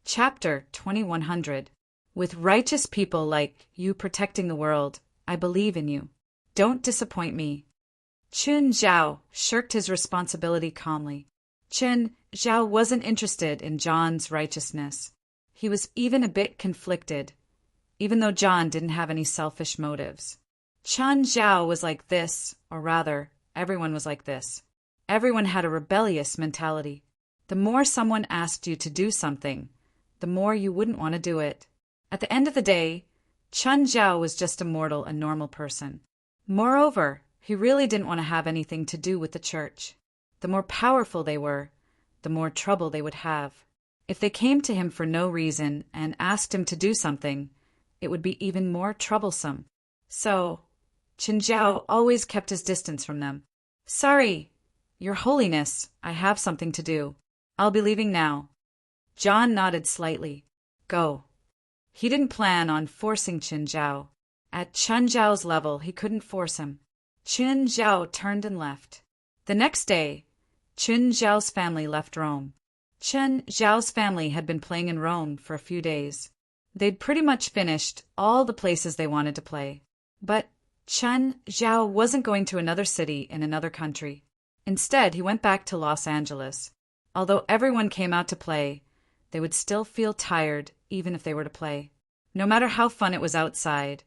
Chapter 2100. With righteous people like you protecting the world, I believe in you. Don't disappoint me. Chun Zhao shirked his responsibility calmly. Chun Zhao wasn't interested in John's righteousness. He was even a bit conflicted, even though John didn't have any selfish motives. Chun Zhao was like this, or rather, everyone was like this. Everyone had a rebellious mentality. The more someone asked you to do something, the more you wouldn't want to do it. At the end of the day, Chun Zhao was just a mortal, a normal person. Moreover, he really didn't want to have anything to do with the church. The more powerful they were, the more trouble they would have. If they came to him for no reason and asked him to do something, it would be even more troublesome. So, Chun Zhao always kept his distance from them. Sorry, Your Holiness, I have something to do. I'll be leaving now. John nodded slightly. Go. He didn't plan on forcing Chun Zhao. At Chun Zhao's level, he couldn't force him. Chun Zhao turned and left. The next day, Chun Zhao's family left Rome. Chun Zhao's family had been playing in Rome for a few days. They'd pretty much finished all the places they wanted to play. But Chun Zhao wasn't going to another city in another country. Instead, he went back to Los Angeles. Although everyone came out to play, they would still feel tired even if they were to play. No matter how fun it was outside,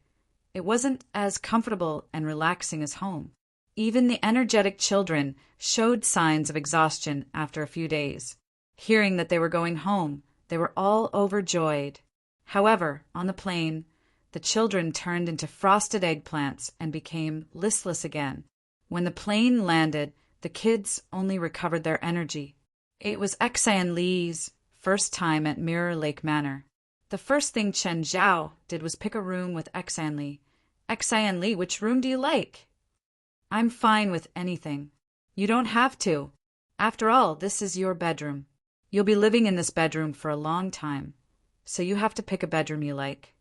it wasn't as comfortable and relaxing as home. Even the energetic children showed signs of exhaustion after a few days. Hearing that they were going home, they were all overjoyed. However, on the plane, the children turned into frosted eggplants and became listless again. When the plane landed, the kids only recovered their energy. It was Xan Li's first time at Mirror Lake Manor. The first thing Chun Zhao did was pick a room with Xan Li. Xan Li, which room do you like? I'm fine with anything. You don't have to. After all, this is your bedroom. You'll be living in this bedroom for a long time, so you have to pick a bedroom you like.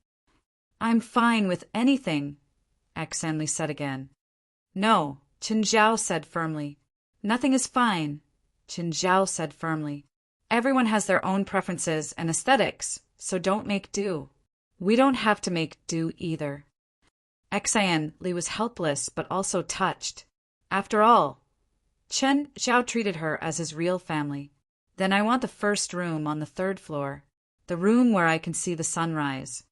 I'm fine with anything, Xan Li said again. No, Chun Zhao said firmly. Nothing is fine, Chun Zhao said firmly. Everyone has their own preferences and aesthetics, so don't make do. We don't have to make do either. Xan Li was helpless but also touched. After all, Chun Zhao treated her as his real family. Then I want the first room on the 3rd floor, the room where I can see the sunrise.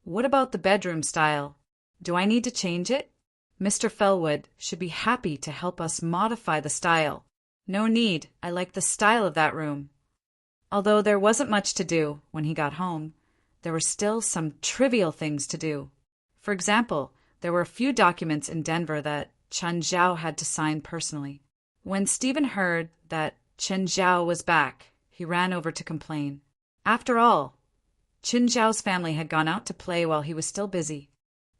What about the bedroom style? Do I need to change it? Mr. Fellwood should be happy to help us modify the style. No need, I like the style of that room. Although there wasn't much to do when he got home, there were still some trivial things to do. For example, there were a few documents in Denver that Chun Zhao had to sign personally. When Stephen heard that Chun Zhao was back, he ran over to complain. After all, Chun Zhao's family had gone out to play while he was still busy.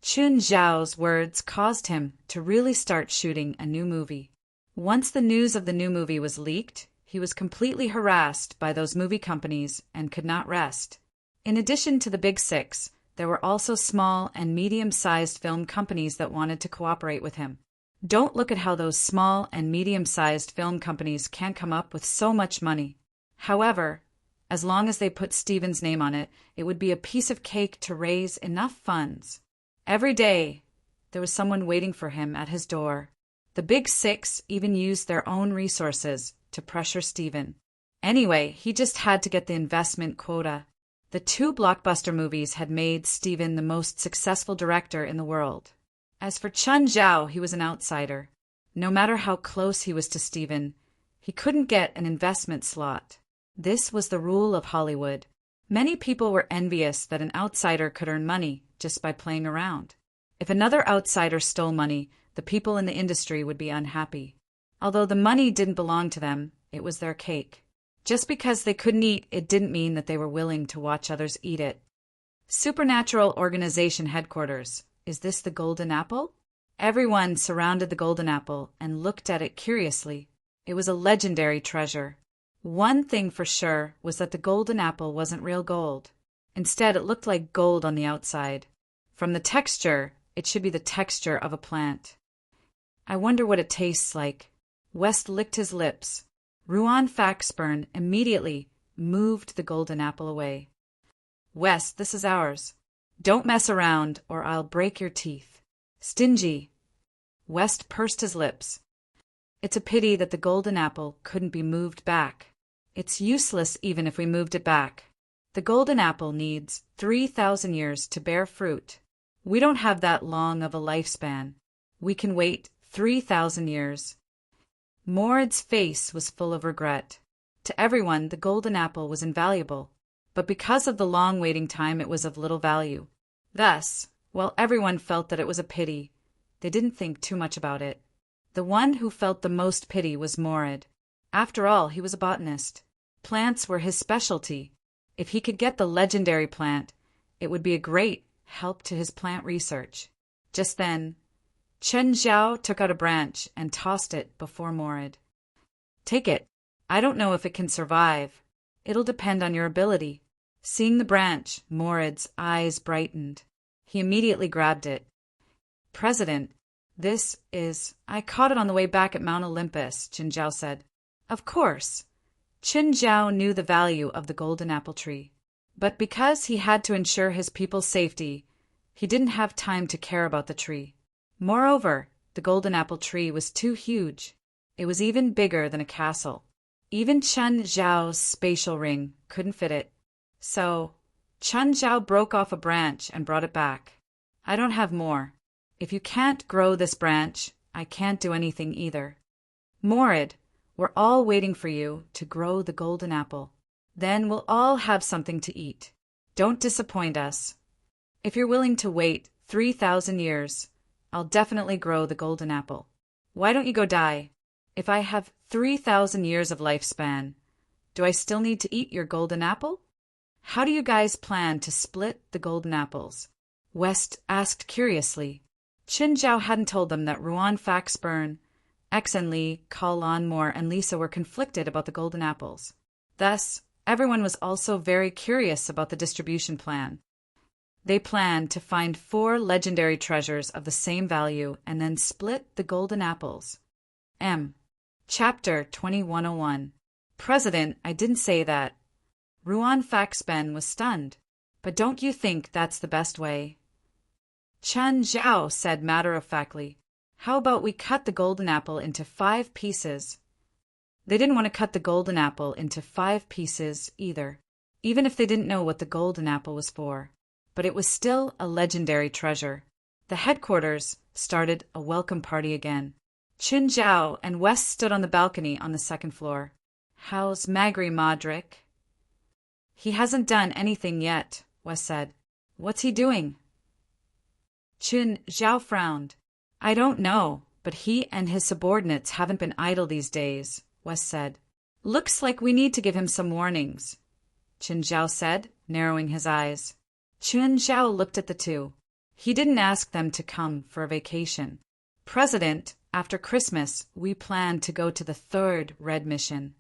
Chun Zhao's words caused him to really start shooting a new movie. Once the news of the new movie was leaked, he was completely harassed by those movie companies and could not rest. In addition to the big 6, there were also small and medium-sized film companies that wanted to cooperate with him. Don't look at how those small and medium-sized film companies can come up with so much money. However, as long as they put Stephen's name on it, it would be a piece of cake to raise enough funds. Every day, there was someone waiting for him at his door. The big 6 even used their own resources to pressure Stephen. Anyway, he just had to get the investment quota. The 2 blockbuster movies had made Stephen the most successful director in the world. As for Chun Zhao, he was an outsider. No matter how close he was to Stephen, he couldn't get an investment slot. This was the rule of Hollywood. Many people were envious that an outsider could earn money just by playing around. If another outsider stole money, the people in the industry would be unhappy. Although the money didn't belong to them, it was their cake. Just because they couldn't eat it didn't mean that they were willing to watch others eat it. Supernatural Organization Headquarters. Is this the golden apple? Everyone surrounded the golden apple and looked at it curiously. It was a legendary treasure. One thing for sure was that the golden apple wasn't real gold. Instead, it looked like gold on the outside. From the texture, it should be the texture of a plant. I wonder what it tastes like. West licked his lips. Ruan Faxburn immediately moved the golden apple away. West, this is ours. Don't mess around or I'll break your teeth. Stingy. West pursed his lips. It's a pity that the golden apple couldn't be moved back. It's useless even if we moved it back. The golden apple needs 3,000 years to bear fruit. We don't have that long of a lifespan. We can wait 3,000 years. Morad's face was full of regret. To everyone, the golden apple was invaluable, but because of the long waiting time, it was of little value. Thus, while everyone felt that it was a pity, they didn't think too much about it. The one who felt the most pity was Morad. After all, he was a botanist. Plants were his specialty. If he could get the legendary plant, it would be a great help to his plant research. Just then, Chen Zhao took out a branch and tossed it before Morad. Take it. I don't know if it can survive. It'll depend on your ability. Seeing the branch, Morad's eyes brightened. He immediately grabbed it. President, I caught it on the way back at Mount Olympus, Qin Zhao said. Of course. Qin Zhao knew the value of the golden apple tree. But because he had to ensure his people's safety, he didn't have time to care about the tree. Moreover, the golden apple tree was too huge. It was even bigger than a castle. Even Chen Zhao's spatial ring couldn't fit it. So, Chen Zhao broke off a branch and brought it back. I don't have more. If you can't grow this branch, I can't do anything either. Morad, we're all waiting for you to grow the golden apple. Then we'll all have something to eat. Don't disappoint us. If you're willing to wait 3,000 years, I'll definitely grow the golden apple. Why don't you go die? If I have 3,000 years of lifespan, do I still need to eat your golden apple? How do you guys plan to split the golden apples? West asked curiously. Qin Zhao hadn't told them that Ruan Faxburn, Exen Li, Kalan Moore, and Lisa were conflicted about the golden apples. Thus, everyone was also very curious about the distribution plan. They planned to find 4 legendary treasures of the same value and then split the golden apples. Chapter 2101. President, I didn't say that. Ruan Faxben was stunned. But don't you think that's the best way? Chen Zhao said matter-of-factly, how about we cut the golden apple into 5 pieces? They didn't want to cut the golden apple into 5 pieces either, even if they didn't know what the golden apple was for. But it was still a legendary treasure. The headquarters started a welcome party again. Qin Zhao and West stood on the balcony on the 2nd floor. How's Magri Modric? He hasn't done anything yet, West said. What's he doing? Qin Zhao frowned. I don't know, but he and his subordinates haven't been idle these days, West said. Looks like we need to give him some warnings, Qin Zhao said, narrowing his eyes. Qin Zhao looked at the two. He didn't ask them to come for a vacation. President, after Christmas, we plan to go to the 3rd Red Mission.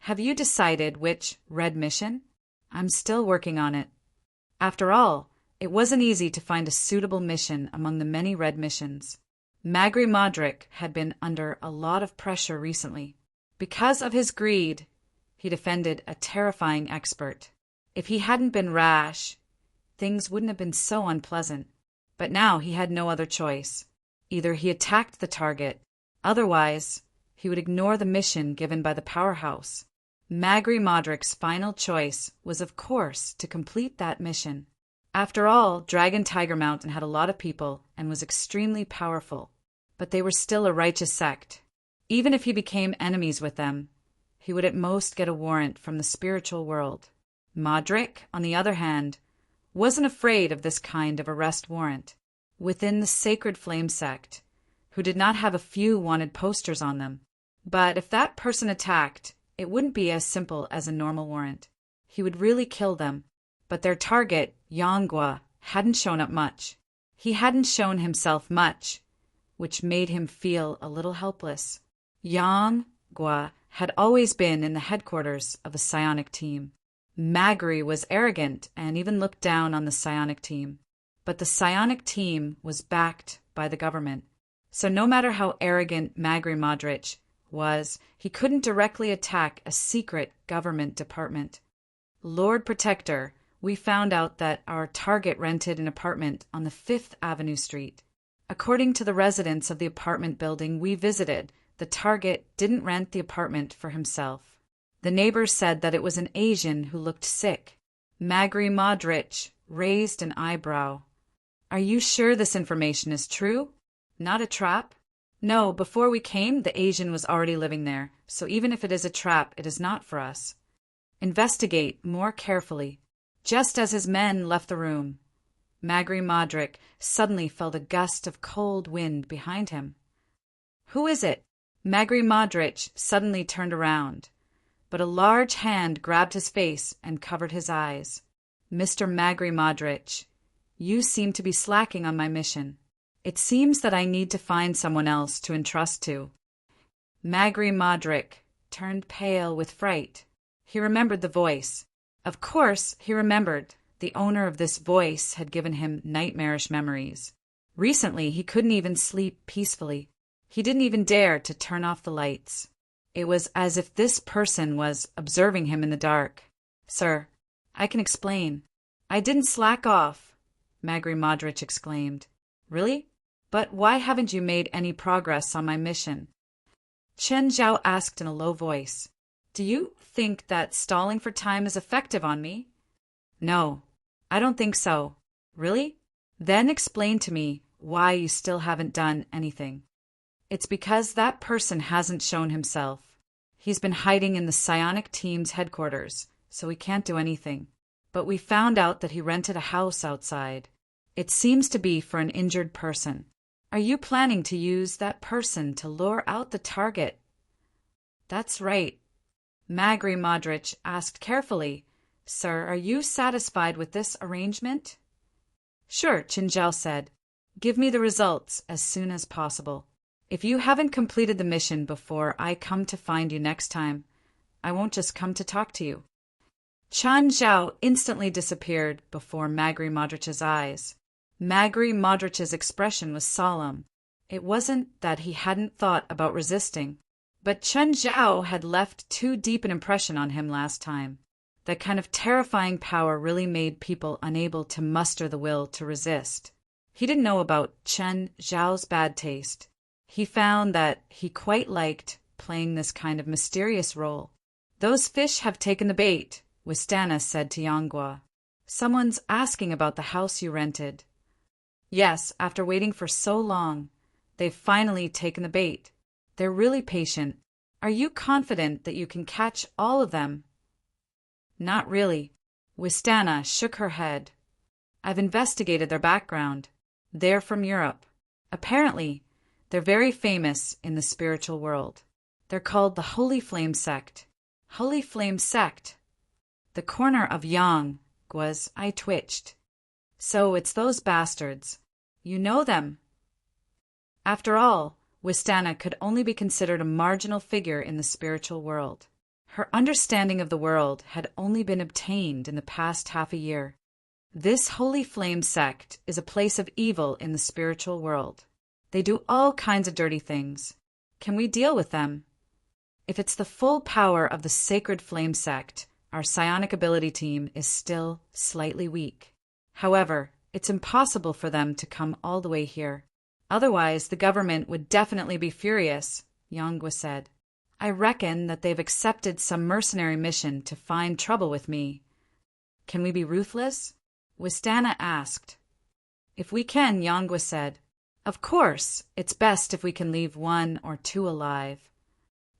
Have you decided which Red Mission? I'm still working on it. After all, it wasn't easy to find a suitable mission among the many Red Missions. Magri Modric had been under a lot of pressure recently. Because of his greed, he defended a terrifying expert. If he hadn't been rash, things wouldn't have been so unpleasant. But now he had no other choice. Either he attacked the target, otherwise he would ignore the mission given by the powerhouse. Magri Modric's final choice was, of course, to complete that mission. After all, Dragon Tiger Mountain had a lot of people and was extremely powerful, but they were still a righteous sect. Even if he became enemies with them, he would at most get a warrant from the spiritual world. Modric, on the other hand, wasn't afraid of this kind of arrest warrant. Within the Sacred Flame sect, who did not have a few wanted posters on them. But if that person attacked, it wouldn't be as simple as a normal warrant. He would really kill them. But their target, Yanghua, hadn't shown up much. He hadn't shown himself much, which made him feel a little helpless. Yanghua had always been in the headquarters of the psionic team. Magri was arrogant and even looked down on the psionic team. But the psionic team was backed by the government. So no matter how arrogant Magri Modric was, he couldn't directly attack a secret government department. Lord Protector, we found out that our target rented an apartment on the 5th Avenue Street. According to the residents of the apartment building we visited, the target didn't rent the apartment for himself. The neighbors said that it was an Asian who looked sick. Magri Modric raised an eyebrow. Are you sure this information is true? Not a trap? No, before we came, the Asian was already living there, so even if it is a trap, it is not for us. Investigate more carefully. Just as his men left the room, Magri Modric suddenly felt a gust of cold wind behind him. Who is it? Magri Modric suddenly turned around, but a large hand grabbed his face and covered his eyes. Mr. Magri Modric, you seem to be slacking on my mission. It seems that I need to find someone else to entrust to. Magri Modric turned pale with fright. He remembered the voice. Of course, he remembered. The owner of this voice had given him nightmarish memories. Recently, he couldn't even sleep peacefully. He didn't even dare to turn off the lights. It was as if this person was observing him in the dark. Sir, I can explain. I didn't slack off, Magri Modric exclaimed. Really? But why haven't you made any progress on my mission? Chen Zhao asked in a low voice. Do you think that stalling for time is effective on me? No, I don't think so. Really? Then explain to me why you still haven't done anything. It's because that person hasn't shown himself. He's been hiding in the psionic team's headquarters, so we can't do anything. But we found out that he rented a house outside. It seems to be for an injured person. Are you planning to use that person to lure out the target? That's right. Magri Modric asked carefully, Sir, are you satisfied with this arrangement? Sure, Chen Zhao said. Give me the results as soon as possible. If you haven't completed the mission before I come to find you next time, I won't just come to talk to you. Chen Zhao instantly disappeared before Magri Modric's eyes. Magri Modric's expression was solemn. It wasn't that he hadn't thought about resisting, but Chen Zhao had left too deep an impression on him last time. That kind of terrifying power really made people unable to muster the will to resist. He didn't know about Chen Zhao's bad taste. He found that he quite liked playing this kind of mysterious role. Those fish have taken the bait, Wistana said to Yanghua. Someone's asking about the house you rented. Yes, after waiting for so long, they've finally taken the bait. They're really patient. Are you confident that you can catch all of them? Not really. Wistana shook her head. I've investigated their background. They're from Europe. Apparently, they're very famous in the spiritual world. They're called the Holy Flame Sect. Holy Flame Sect. The corner of Yanggua's eye twitched. So it's those bastards. You know them. After all, Wistana could only be considered a marginal figure in the spiritual world. Her understanding of the world had only been obtained in the past half a year. This Holy Flame Sect is a place of evil in the spiritual world. They do all kinds of dirty things. Can we deal with them? If it's the full power of the Sacred Flame Sect, our psionic ability team is still slightly weak. However, it's impossible for them to come all the way here. Otherwise, the government would definitely be furious, Yanghua said. I reckon that they've accepted some mercenary mission to find trouble with me. Can we be ruthless? Wistana asked. If we can, Yanghua said. Of course, it's best if we can leave 1 or 2 alive.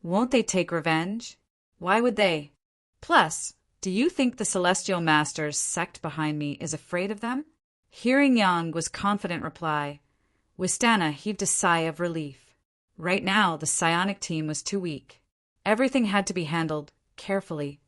Won't they take revenge? Why would they? Plus, do you think the Celestial Masters sect behind me is afraid of them? Hearing Yangua's confident reply, Wistana heaved a sigh of relief. Right now, the psionic team was too weak. Everything had to be handled carefully.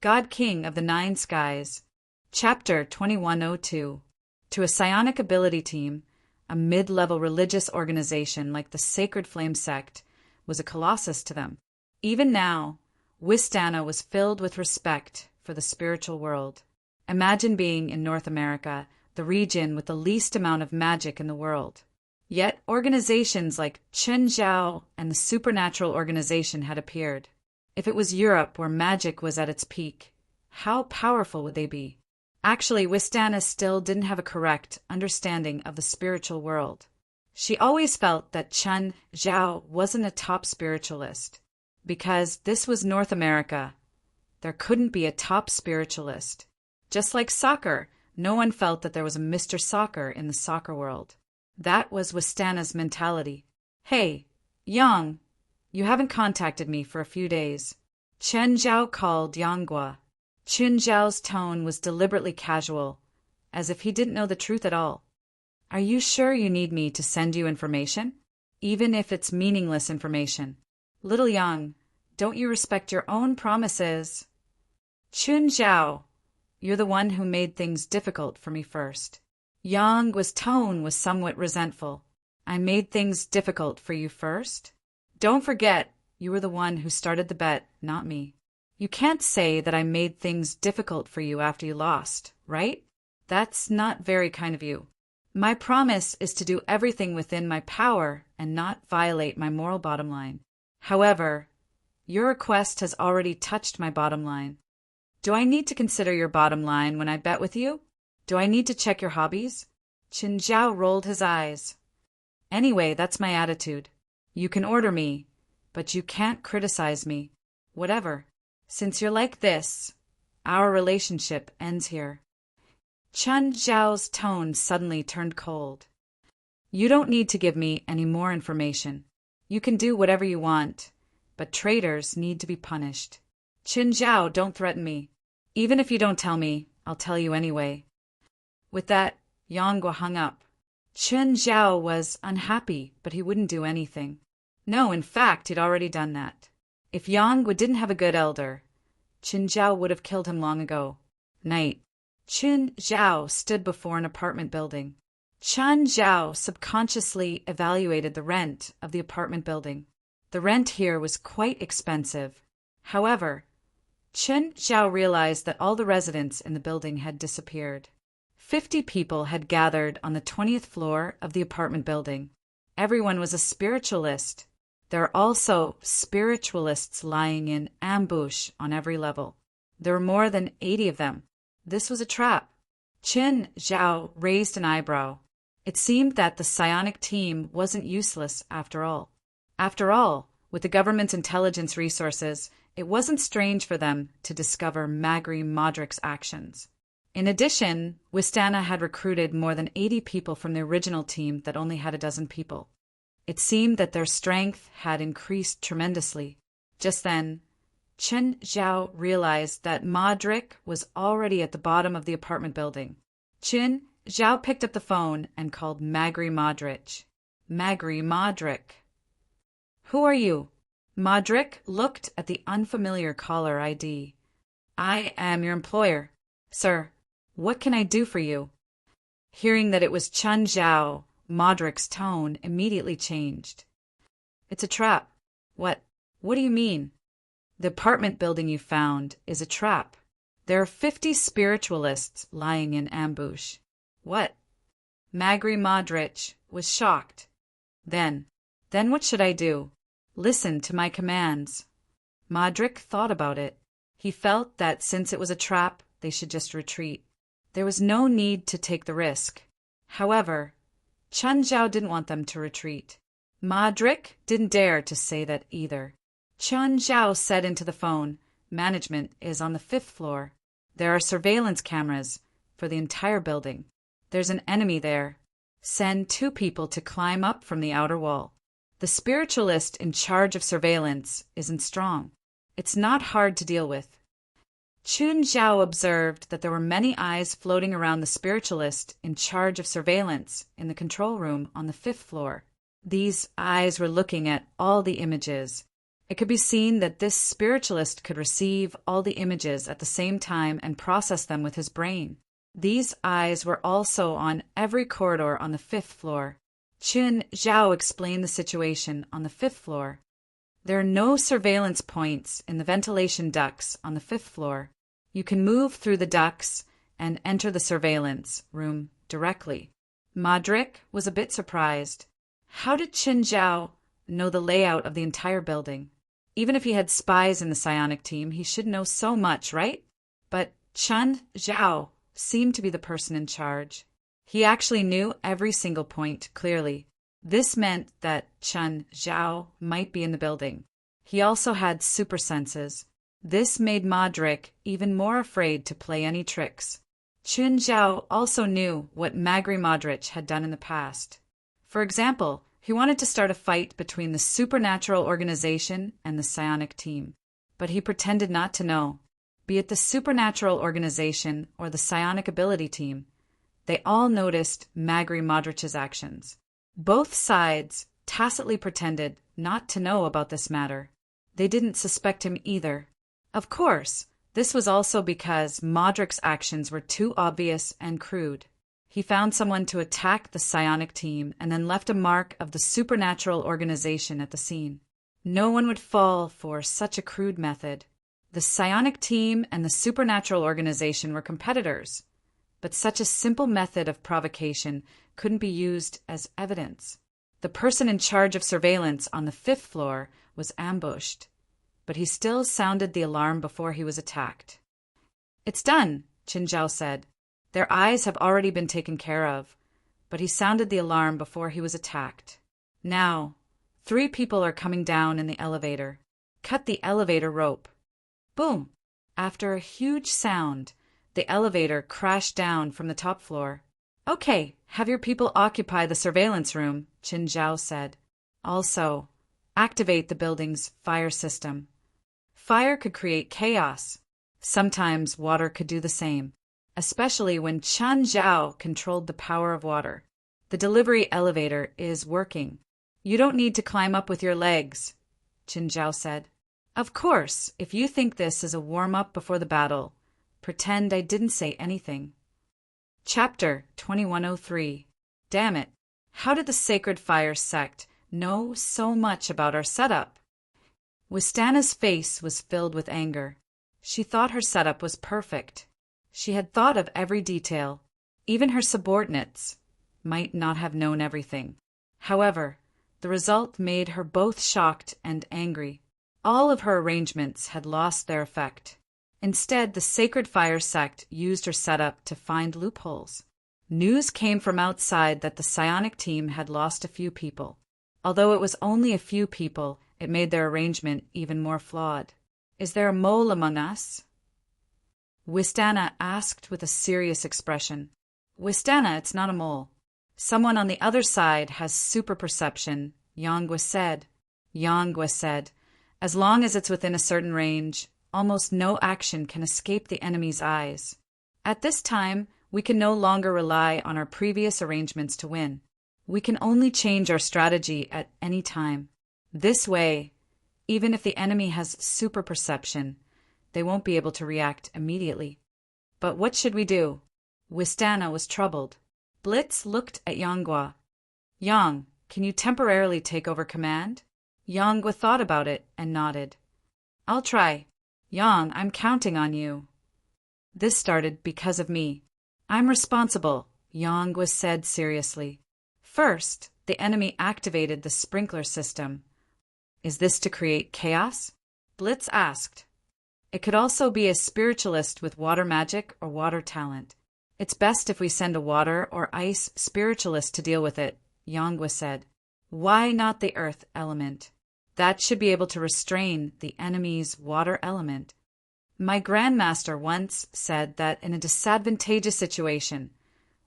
God King of the Nine Skies. Chapter 2102. To a psionic ability team, a mid-level religious organization like the Sacred Flame Sect was a colossus to them. Even now, Wistana was filled with respect for the spiritual world. Imagine being in North America, the region with the least amount of magic in the world. Yet organizations like Chen Zhao and the Supernatural Organization had appeared. If it was Europe where magic was at its peak, How powerful would they be? Actually, Wistana still didn't have a correct understanding of the spiritual world. She always felt that Chen Zhao wasn't a top spiritualist. Because this was North America, there couldn't be a top spiritualist. Just like soccer, no one felt that there was a Mr. Soccer in the soccer world. That was Wistana's mentality. Hey, Yang, you haven't contacted me for a few days. Chen Zhao called Yanghua. Chen Zhao's tone was deliberately casual, as if he didn't know the truth at all. Are you sure you need me to send you information? Even if it's meaningless information. Little Yang, don't you respect your own promises? Chen Zhao, you're the one who made things difficult for me first. Yang's tone was somewhat resentful. I made things difficult for you first? Don't forget, you were the one who started the bet, not me. You can't say that I made things difficult for you after you lost, right? That's not very kind of you. My promise is to do everything within my power and not violate my moral bottom line. However, your request has already touched my bottom line. Do I need to consider your bottom line when I bet with you? Do I need to check your hobbies? Chen Zhao rolled his eyes. Anyway, that's my attitude. You can order me, but you can't criticize me. Whatever. Since you're like this, our relationship ends here. Chen Zhao's tone suddenly turned cold. You don't need to give me any more information. You can do whatever you want, but traitors need to be punished. Chen Zhao, don't threaten me. Even if you don't tell me, I'll tell you anyway. With that, Yanghua hung up. Chen Zhao was unhappy, but he wouldn't do anything. No, in fact, he'd already done that. If Yanghua didn't have a good elder, Chen Zhao would have killed him long ago. Night. Chen Zhao stood before an apartment building. Chen Zhao subconsciously evaluated the rent of the apartment building. The rent here was quite expensive. However, Chen Zhao realized that all the residents in the building had disappeared. 50 people had gathered on the 20th floor of the apartment building. Everyone was a spiritualist. There are also spiritualists lying in ambush on every level. There were more than 80 of them. This was a trap. Chen Zhao raised an eyebrow. It seemed that the psionic team wasn't useless after all. After all, with the government's intelligence resources, it wasn't strange for them to discover Magri Modric's actions. In addition, Wistana had recruited more than 80 people from the original team that only had a dozen people. It seemed that their strength had increased tremendously. Just then, Chen Zhao realized that Modric was already at the bottom of the apartment building. Chen Zhao picked up the phone and called Magri Modric. Magri Modric. Who are you? Modric looked at the unfamiliar caller ID. I am your employer. Sir, what can I do for you? Hearing that it was Chen Zhao, Modric's tone immediately changed. It's a trap. What do you mean? The apartment building you found is a trap. There are 50 spiritualists lying in ambush. What? Magri Modric was shocked. Then what should I do? Listen to my commands. Modric thought about it. He felt that since it was a trap, they should just retreat. There was no need to take the risk. However, Chen Zhao didn't want them to retreat. Modric didn't dare to say that either. Chen Zhao said into the phone, Management is on the 5th floor. There are surveillance cameras for the entire building. There's an enemy there. Send 2 people to climb up from the outer wall. The spiritualist in charge of surveillance isn't strong. It's not hard to deal with. Chen Zhao observed that there were many eyes floating around the spiritualist in charge of surveillance in the control room on the 5th floor. These eyes were looking at all the images. It could be seen that this spiritualist could receive all the images at the same time and process them with his brain. These eyes were also on every corridor on the 5th floor. Chen Zhao explained the situation on the 5th floor. There are no surveillance points in the ventilation ducts on the 5th floor. You can move through the ducts and enter the surveillance room directly. Modric was a bit surprised. How did Chen Zhao know the layout of the entire building? Even if he had spies in the psionic team, he should know so much, right? But Chen Zhao seemed to be the person in charge. He actually knew every single point clearly. This meant that Chen Zhao might be in the building. He also had super senses. This made Modric even more afraid to play any tricks. Chen Zhao also knew what Magri Modric had done in the past. For example, he wanted to start a fight between the supernatural organization and the psionic team. But he pretended not to know. Be it the supernatural organization or the psionic ability team, they all noticed Magri Modric's actions. Both sides tacitly pretended not to know about this matter. They didn't suspect him either. Of course, this was also because Modric's actions were too obvious and crude. He found someone to attack the psionic team and then left a mark of the supernatural organization at the scene. No one would fall for such a crude method. The psionic team and the supernatural organization were competitors, but such a simple method of provocation couldn't be used as evidence. The person in charge of surveillance on the 5th floor was ambushed, but he still sounded the alarm before he was attacked. "It's done," Qin Zhao said. "Their eyes have already been taken care of," but he sounded the alarm before he was attacked. "Now, 3 people are coming down in the elevator. Cut the elevator rope." Boom! After a huge sound, the elevator crashed down from the top floor. "Okay, have your people occupy the surveillance room," Qin Zhao said. "Also, activate the building's fire system. Fire could create chaos. Sometimes water could do the same, especially when Chen Zhao controlled the power of water. The delivery elevator is working. You don't need to climb up with your legs," Qin Zhao said. "Of course, if you think this is a warm-up before the battle, pretend I didn't say anything." Chapter 2103. Damn it. How did the Sacred Fire sect know so much about our setup? Wistana's face was filled with anger. She thought her setup was perfect. She had thought of every detail. Even her subordinates might not have known everything. However, the result made her both shocked and angry. All of her arrangements had lost their effect. Instead, the Sacred Fire sect used her setup to find loopholes. News came from outside that the psionic team had lost a few people. Although it was only a few people, it made their arrangement even more flawed. "Is there a mole among us?" Wistana asked with a serious expression. "Wistana, it's not a mole. Someone on the other side has super perception," Yonggwa said. Yonggwa said, "As long as it's within a certain range, almost no action can escape the enemy's eyes. At this time, we can no longer rely on our previous arrangements to win. We can only change our strategy at any time. This way, even if the enemy has super perception, they won't be able to react immediately. But what should we do?" Wistana was troubled. Blitz looked at Yonggwa. "Yang, can you temporarily take over command?" Yonggwa thought about it and nodded. "I'll try. Yang, I'm counting on you." "This started because of me. I'm responsible," Yonggwa said seriously. "First, the enemy activated the sprinkler system." "Is this to create chaos?" Blitz asked. "It could also be a spiritualist with water magic or water talent. It's best if we send a water or ice spiritualist to deal with it," Yonggwa said. "Why not the earth element? That should be able to restrain the enemy's water element. My grandmaster once said that in a disadvantageous situation,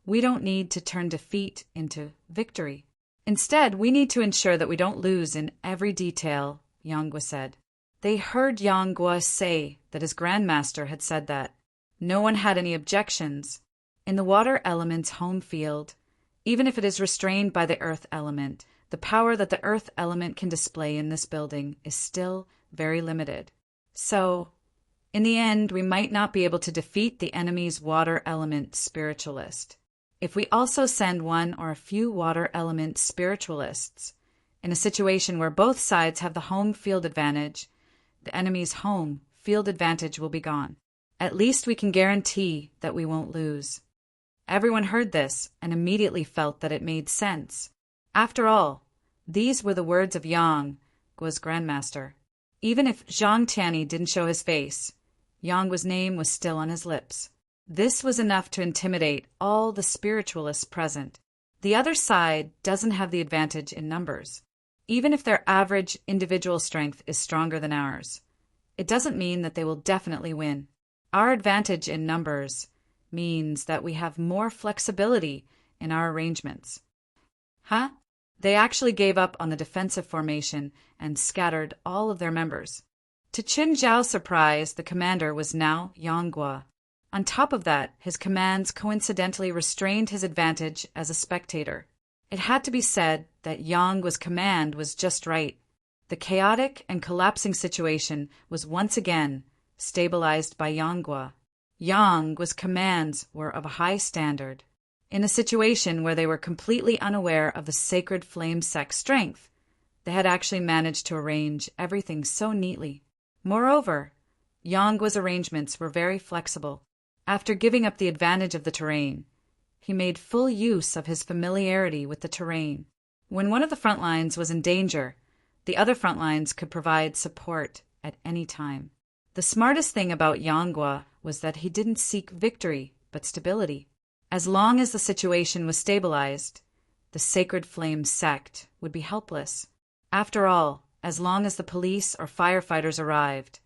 we don't need to turn defeat into victory. Instead, we need to ensure that we don't lose in every detail," Yonggwa said. They heard Yonggwa say that his grandmaster had said that. No one had any objections. In the water element's home field, even if it is restrained by the earth element, the power that the earth element can display in this building is still very limited. So, in the end, we might not be able to defeat the enemy's water element spiritualist. If we also send one or a few water element spiritualists, in a situation where both sides have the home field advantage, the enemy's home field advantage will be gone. At least we can guarantee that we won't lose. Everyone heard this and immediately felt that it made sense. After all, these were the words of Yang, Guo's grandmaster. Even if Zhang Tianyi didn't show his face, Yanggua's name was still on his lips. This was enough to intimidate all the spiritualists present. The other side doesn't have the advantage in numbers. Even if their average individual strength is stronger than ours, it doesn't mean that they will definitely win. Our advantage in numbers means that we have more flexibility in our arrangements. Huh? They actually gave up on the defensive formation and scattered all of their members. To Qin Zhao's surprise, the commander was now Yanggua. On top of that, his commands coincidentally restrained his advantage as a spectator. It had to be said that Yanggua's command was just right. The chaotic and collapsing situation was once again stabilized by Yanggua. Yanggua's commands were of a high standard. In a situation where they were completely unaware of the sacred flame sect's strength, they had actually managed to arrange everything so neatly. Moreover, Yanggua's arrangements were very flexible. After giving up the advantage of the terrain, he made full use of his familiarity with the terrain. When one of the front lines was in danger, the other front lines could provide support at any time. The smartest thing about Yanggua was that he didn't seek victory, but stability. As long as the situation was stabilized, the Sacred Flame sect would be helpless. After all, as long as the police or firefighters arrived,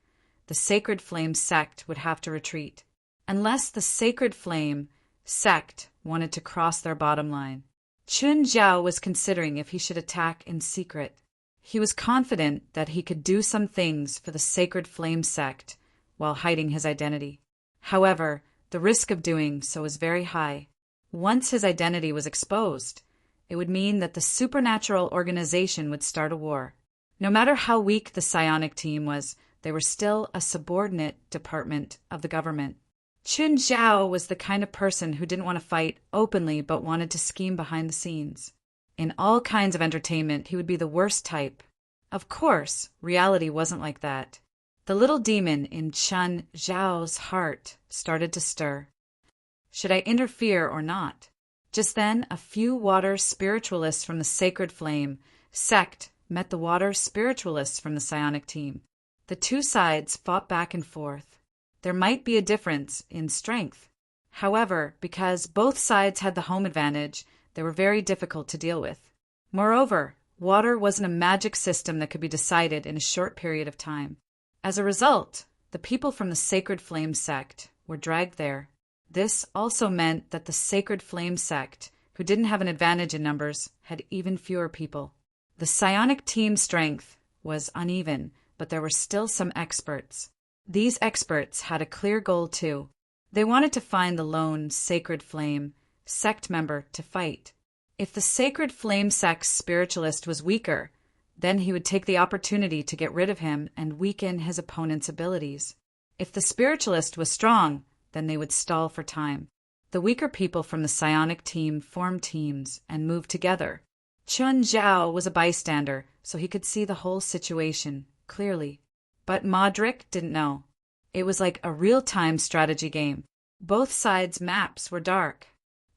the Sacred Flame sect would have to retreat, unless the Sacred Flame sect wanted to cross their bottom line. Qin Zhao was considering if he should attack in secret. He was confident that he could do some things for the Sacred Flame sect while hiding his identity. However, the risk of doing so was very high. Once his identity was exposed, it would mean that the supernatural organization would start a war. No matter how weak the psionic team was, they were still a subordinate department of the government. Qin Zhao was the kind of person who didn't want to fight openly but wanted to scheme behind the scenes. In all kinds of entertainment, he would be the worst type. Of course, reality wasn't like that. The little demon in Qin Zhao's heart started to stir. Should I interfere or not? Just then, a few water spiritualists from the Sacred Flame sect met the water spiritualists from the psionic team. The two sides fought back and forth. There might be a difference in strength. However, because both sides had the home advantage, they were very difficult to deal with. Moreover, water wasn't a magic system that could be decided in a short period of time. As a result, the people from the Sacred Flame sect were dragged there. This also meant that the Sacred Flame sect, who didn't have an advantage in numbers, had even fewer people. The psionic team's strength was uneven, but there were still some experts. These experts had a clear goal too. They wanted to find the lone Sacred Flame sect member to fight. If the Sacred Flame sect's spiritualist was weaker, then he would take the opportunity to get rid of him and weaken his opponent's abilities. If the spiritualist was strong, then they would stall for time. The weaker people from the psionic team formed teams and moved together. Qin Zhao was a bystander, so he could see the whole situation clearly. But Modric didn't know. It was like a real-time strategy game. Both sides' maps were dark.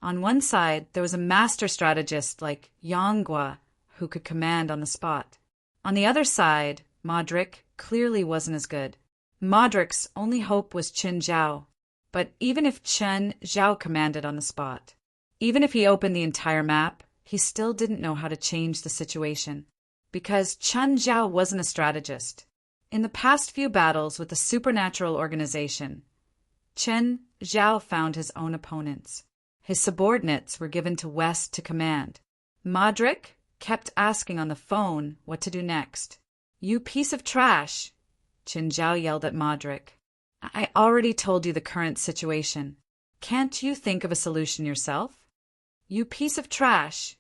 On one side, there was a master strategist like Yanggua, who could command on the spot. On the other side, Modric clearly wasn't as good. Modric's only hope was Qin Zhao. But even if Qin Zhao commanded on the spot, even if he opened the entire map, he still didn't know how to change the situation. Because Qin Zhao wasn't a strategist. In the past few battles with the supernatural organization, Qin Zhao found his own opponents. His subordinates were given to West to command. Modric kept asking on the phone what to do next. "You piece of trash," Qin Zhao yelled at Modric. "I already told you the current situation. Can't you think of a solution yourself?" "You piece of trash,"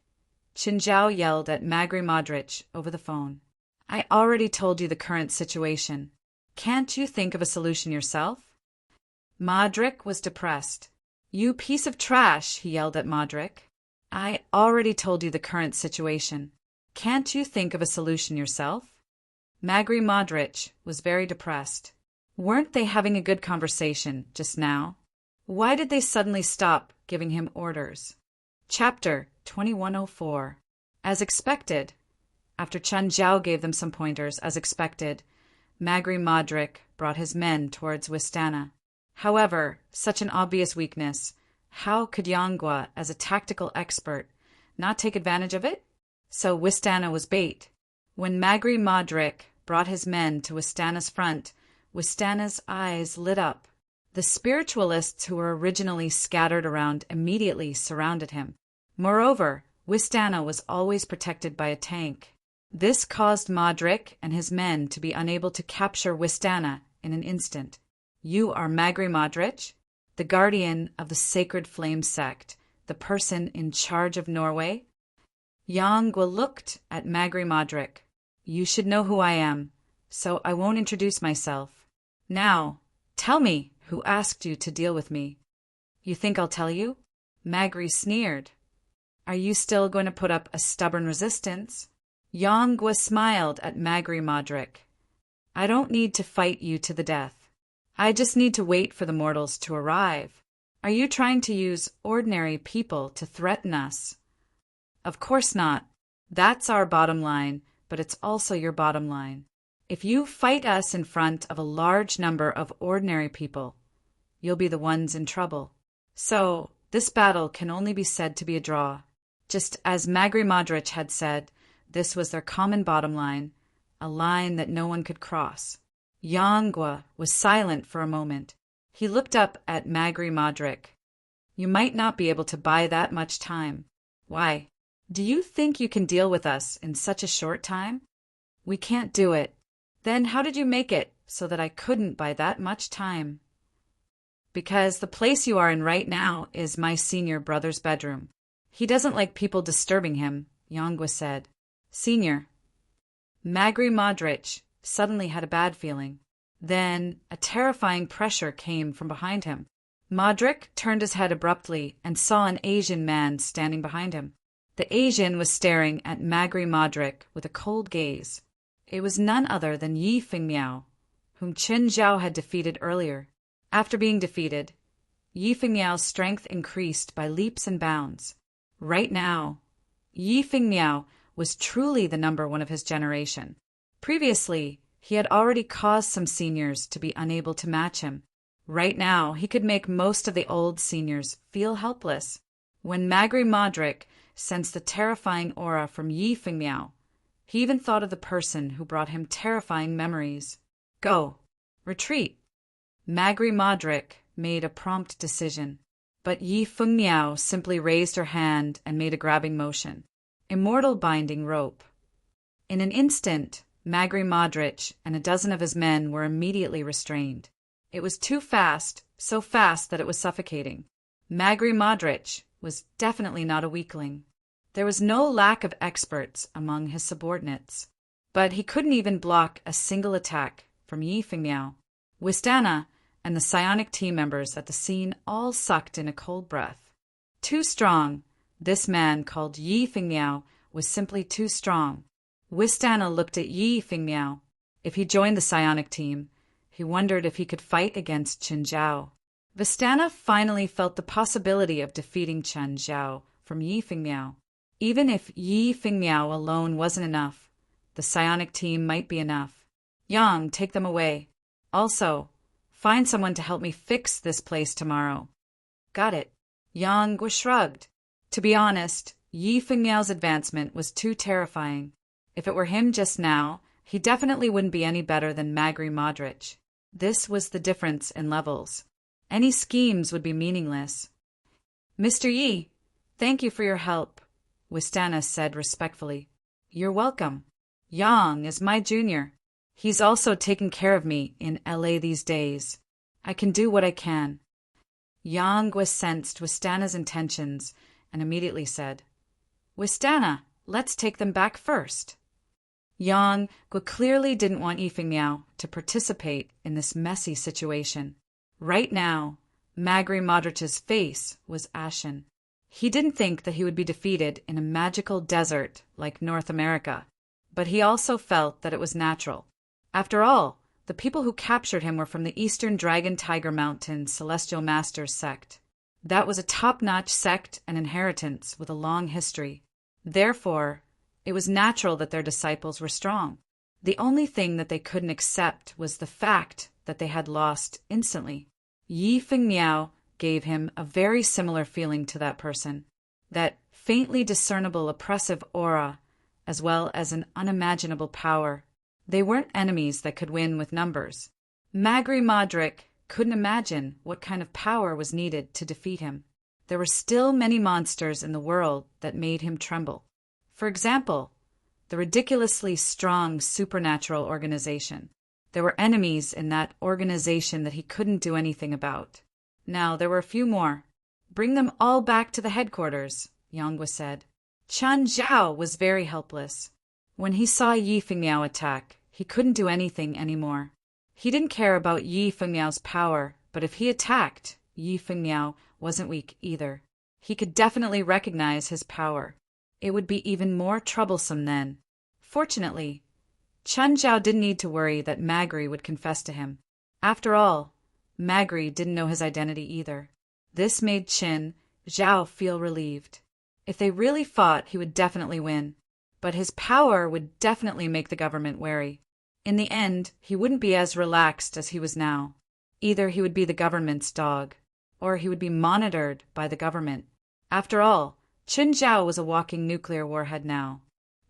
Qin Zhao yelled at Magri Modric over the phone. "I already told you the current situation. Can't you think of a solution yourself?" Modric was depressed. "You piece of trash," he yelled at Modric. "I already told you the current situation. Can't you think of a solution yourself?" Magri Modric was very depressed. Weren't they having a good conversation just now? Why did they suddenly stop giving him orders? Chapter 2104. As expected, after Qin Zhao gave them some pointers, as expected, Magri Modric brought his men towards Wistana. However, such an obvious weakness, how could Yangwa, as a tactical expert, not take advantage of it? So Wistana was bait. When Magri Modric brought his men to Wistana's front, Wistana's eyes lit up. The spiritualists who were originally scattered around immediately surrounded him. Moreover, Wistana was always protected by a tank. This caused Modric and his men to be unable to capture Wistana in an instant. You are Magri Modric, the guardian of the Sacred Flame sect, the person in charge of Norway? Yangwa looked at Magri Modric. You should know who I am, so I won't introduce myself. Now, tell me who asked you to deal with me. You think I'll tell you? Magri sneered. Are you still going to put up a stubborn resistance? Yangwa smiled at Magri Modric. I don't need to fight you to the death. I just need to wait for the mortals to arrive. Are you trying to use ordinary people to threaten us? Of course not. That's our bottom line, but it's also your bottom line. If you fight us in front of a large number of ordinary people, you'll be the ones in trouble. So, this battle can only be said to be a draw. Just as Magri Modric had said, this was their common bottom line, a line that no one could cross. Yangwa was silent for a moment. He looked up at Magri Modric. You might not be able to buy that much time. Why? Do you think you can deal with us in such a short time? We can't do it. Then how did you make it so that I couldn't buy that much time? Because the place you are in right now is my senior brother's bedroom. He doesn't like people disturbing him, Yangwa said. Senior. Magri Modric suddenly had a bad feeling. Then a terrifying pressure came from behind him. Modric turned his head abruptly and saw an Asian man standing behind him. The Asian was staring at Magri Modric with a cold gaze. It was none other than Yi Fengmiao, whom Qin Zhao had defeated earlier. After being defeated, Yi Fengmiao's strength increased by leaps and bounds. Right now, Yi Fengmiao was truly the number one of his generation. Previously, he had already caused some seniors to be unable to match him. Right now, he could make most of the old seniors feel helpless. When Magri Modric sensed the terrifying aura from Yi Fengmiao, he even thought of the person who brought him terrifying memories. Go. Retreat. Magri Modric made a prompt decision, but Yi Fengmiao simply raised her hand and made a grabbing motion. Immortal binding rope. In an instant, Magri Modric and a dozen of his men were immediately restrained. It was too fast, so fast that it was suffocating. Magri Modric was definitely not a weakling. There was no lack of experts among his subordinates, but he couldn't even block a single attack from Yi Fengmiao. Wistana and the psionic team members at the scene all sucked in a cold breath. Too strong. This man called Yi Fengmiao was simply too strong. Wistana looked at Yi Fengmiao. If he joined the psionic team, he wondered if he could fight against Qin Zhao. Wistana finally felt the possibility of defeating Qin Zhao from Yi Fengmiao. Even if Yi Fengmiao alone wasn't enough, the psionic team might be enough. Yang, take them away. Also, find someone to help me fix this place tomorrow. Got it. Yang shrugged. To be honest, Yi Fengmiao's advancement was too terrifying. If it were him just now, he definitely wouldn't be any better than Magri Modric. This was the difference in levels. Any schemes would be meaningless. Mr. Yi, thank you for your help, Wistana said respectfully. You're welcome. Yang is my junior. He's also taking care of me in LA these days. I can do what I can. Yang sensed Wistana's intentions and immediately said, Wistana, let's take them back first. Yang clearly didn't want Yi Fengmiao to participate in this messy situation. Right now, Magri Modric's face was ashen. He didn't think that he would be defeated in a magical desert like North America, but he also felt that it was natural. After all, the people who captured him were from the Eastern Dragon Tiger Mountain Celestial Masters sect. That was a top-notch sect and inheritance with a long history. Therefore, it was natural that their disciples were strong. The only thing that they couldn't accept was the fact that they had lost instantly. Yi Fengmiao gave him a very similar feeling to that person, that faintly discernible oppressive aura, as well as an unimaginable power. They weren't enemies that could win with numbers. Magri Modric couldn't imagine what kind of power was needed to defeat him. There were still many monsters in the world that made him tremble. For example, the ridiculously strong supernatural organization. There were enemies in that organization that he couldn't do anything about. Now, there were a few more. Bring them all back to the headquarters, Yanghua said. Chen Zhao was very helpless. When he saw Yi Fengmiao attack, he couldn't do anything anymore. He didn't care about Yi Fengmiao's power, but if he attacked, Yi Fengmiao wasn't weak either. He could definitely recognize his power. It would be even more troublesome then. Fortunately, Chen Zhao didn't need to worry that Magri would confess to him. After all, Magri didn't know his identity either. This made Chen Zhao feel relieved. If they really fought, he would definitely win. But his power would definitely make the government wary. In the end, he wouldn't be as relaxed as he was now. Either he would be the government's dog, or he would be monitored by the government. After all, Chen Zhao was a walking nuclear warhead now.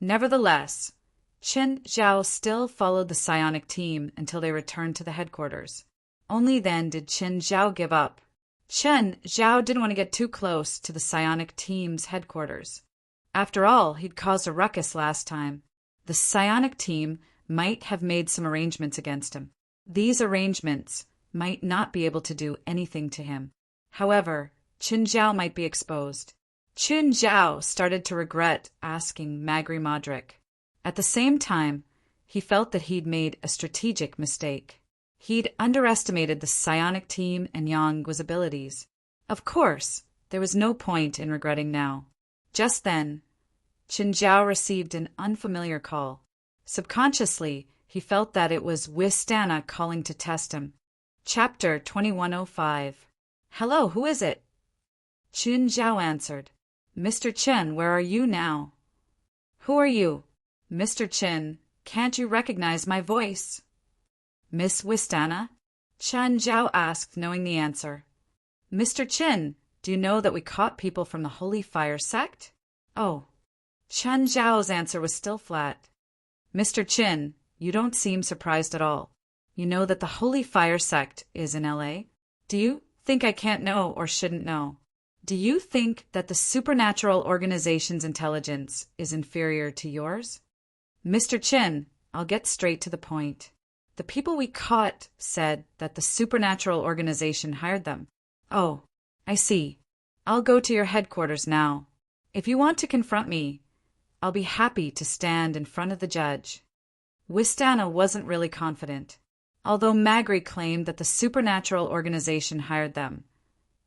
Nevertheless, Chen Zhao still followed the psionic team until they returned to the headquarters. Only then did Chen Zhao give up. Chen Zhao didn't want to get too close to the psionic team's headquarters. After all, he'd caused a ruckus last time. The psionic team might have made some arrangements against him. These arrangements might not be able to do anything to him. However, Chen Zhao might be exposed. Chen Zhao started to regret asking Magri Modric. At the same time, he felt that he'd made a strategic mistake. He'd underestimated the psionic team and Yang's abilities. Of course, there was no point in regretting now. Just then, Chen Zhao received an unfamiliar call. Subconsciously, he felt that it was Wistana calling to test him. Chapter 2105. Hello, who is it? Chen Zhao answered. Mr. Chen, where are you now? Who are you? Mr. Chen, can't you recognize my voice? Miss Wistana? Chen Zhao asked, knowing the answer. Mr. Chen, do you know that we caught people from the Holy Fire sect? Oh. Chen Zhao's answer was still flat. Mr. Chen, you don't seem surprised at all. You know that the Holy Fire sect is in LA? Do you think I can't know or shouldn't know? Do you think that the supernatural organization's intelligence is inferior to yours? Mr. Chen, I'll get straight to the point. The people we caught said that the supernatural organization hired them. Oh, I see. I'll go to your headquarters now. If you want to confront me, I'll be happy to stand in front of the judge. Wistana wasn't really confident. Although Magri claimed that the supernatural organization hired them,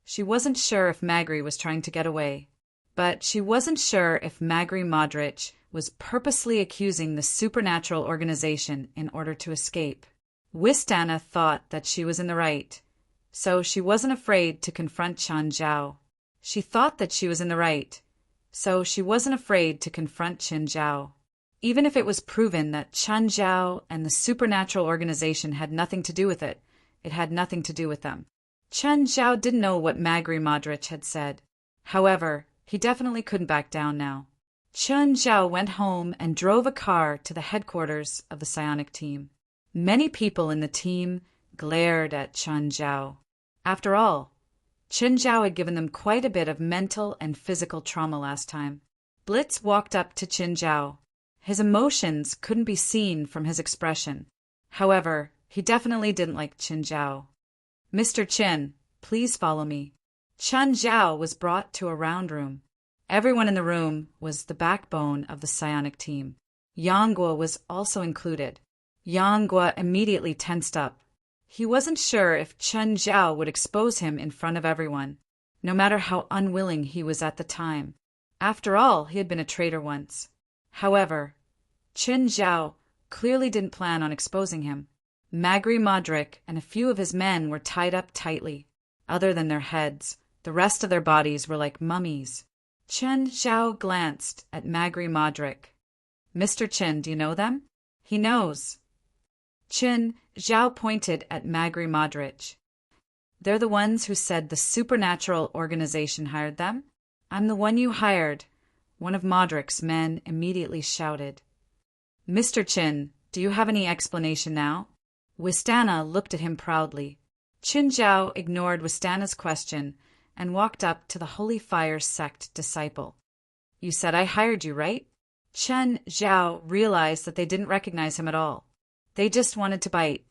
she wasn't sure if Magri was trying to get away. But she wasn't sure if Magri Modric was purposely accusing the supernatural organization in order to escape. Wistana thought that she was in the right, so she wasn't afraid to confront Chen Zhao. She thought that she was in the right, so she wasn't afraid to confront Chen Zhao. Even if it was proven that Chen Zhao and the supernatural organization had nothing to do with it, it had nothing to do with them. Chen Zhao didn't know what Magri Modric had said. However, he definitely couldn't back down now. Chen Zhao went home and drove a car to the headquarters of the psionic team. Many people in the team glared at Chen Zhao. After all, Chen Zhao had given them quite a bit of mental and physical trauma last time. Blitz walked up to Chen Zhao. His emotions couldn't be seen from his expression. However, he definitely didn't like Chen Zhao. Mr. Chen, please follow me. Chen Zhao was brought to a round room. Everyone in the room was the backbone of the psionic team. Yanghua was also included. Yanghua immediately tensed up. He wasn't sure if Chen Zhao would expose him in front of everyone, no matter how unwilling he was at the time. After all, he had been a traitor once. However, Chen Zhao clearly didn't plan on exposing him. Magri Modric and a few of his men were tied up tightly. Other than their heads, the rest of their bodies were like mummies. Chen Zhao glanced at Magri Modric. Mr. Chen, do you know them? He knows. Chen Zhao pointed at Magri Modric. They're the ones who said the supernatural organization hired them? I'm the one you hired, one of Modric's men immediately shouted. Mr. Chen, do you have any explanation now? Wistana looked at him proudly. Qin Zhao ignored Wistana's question and walked up to the Holy Fire sect disciple. You said I hired you, right? Chen Zhao realized that they didn't recognize him at all. They just wanted to bite.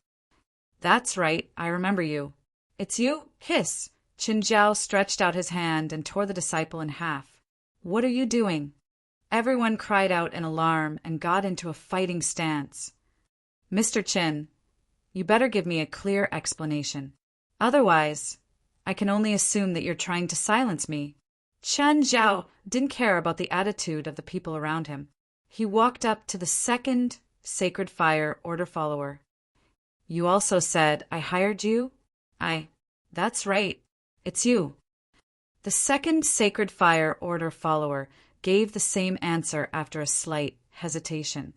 That's right, I remember you. It's you? Hiss! Qin Zhao stretched out his hand and tore the disciple in half. What are you doing? Everyone cried out in alarm and got into a fighting stance. Mr. Qin, you better give me a clear explanation. Otherwise, I can only assume that you're trying to silence me. Chen Zhao didn't care about the attitude of the people around him. He walked up to the second Sacred Fire Order follower. You also said I hired you? That's right. It's you. The second Sacred Fire Order follower gave the same answer after a slight hesitation.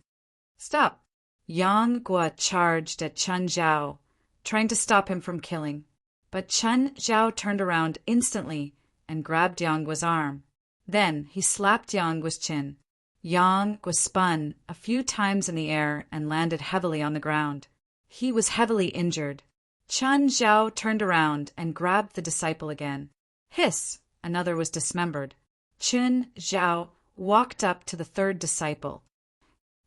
Stop! Yang Guo charged at Chen Zhao, trying to stop him from killing. But Chen Zhao turned around instantly and grabbed Yang Guo's arm. Then he slapped Yang Guo's chin. Yang Guo spun a few times in the air and landed heavily on the ground. He was heavily injured. Chen Zhao turned around and grabbed the disciple again. Hiss! Another was dismembered. Qin Zhao walked up to the third disciple.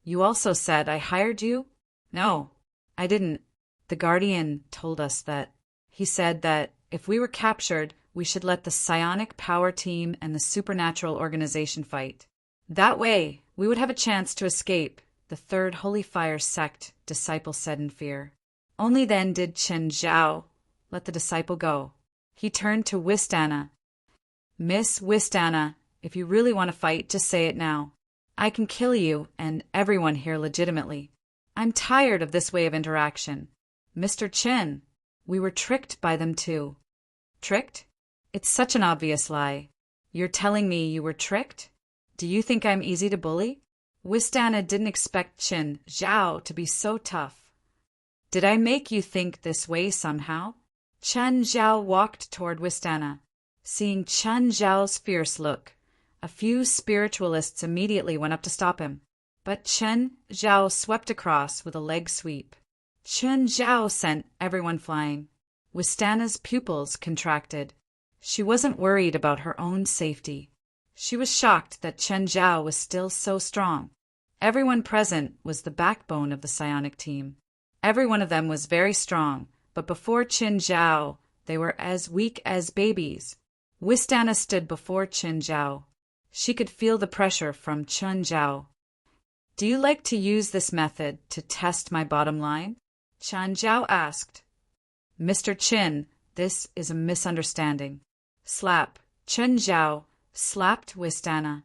You also said I hired you? No, I didn't. The Guardian told us that. He said that if we were captured, we should let the psionic power team and the supernatural organization fight. That way, we would have a chance to escape, the third Holy Fire sect disciple said in fear. Only then did Chen Zhao let the disciple go. He turned to Wistana. Miss Wistana, if you really want to fight, just say it now. I can kill you and everyone here legitimately. I'm tired of this way of interaction. Mr. Chen, we were tricked by them too. Tricked? It's such an obvious lie. You're telling me you were tricked? Do you think I'm easy to bully? Wistana didn't expect Chen Zhao to be so tough. Did I make you think this way somehow? Chen Zhao walked toward Wistana. Seeing Chen Zhao's fierce look, a few spiritualists immediately went up to stop him. But Chen Zhao swept across with a leg sweep. Chen Zhao sent everyone flying. Wistana's pupils contracted. She wasn't worried about her own safety. She was shocked that Chen Zhao was still so strong. Everyone present was the backbone of the psionic team. Every one of them was very strong, but before Chen Zhao, they were as weak as babies. Wistana stood before Chen Zhao. She could feel the pressure from Chen Zhao. Do you like to use this method to test my bottom line? Chen Zhao asked. Mr. Qin, this is a misunderstanding. Slap. Chen Zhao slapped Wistana.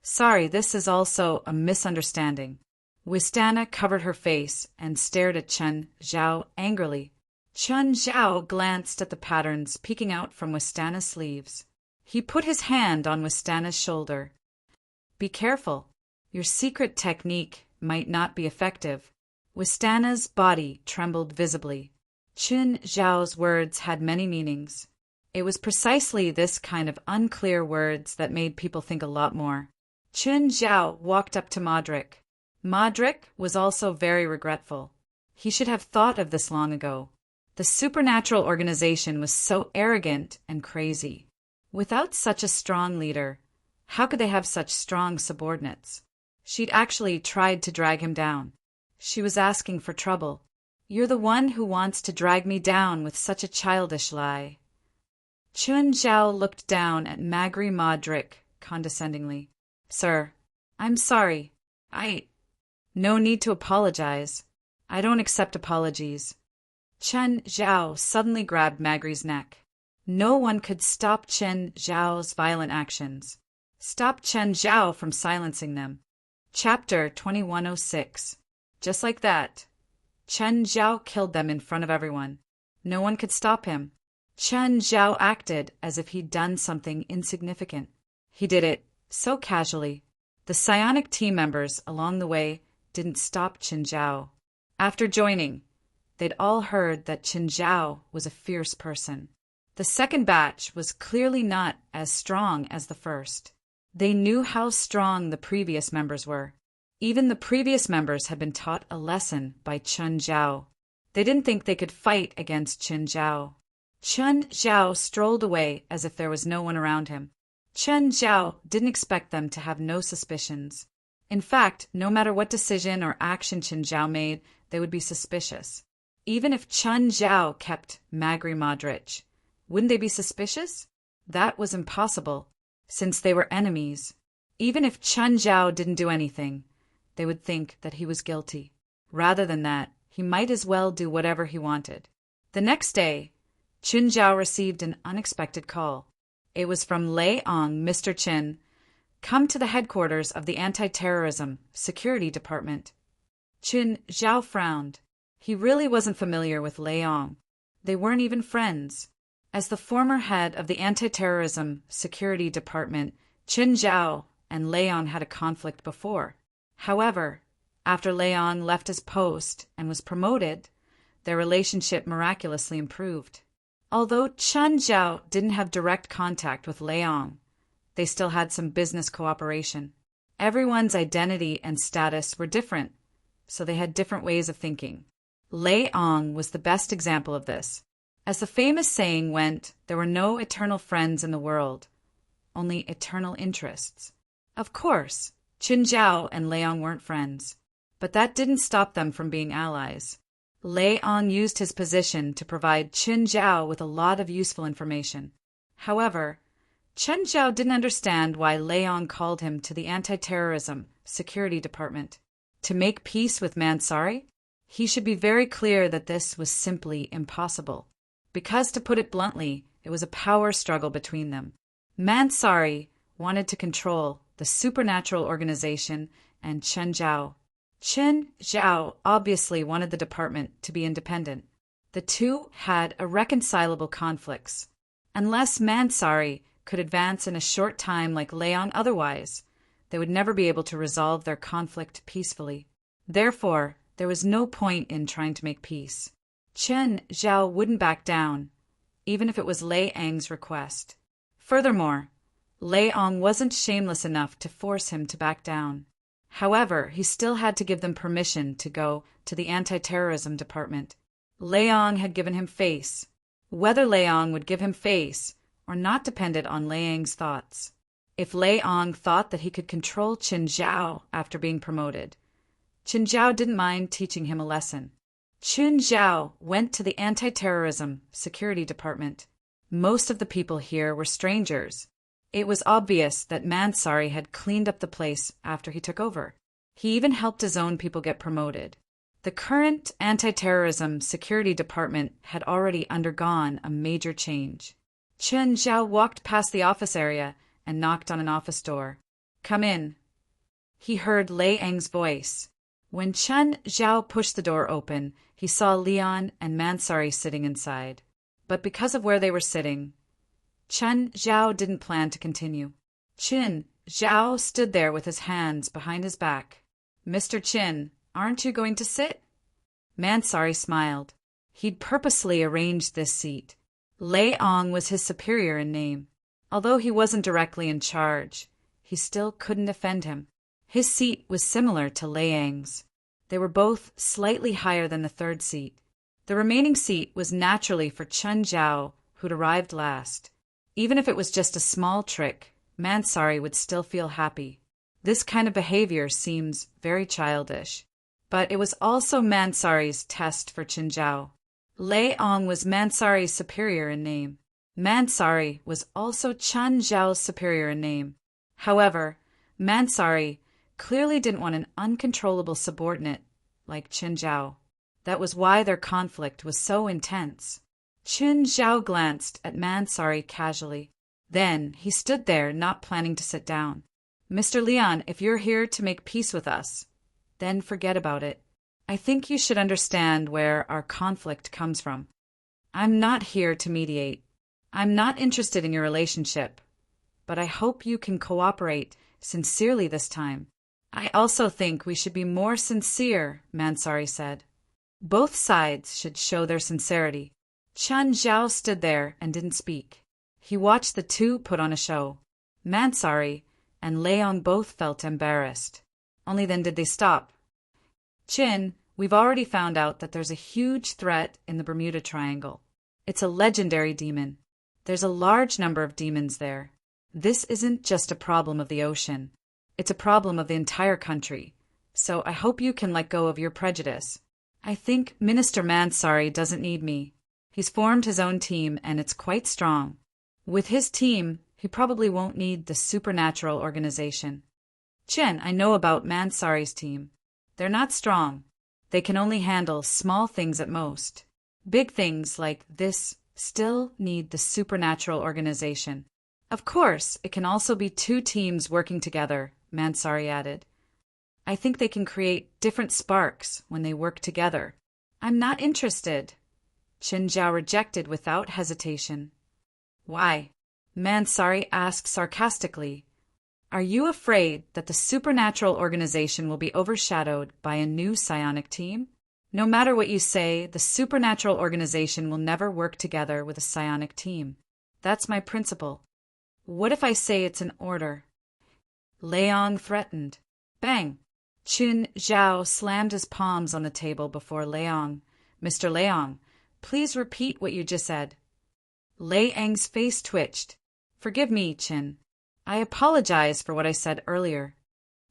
Sorry, this is also a misunderstanding. Wistana covered her face and stared at Chen Zhao angrily. Chen Zhao glanced at the patterns peeking out from Wistana's sleeves. He put his hand on Wistana's shoulder. Be careful. Your secret technique might not be effective. Wistana's body trembled visibly. Chen Zhao's words had many meanings. It was precisely this kind of unclear words that made people think a lot more. Chen Zhao walked up to Modric. Modric was also very regretful. He should have thought of this long ago. The supernatural organization was so arrogant and crazy. Without such a strong leader, how could they have such strong subordinates? She'd actually tried to drag him down. She was asking for trouble. You're the one who wants to drag me down with such a childish lie. Chen Zhao looked down at Magri Modric condescendingly. Sir, I'm sorry. No need to apologize. I don't accept apologies. Chen Zhao suddenly grabbed Magri's neck. No one could stop Chen Zhao's violent actions. Stop Chen Zhao from silencing them. Chapter 2106. Just like that, Chen Zhao killed them in front of everyone. No one could stop him. Chen Zhao acted as if he'd done something insignificant. He did it so casually. The psionic team members along the way didn't stop Qin Zhao. After joining, they'd all heard that Qin Zhao was a fierce person. The second batch was clearly not as strong as the first. They knew how strong the previous members were. Even the previous members had been taught a lesson by Qin Zhao. They didn't think they could fight against Qin Zhao. Qin Zhao strolled away as if there was no one around him. Qin Zhao didn't expect them to have no suspicions. In fact, no matter what decision or action Qin Zhao made, they would be suspicious. Even if Qin Zhao kept Magri Modric, wouldn't they be suspicious? That was impossible, since they were enemies. Even if Qin Zhao didn't do anything, they would think that he was guilty. Rather than that, he might as well do whatever he wanted. The next day, Qin Zhao received an unexpected call. It was from Lei Ong. Mr. Qin, come to the headquarters of the Anti-Terrorism Security Department. Qin Zhao frowned. He really wasn't familiar with Lei Ong. They weren't even friends. As the former head of the Anti-Terrorism Security Department, Qin Zhao and Lei Ong had a conflict before. However, after Lei Ong left his post and was promoted, their relationship miraculously improved. Although Qin Zhao didn't have direct contact with Lei Ong, they still had some business cooperation. Everyone's identity and status were different, so they had different ways of thinking. Lei Ong was the best example of this. As the famous saying went, there were no eternal friends in the world, only eternal interests. Of course, Qin Zhao and Lei Ong weren't friends, but that didn't stop them from being allies. Lei Ong used his position to provide Qin Zhao with a lot of useful information. However, Qin Zhao didn't understand why Lei Ong called him to the Anti-Terrorism Security Department. To make peace with Mansari? He should be very clear that this was simply impossible. Because, to put it bluntly, it was a power struggle between them. Mansari wanted to control the supernatural organization and Qin Zhao. Qin Zhao obviously wanted the department to be independent. The two had irreconcilable conflicts. Unless Mansari could advance in a short time like Lei Ong otherwise, they would never be able to resolve their conflict peacefully. Therefore, there was no point in trying to make peace. Qin Zhao wouldn't back down, even if it was Lei Ang's request. Furthermore, Lei Ong wasn't shameless enough to force him to back down. However, he still had to give them permission to go to the Anti-Terrorism Department. Lei Ong had given him face. Whether Lei Ong would give him face or not depended on Lei Ang's thoughts. If Lei Ong thought that he could control Qin Zhao after being promoted, Qin Zhao didn't mind teaching him a lesson. Qin Zhao went to the Anti-Terrorism Security Department. Most of the people here were strangers. It was obvious that Mansari had cleaned up the place after he took over. He even helped his own people get promoted. The current Anti-Terrorism Security Department had already undergone a major change. Qin Zhao walked past the office area and knocked on an office door. "Come in." He heard Lei Ang's voice. When Qin Zhao pushed the door open, he saw Leon and Mansari sitting inside. But because of where they were sitting, Qin Zhao didn't plan to continue. Qin Zhao stood there with his hands behind his back. "Mr. Qin, aren't you going to sit?" Mansari smiled. He'd purposely arranged this seat. Lei Ong was his superior in name. Although he wasn't directly in charge, he still couldn't offend him. His seat was similar to Lei Ang's. They were both slightly higher than the third seat. The remaining seat was naturally for Qin Zhao, who'd arrived last. Even if it was just a small trick, Mansari would still feel happy. This kind of behavior seems very childish. But it was also Mansari's test for Qin Zhao. Lei Ong was Mansari's superior in name. Mansari was also Qin Zhao's superior in name. However, Mansari clearly didn't want an uncontrollable subordinate like Qin Zhao. That was why their conflict was so intense. Qin Zhao glanced at Mansari casually. Then he stood there, not planning to sit down. "Mr. Leon, if you're here to make peace with us, then forget about it. I think you should understand where our conflict comes from. I'm not here to mediate. I'm not interested in your relationship. But I hope you can cooperate sincerely this time. I also think we should be more sincere, Mansari said. Both sides should show their sincerity. Chun Zhao stood there and didn't speak. He watched the two put on a show. Mansari and Leong both felt embarrassed. Only then did they stop. Chin, we've already found out that there's a huge threat in the Bermuda Triangle. It's a legendary demon. There's a large number of demons there. This isn't just a problem of the ocean. It's a problem of the entire country. So I hope you can let go of your prejudice. I think Minister Mansari doesn't need me. He's formed his own team and it's quite strong. With his team, he probably won't need the supernatural organization. Chen, I know about Mansari's team. They're not strong. They can only handle small things at most. Big things like this still need the supernatural organization. Of course, it can also be two teams working together, Mansari added. I think they can create different sparks when they work together. I'm not interested. Qin Zhao rejected without hesitation. Why? Mansari asked sarcastically. Are you afraid that the supernatural organization will be overshadowed by a new psionic team? No matter what you say, the supernatural organization will never work together with a psionic team. That's my principle. What if I say it's an order? Leong threatened. Bang! Qin Zhao slammed his palms on the table before Leong. Mr. Leong, please repeat what you just said. Leong's face twitched. Forgive me, Qin. I apologize for what I said earlier.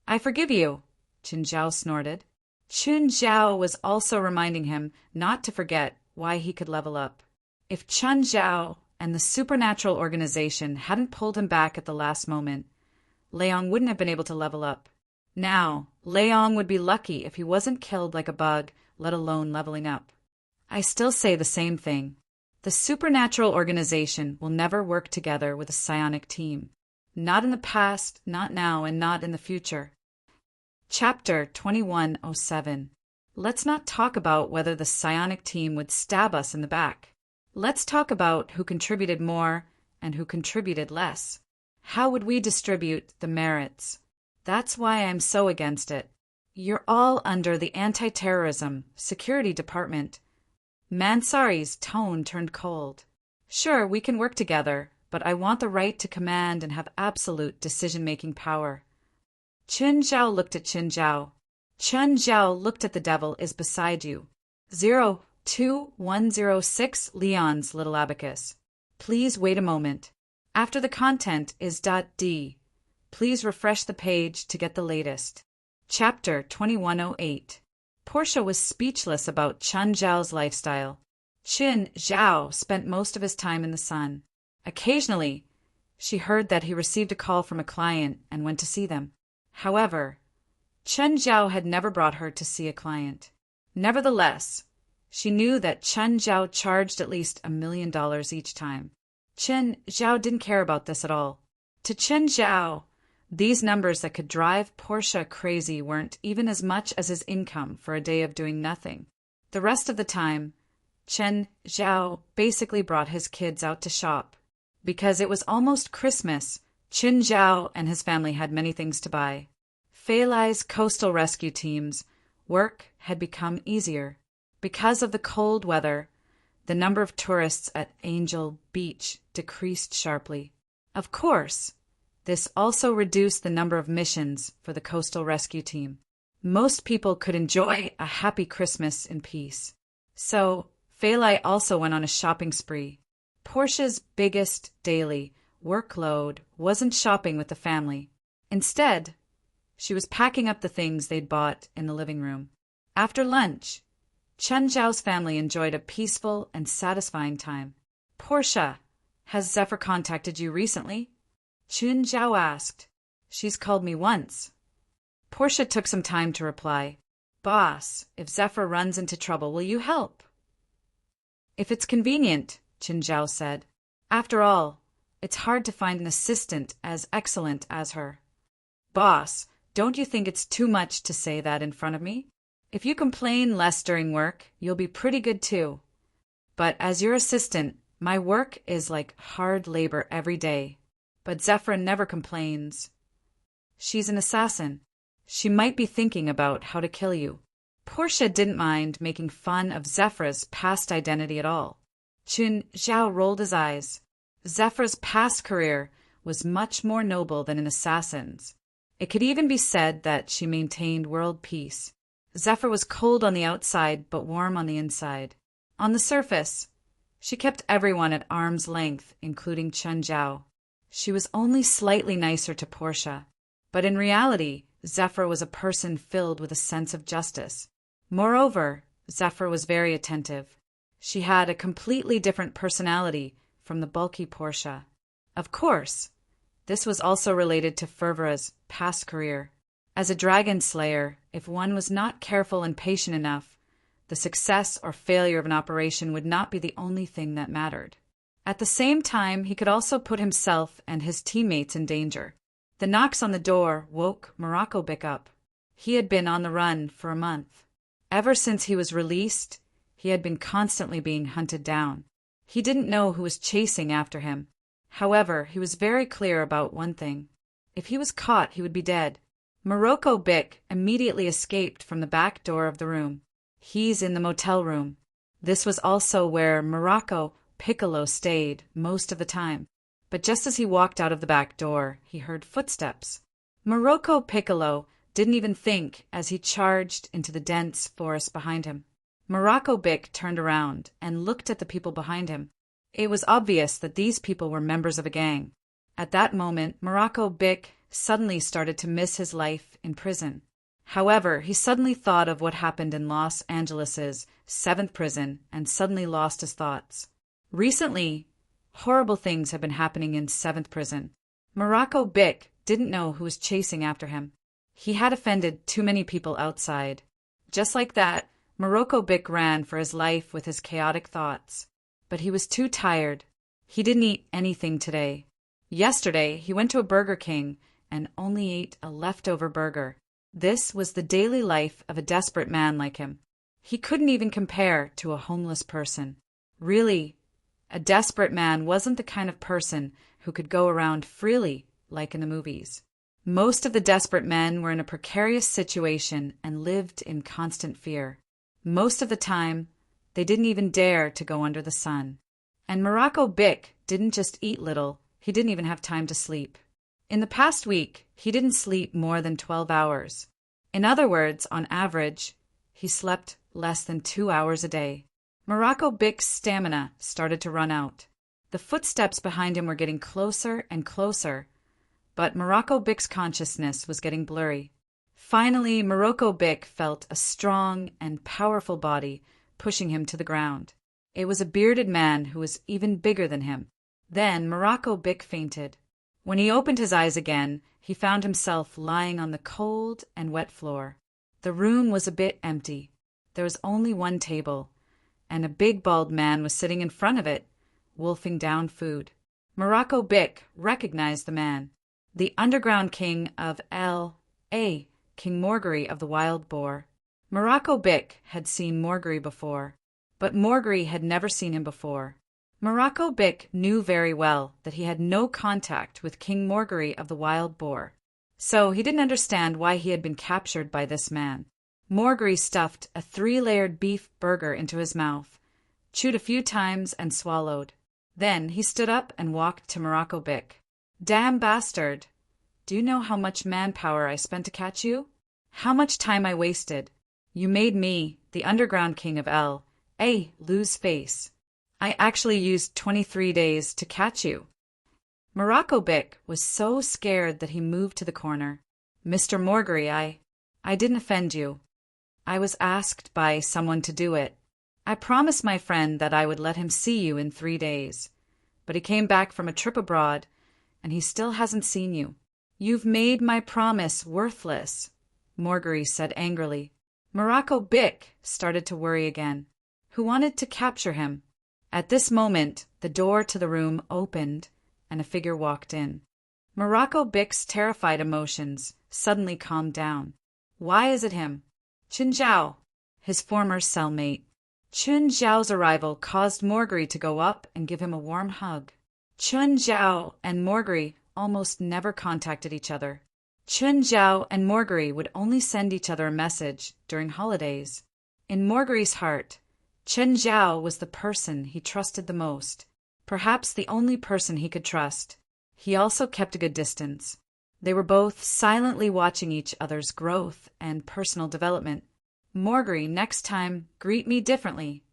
I forgive you, Qin Zhao snorted. Qin Zhao was also reminding him not to forget why he could level up. If Qin Zhao and the supernatural organization hadn't pulled him back at the last moment, Leong wouldn't have been able to level up. Now, Leong would be lucky if he wasn't killed like a bug, let alone leveling up. I still say the same thing. The supernatural organization will never work together with a psionic team. Not in the past, not now, and not in the future. Chapter 2107. Let's not talk about whether the psionic team would stab us in the back. Let's talk about who contributed more and who contributed less. How would we distribute the merits? That's why I'm so against it. You're all under the Anti-Terrorism Security Department. Mansari's tone turned cold. Sure, we can work together, but I want the right to command and have absolute decision-making power. Qin Zhao looked at Qin Zhao. Qin Zhao looked at the devil is beside you. 02106 Leon's little abacus. Please wait a moment. After the content is .d. Please refresh the page to get the latest. Chapter 2108. Portia was speechless about Qin Zhao's lifestyle. Qin Zhao spent most of his time in the sun. Occasionally, she heard that he received a call from a client and went to see them. However, Qin Zhao had never brought her to see a client. Nevertheless, she knew that Qin Zhao charged at least $1 million each time. Qin Zhao didn't care about this at all. To Qin Zhao, these numbers that could drive Portia crazy weren't even as much as his income for a day of doing nothing. The rest of the time, Qin Zhao basically brought his kids out to shop. Because it was almost Christmas, Qin Zhao and his family had many things to buy. Fei Lai's coastal rescue team's work had become easier. Because of the cold weather, the number of tourists at Angel Beach decreased sharply. Of course, this also reduced the number of missions for the coastal rescue team. Most people could enjoy a happy Christmas in peace. So, Fei Lai also went on a shopping spree. Portia's biggest daily workload wasn't shopping with the family. Instead, she was packing up the things they'd bought in the living room. After lunch, Qin Zhao's family enjoyed a peaceful and satisfying time. Portia, has Zephyr contacted you recently? Qin Zhao asked. She's called me once. Portia took some time to reply. Boss, if Zephyr runs into trouble, will you help? If it's convenient, Qin Zhao said. After all, it's hard to find an assistant as excellent as her. Boss, don't you think it's too much to say that in front of me? If you complain less during work, you'll be pretty good too. But as your assistant, my work is like hard labor every day. But Zephyr never complains. She's an assassin. She might be thinking about how to kill you. Portia didn't mind making fun of Zephyr's past identity at all. Chun Zhao rolled his eyes. Zephyr's past career was much more noble than an assassin's. It could even be said that she maintained world peace. Zephyr was cold on the outside but warm on the inside. On the surface, she kept everyone at arm's length, including Chun Zhao. She was only slightly nicer to Portia, but in reality, Zephyr was a person filled with a sense of justice. Moreover, Zephyr was very attentive. She had a completely different personality from the bulky Portia. Of course, this was also related to Fervera's past career. As a dragon slayer, if one was not careful and patient enough, the success or failure of an operation would not be the only thing that mattered. At the same time, he could also put himself and his teammates in danger. The knocks on the door woke Morocco Bick up. He had been on the run for a month. Ever since he was released, he had been constantly being hunted down. He didn't know who was chasing after him. However, he was very clear about one thing. If he was caught, he would be dead. Morocco Bick immediately escaped from the back door of the room. He's in the motel room. This was also where Morocco Piccolo stayed most of the time. But just as he walked out of the back door, he heard footsteps. Morocco Piccolo didn't even think as he charged into the dense forest behind him. Morocco Bick turned around and looked at the people behind him. It was obvious that these people were members of a gang. At that moment, Morocco Bick suddenly started to miss his life in prison. However, he suddenly thought of what happened in Los Angeles's 7th prison and suddenly lost his thoughts. Recently, horrible things have been happening in 7th prison. Morocco Bick didn't know who was chasing after him. He had offended too many people outside. Just like that, Morocco Bick ran for his life with his chaotic thoughts. But he was too tired. He didn't eat anything today. Yesterday, he went to a Burger King and only ate a leftover burger. This was the daily life of a desperate man like him. He couldn't even compare to a homeless person. Really, a desperate man wasn't the kind of person who could go around freely like in the movies. Most of the desperate men were in a precarious situation and lived in constant fear. Most of the time, they didn't even dare to go under the sun. And Morocco Bick didn't just eat little, he didn't even have time to sleep. In the past week, he didn't sleep more than 12 hours. In other words, on average, he slept less than 2 hours a day. Morocco Bick's stamina started to run out. The footsteps behind him were getting closer and closer, but Morocco Bick's consciousness was getting blurry. Finally, Morocco Bick felt a strong and powerful body pushing him to the ground. It was a bearded man who was even bigger than him. Then Morocco Bick fainted. When he opened his eyes again, he found himself lying on the cold and wet floor. The room was a bit empty. There was only one table, and a big bald man was sitting in front of it, wolfing down food. Morocco Bick recognized the man. The underground king of L.A., King Morgary of the Wild Boar. Morocco Bick had seen Morgary before, but Morgary had never seen him before. Morocco Bick knew very well that he had no contact with King Morgary of the Wild Boar, so he didn't understand why he had been captured by this man. Morgary stuffed a 3-layered beef burger into his mouth, chewed a few times and swallowed. Then he stood up and walked to Morocco Bick. "Damn bastard! Do you know how much manpower I spent to catch you? How much time I wasted? You made me, the underground king of L.A., lose face. I actually used 23 days to catch you." Morocco Bick was so scared that he moved to the corner. "Mr. Morgary, I didn't offend you. I was asked by someone to do it. I promised my friend that I would let him see you in 3 days, but he came back from a trip abroad, and he still hasn't seen you. You've made my promise worthless," Morgary said angrily. Morocco Bick started to worry again. Who wanted to capture him? At this moment, the door to the room opened, and a figure walked in. Morocco Bick's terrified emotions suddenly calmed down. "Why is it him?" "Chun Zhao," his former cellmate. Chun Zhao's arrival caused Morgary to go up and give him a warm hug. Chun Zhao and Morgary almost never contacted each other. Chun Zhao and Morguri would only send each other a message during holidays. In Morguri's heart, Chun Zhao was the person he trusted the most, perhaps the only person he could trust. He also kept a good distance. They were both silently watching each other's growth and personal development. Morguri, next time, greet me differently.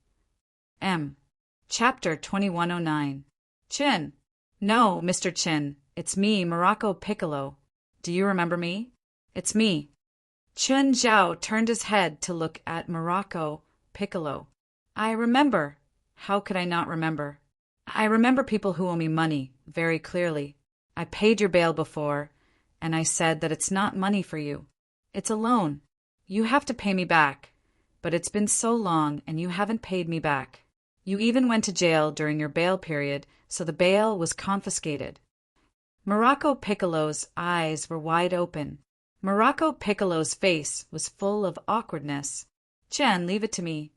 Chapter 2109. Chin. No, Mr. Chin, it's me, Morocco Piccolo. Do you remember me? It's me. Chun Zhao turned his head to look at Morocco Piccolo. I remember. How could I not remember? I remember people who owe me money, very clearly. I paid your bail before, and I said that it's not money for you. It's a loan. You have to pay me back. But it's been so long and you haven't paid me back. You even went to jail during your bail period, so the bail was confiscated. Morocco Piccolo's eyes were wide open. Morocco Piccolo's face was full of awkwardness. Chen, leave it to me.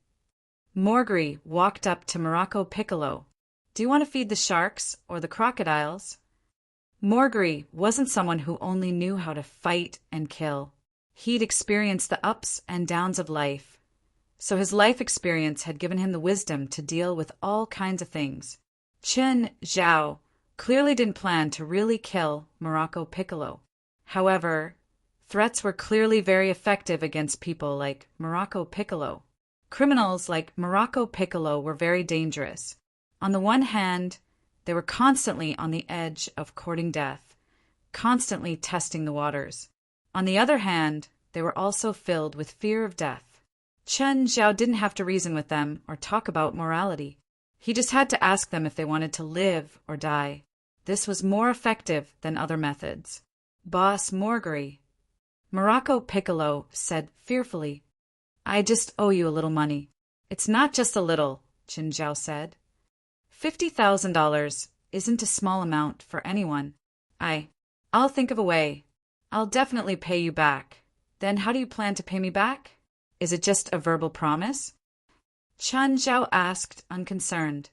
Morguri walked up to Morocco Piccolo. Do you want to feed the sharks or the crocodiles? Morguri wasn't someone who only knew how to fight and kill. He'd experienced the ups and downs of life. So his life experience had given him the wisdom to deal with all kinds of things. Chun Zhao clearly didn't plan to really kill Morocco Piccolo. However, threats were clearly very effective against people like Morocco Piccolo. Criminals like Morocco Piccolo were very dangerous. On the one hand, they were constantly on the edge of courting death, constantly testing the waters. On the other hand, they were also filled with fear of death. Chun Zhao didn't have to reason with them or talk about morality. He just had to ask them if they wanted to live or die. This was more effective than other methods. Boss Morguri. Morocco Piccolo said fearfully, I just owe you a little money. It's not just a little, Chun Zhao said. $50,000 isn't a small amount for anyone. I'll think of a way. I'll definitely pay you back. Then how do you plan to pay me back? Is it just a verbal promise? Chun Zhao asked, unconcerned.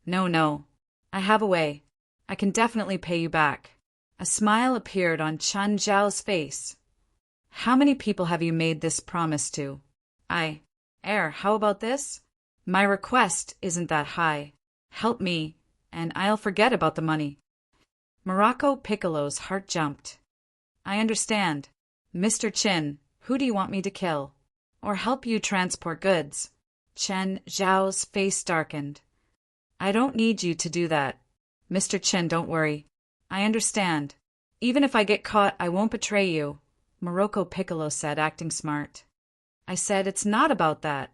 No. I have a way. I can definitely pay you back. A smile appeared on Chun Zhao's face. How many people have you made this promise to? How about this? My request isn't that high. Help me, and I'll forget about the money. Morocco Piccolo's heart jumped. I understand. Mr. Chin, who do you want me to kill? Or help you transport goods? Chun Zhao's face darkened. I don't need you to do that. Mr. Chin, don't worry. I understand. Even if I get caught, I won't betray you, Morocco Piccolo said, acting smart. I said it's not about that,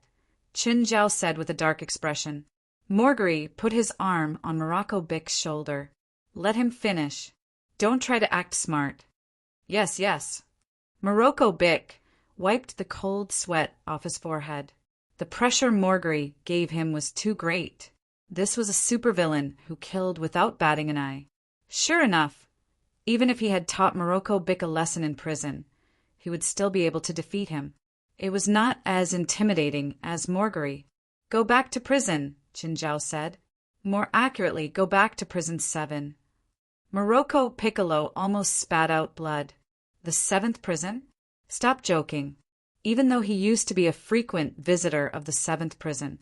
Chun Zhao said with a dark expression. Morguri put his arm on Morocco Bic's shoulder. Let him finish. Don't try to act smart. Yes. Morocco Bic wiped the cold sweat off his forehead. The pressure Morguri gave him was too great. This was a supervillain who killed without batting an eye. Sure enough, even if he had taught Morocco Bic a lesson in prison, he would still be able to defeat him. It was not as intimidating as Morguri. Go back to prison, Chun Zhao said. More accurately, go back to prison 7. Morocco Piccolo almost spat out blood. The 7th prison? Stop joking. Even though he used to be a frequent visitor of the 7th prison.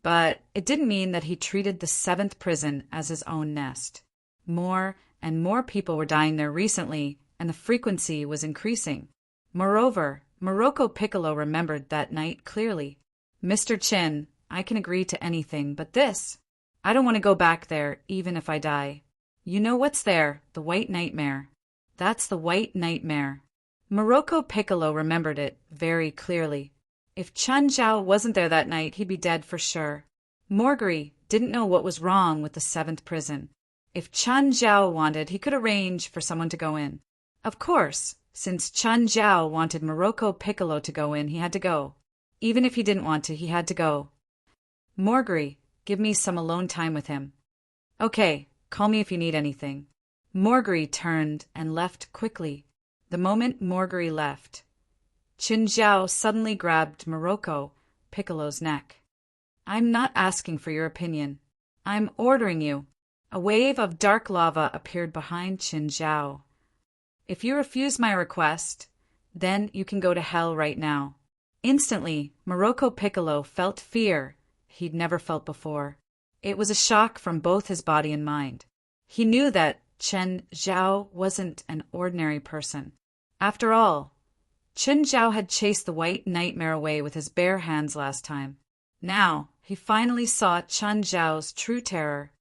But it didn't mean that he treated the 7th prison as his own nest. More and more people were dying there recently, and the frequency was increasing. Moreover, Morocco Piccolo remembered that night clearly. Mr. Chin, I can agree to anything but this. I don't want to go back there, even if I die. You know what's there, the White Nightmare. That's the White Nightmare. Morocco Piccolo remembered it very clearly. If Chun Zhao wasn't there that night, he'd be dead for sure. Morguri didn't know what was wrong with the 7th prison. If Chun Zhao wanted, he could arrange for someone to go in. Of course, since Chun Zhao wanted Morocco Piccolo to go in, he had to go. Even if he didn't want to, he had to go. Morguri, give me some alone time with him. Okay, call me if you need anything. Morguri turned and left quickly. The moment Morguri left, Chun Zhao suddenly grabbed Morocco Piccolo's neck. I'm not asking for your opinion. I'm ordering you. A wave of dark lava appeared behind Chun Zhao. If you refuse my request, then you can go to hell right now." Instantly, Morocco Piccolo felt fear he'd never felt before. It was a shock from both his body and mind. He knew that Chen Zhao wasn't an ordinary person. After all, Chen Zhao had chased the white nightmare away with his bare hands last time. Now, he finally saw Chen Zhao's true terror.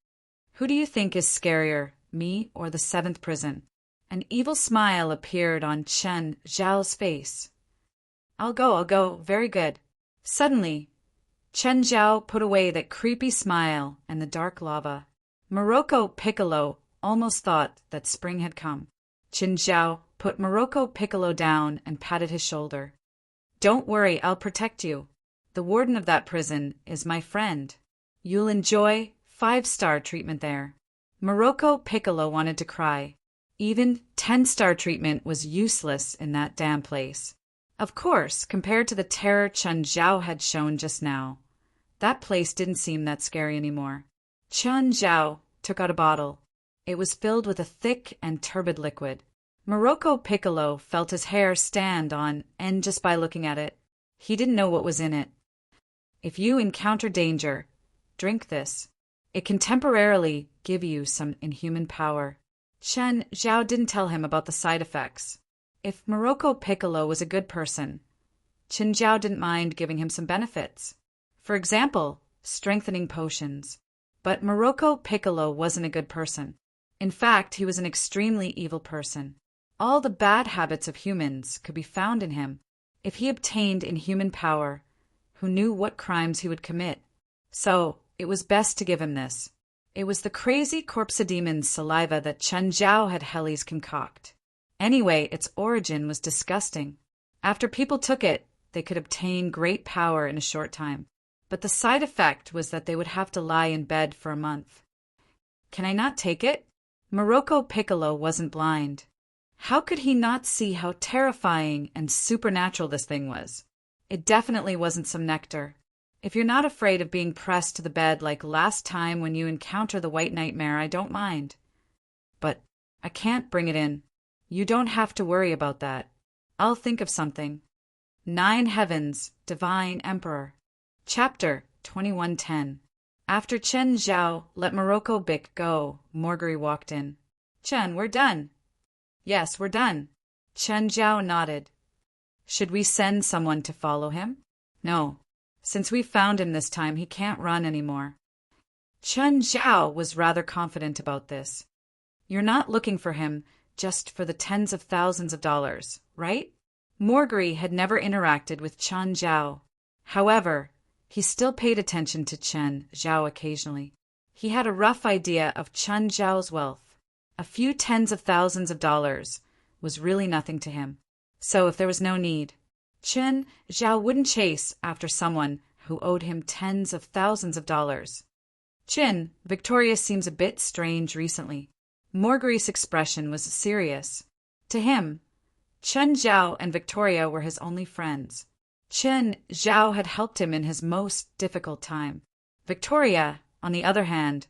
"Who do you think is scarier, me or the seventh prison?" An evil smile appeared on Chen Zhao's face. I'll go, very good." Suddenly, Chen Zhao put away that creepy smile and the dark lava. Morocco Piccolo almost thought that spring had come. Chen Zhao put Morocco Piccolo down and patted his shoulder. "Don't worry, I'll protect you. The warden of that prison is my friend. You'll enjoy 5-star treatment there." Morocco Piccolo wanted to cry. Even 10-star treatment was useless in that damn place. Of course, compared to the terror Chen Zhao had shown just now, that place didn't seem that scary anymore. Chen Zhao took out a bottle. It was filled with a thick and turbid liquid. Morocco Piccolo felt his hair stand on end just by looking at it. He didn't know what was in it. "If you encounter danger, drink this. It can temporarily give you some inhuman power." Chen Zhao didn't tell him about the side effects. If Morocco Piccolo was a good person, Chen Zhao didn't mind giving him some benefits. For example, strengthening potions. But Morocco Piccolo wasn't a good person. In fact, he was an extremely evil person. All the bad habits of humans could be found in him. If he obtained inhuman power, who knew what crimes he would commit? So, it was best to give him this. It was the crazy corpsedemon's saliva that Chen Zhao had hellies concoct. Anyway, its origin was disgusting. After people took it, they could obtain great power in a short time. But the side effect was that they would have to lie in bed for a month. "Can I not take it?" Morocco Piccolo wasn't blind. How could he not see how terrifying and supernatural this thing was? It definitely wasn't some nectar. "If you're not afraid of being pressed to the bed like last time when you encounter the white nightmare, I don't mind. But I can't bring it in." "You don't have to worry about that. I'll think of something." 9 Heavens, Divine Emperor. Chapter 2110. After Chen Zhao let Morocco Bic go, Morgari walked in. "Chen, we're done." "Yes, we're done." Chen Zhao nodded. "Should we send someone to follow him?" "No. Since we found him this time, he can't run anymore." Chen Zhao was rather confident about this. "You're not looking for him just for the tens of thousands of dollars, right?" Morgari had never interacted with Chen Zhao. However, he still paid attention to Chen Zhao occasionally. He had a rough idea of Chen Zhao's wealth. A few tens of thousands of dollars was really nothing to him. So if there was no need, Chen Zhao wouldn't chase after someone who owed him tens of thousands of dollars. "Chin, Victoria seems a bit strange recently." Morgari's expression was serious. To him, Chen Zhao and Victoria were his only friends. Chen Zhao had helped him in his most difficult time. Victoria, on the other hand,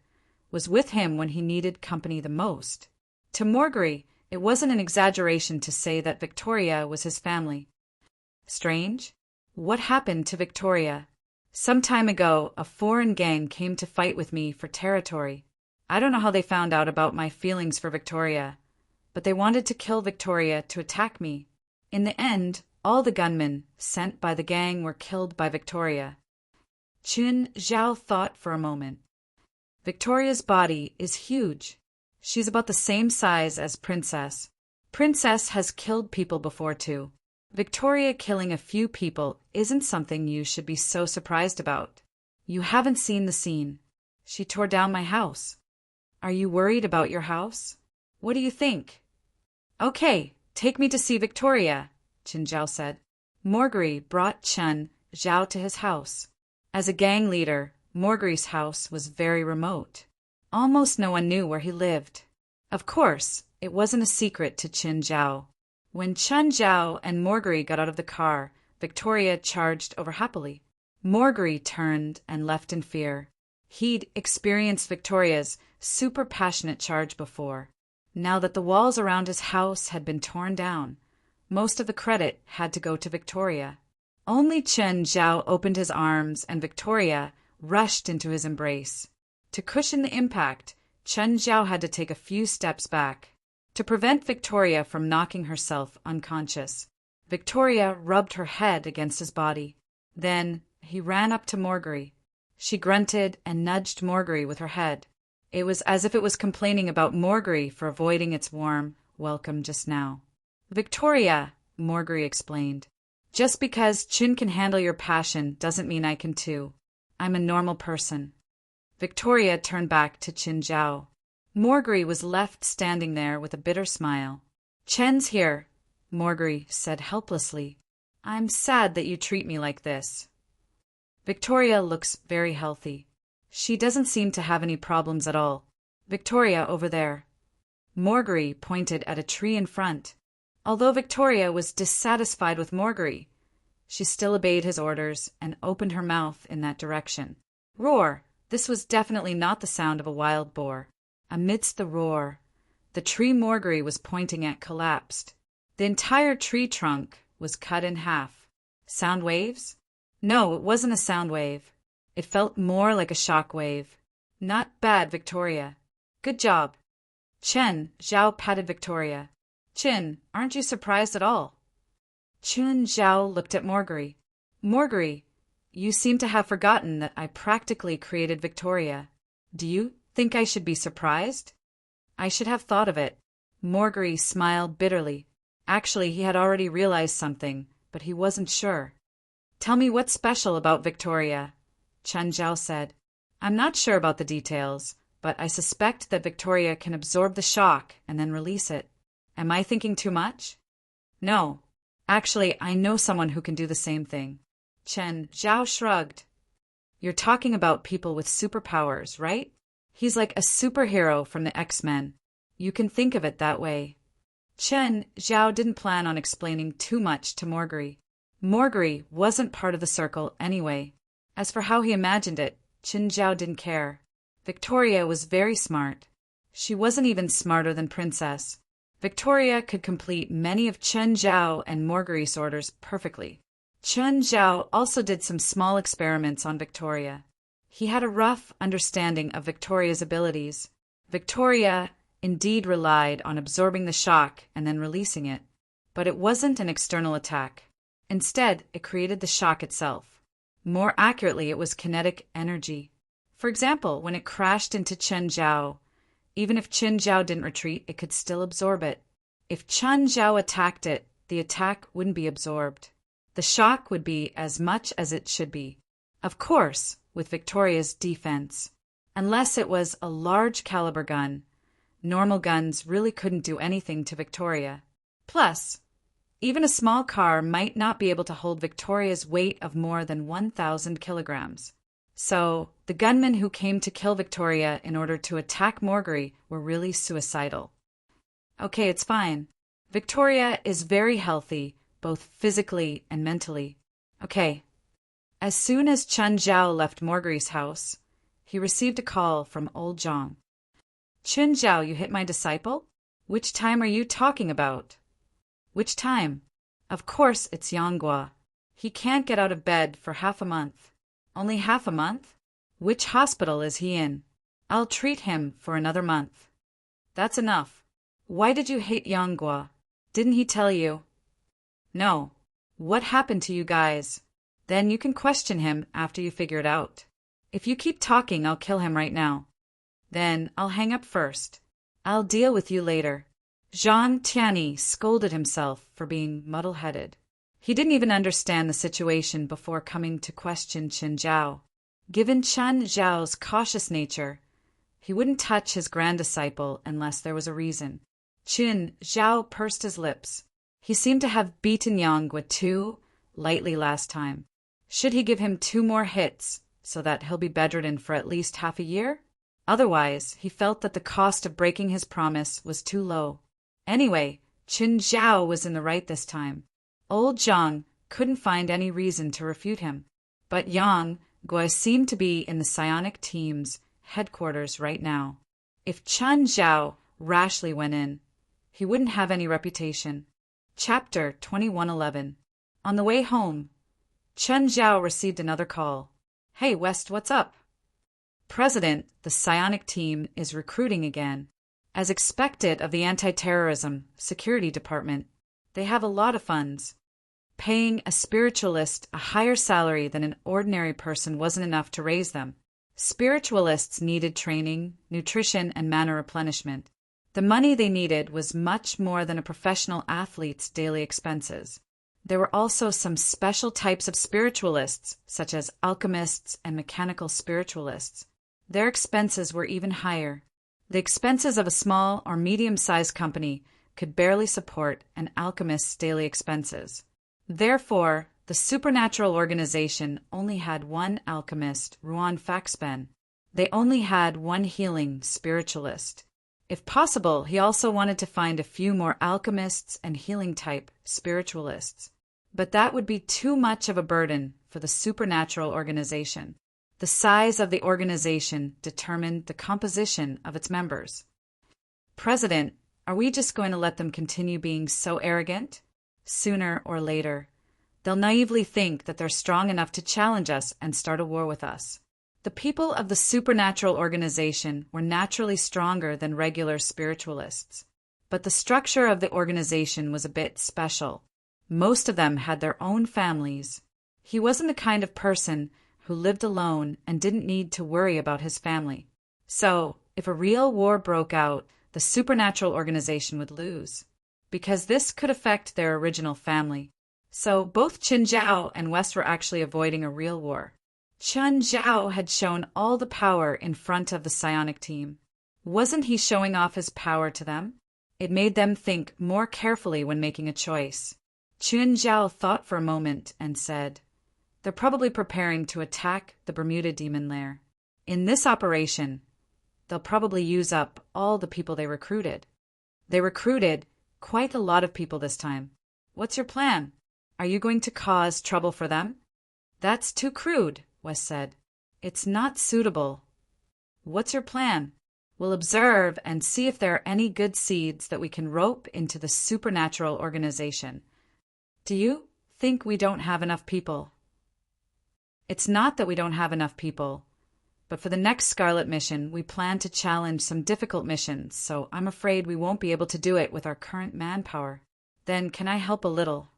was with him when he needed company the most. To Morgari, it wasn't an exaggeration to say that Victoria was his family. Strange? What happened to Victoria? Some time ago, a foreign gang came to fight with me for territory. I don't know how they found out about my feelings for Victoria, but they wanted to kill Victoria to attack me. In the end, all the gunmen sent by the gang were killed by Victoria. Chen Zhao thought for a moment. Victoria's body is huge. She's about the same size as Princess. Princess has killed people before too. Victoria killing a few people isn't something you should be so surprised about. You haven't seen the scene. She tore down my house. Are you worried about your house? What do you think? Okay, take me to see Victoria, Chen Zhao said. Morgari brought Chen Zhao to his house. As a gang leader, Morgari's house was very remote. Almost no one knew where he lived. Of course, it wasn't a secret to Chen Zhao. When Chen Zhao and Morgari got out of the car, Victoria charged over happily. Morgari turned and left in fear. He'd experienced Victoria's super passionate charge before. Now that the walls around his house had been torn down, most of the credit had to go to Victoria. Only Chen Zhao opened his arms and Victoria rushed into his embrace. To cushion the impact, Chen Zhao had to take a few steps back. To prevent Victoria from knocking herself unconscious, Victoria rubbed her head against his body. Then he ran up to Marguerite. She grunted and nudged Marguerite with her head. It was as if it was complaining about Marguerite for avoiding its warm welcome just now. Victoria, Marguerite explained, just because Chin can handle your passion doesn't mean I can too. I'm a normal person. Victoria turned back to Chen Zhao. Marguerite was left standing there with a bitter smile. Chen's here, Marguerite said helplessly. I'm sad that you treat me like this. Victoria looks very healthy. She doesn't seem to have any problems at all. Victoria over there. Marguerite pointed at a tree in front. Although Victoria was dissatisfied with Marguerite, she still obeyed his orders and opened her mouth in that direction. Roar! This was definitely not the sound of a wild boar. Amidst the roar, the tree Marguerite was pointing at collapsed. The entire tree trunk was cut in half. Sound waves? No, it wasn't a sound wave. It felt more like a shock wave. Not bad, Victoria. Good job. Chen Zhao patted Victoria. Chin, aren't you surprised at all? Chen Zhao looked at Marguerite. Marguerite, you seem to have forgotten that I practically created Victoria. Do you think I should be surprised? I should have thought of it. Marguerite smiled bitterly. Actually, he had already realized something, but he wasn't sure. Tell me what's special about Victoria, Chen Zhao said. I'm not sure about the details, but I suspect that Victoria can absorb the shock and then release it. Am I thinking too much? No. Actually, I know someone who can do the same thing. Chen Zhao shrugged. You're talking about people with superpowers, right? He's like a superhero from the X-Men. You can think of it that way. Chen Zhao didn't plan on explaining too much to Marguerite. Marguerite wasn't part of the circle anyway. As for how he imagined it, Chen Zhao didn't care. Victoria was very smart. She wasn't even smarter than Princess. Victoria could complete many of Chen Zhao and Marguerite's orders perfectly. Chen Zhao also did some small experiments on Victoria. He had a rough understanding of Victoria's abilities. Victoria indeed relied on absorbing the shock and then releasing it. But it wasn't an external attack. Instead, it created the shock itself. More accurately, it was kinetic energy. For example, when it crashed into Chen Zhao, even if Chen Zhao didn't retreat, it could still absorb it. If Chen Zhao attacked it, the attack wouldn't be absorbed. The shock would be as much as it should be. Of course, with Victoria's defense. Unless it was a large caliber gun, normal guns really couldn't do anything to Victoria. Plus, even a small car might not be able to hold Victoria's weight of more than 1,000 kilograms. So, the gunmen who came to kill Victoria in order to attack Marguerite were really suicidal. Okay, it's fine. Victoria is very healthy, both physically and mentally. Okay. As soon as Chen Zhao left Marguerite's house, he received a call from old Zhang. Chen Zhao, you hit my disciple? Which time are you talking about? Which time? Of course it's Yanghua. He can't get out of bed for half a month. Only half a month? Which hospital is he in? I'll treat him for another month. That's enough. Why did you hate Yanghua? Didn't he tell you? No. What happened to you guys? Then you can question him after you figure it out. If you keep talking, I'll kill him right now. Then I'll hang up first. I'll deal with you later. Zhang Tianyi scolded himself for being muddle-headed. He didn't even understand the situation before coming to question Chen Zhao. Given Chen Zhao's cautious nature, he wouldn't touch his grand disciple unless there was a reason. Chen Zhao pursed his lips. He seemed to have beaten Yanghua too lightly last time. Should he give him 2 more hits so that he'll be bedridden for at least half a year? Otherwise, he felt that the cost of breaking his promise was too low. Anyway, Chen Zhao was in the right this time. Old Zhang couldn't find any reason to refute him. But Yanghua seemed to be in the psionic team's headquarters right now. If Chen Zhao rashly went in. He wouldn't have any reputation. Chapter 2111. On the way home, Chen Zhao received another call. Hey, West, what's up? President, the psionic team is recruiting again. As expected of the Anti-Terrorism Security Department, they have a lot of funds. Paying a spiritualist a higher salary than an ordinary person wasn't enough to raise them. Spiritualists needed training, nutrition, and mana replenishment. The money they needed was much more than a professional athlete's daily expenses. There were also some special types of spiritualists, such as alchemists and mechanical spiritualists. Their expenses were even higher. The expenses of a small or medium-sized company could barely support an alchemist's daily expenses. Therefore, the supernatural organization only had one alchemist, Ruan Faxben. They only had one healing spiritualist. If possible, he also wanted to find a few more alchemists and healing-type spiritualists. But that would be too much of a burden for the supernatural organization. The size of the organization determined the composition of its members. President, are we just going to let them continue being so arrogant? Sooner or later, they'll naively think that they're strong enough to challenge us and start a war with us. The people of the supernatural organization were naturally stronger than regular spiritualists. But the structure of the organization was a bit special. Most of them had their own families. He wasn't the kind of person who lived alone and didn't need to worry about his family. So, if a real war broke out, the supernatural organization would lose, because this could affect their original family. So, both Chen Zhao and West were actually avoiding a real war. Chen Zhao had shown all the power in front of the psionic team. Wasn't he showing off his power to them? It made them think more carefully when making a choice. Chen Zhao thought for a moment and said, "They're probably preparing to attack the Bermuda Demon Lair. In this operation, they'll probably use up all the people they recruited. They recruited quite a lot of people this time. What's your plan? Are you going to cause trouble for them?" "That's too crude," West said. "It's not suitable." "What's your plan?" "We'll observe and see if there are any good seeds that we can rope into the supernatural organization." "Do you think we don't have enough people?" "It's not that we don't have enough people, but for the next Scarlet mission, we plan to challenge some difficult missions, so I'm afraid we won't be able to do it with our current manpower." "Then can I help a little?"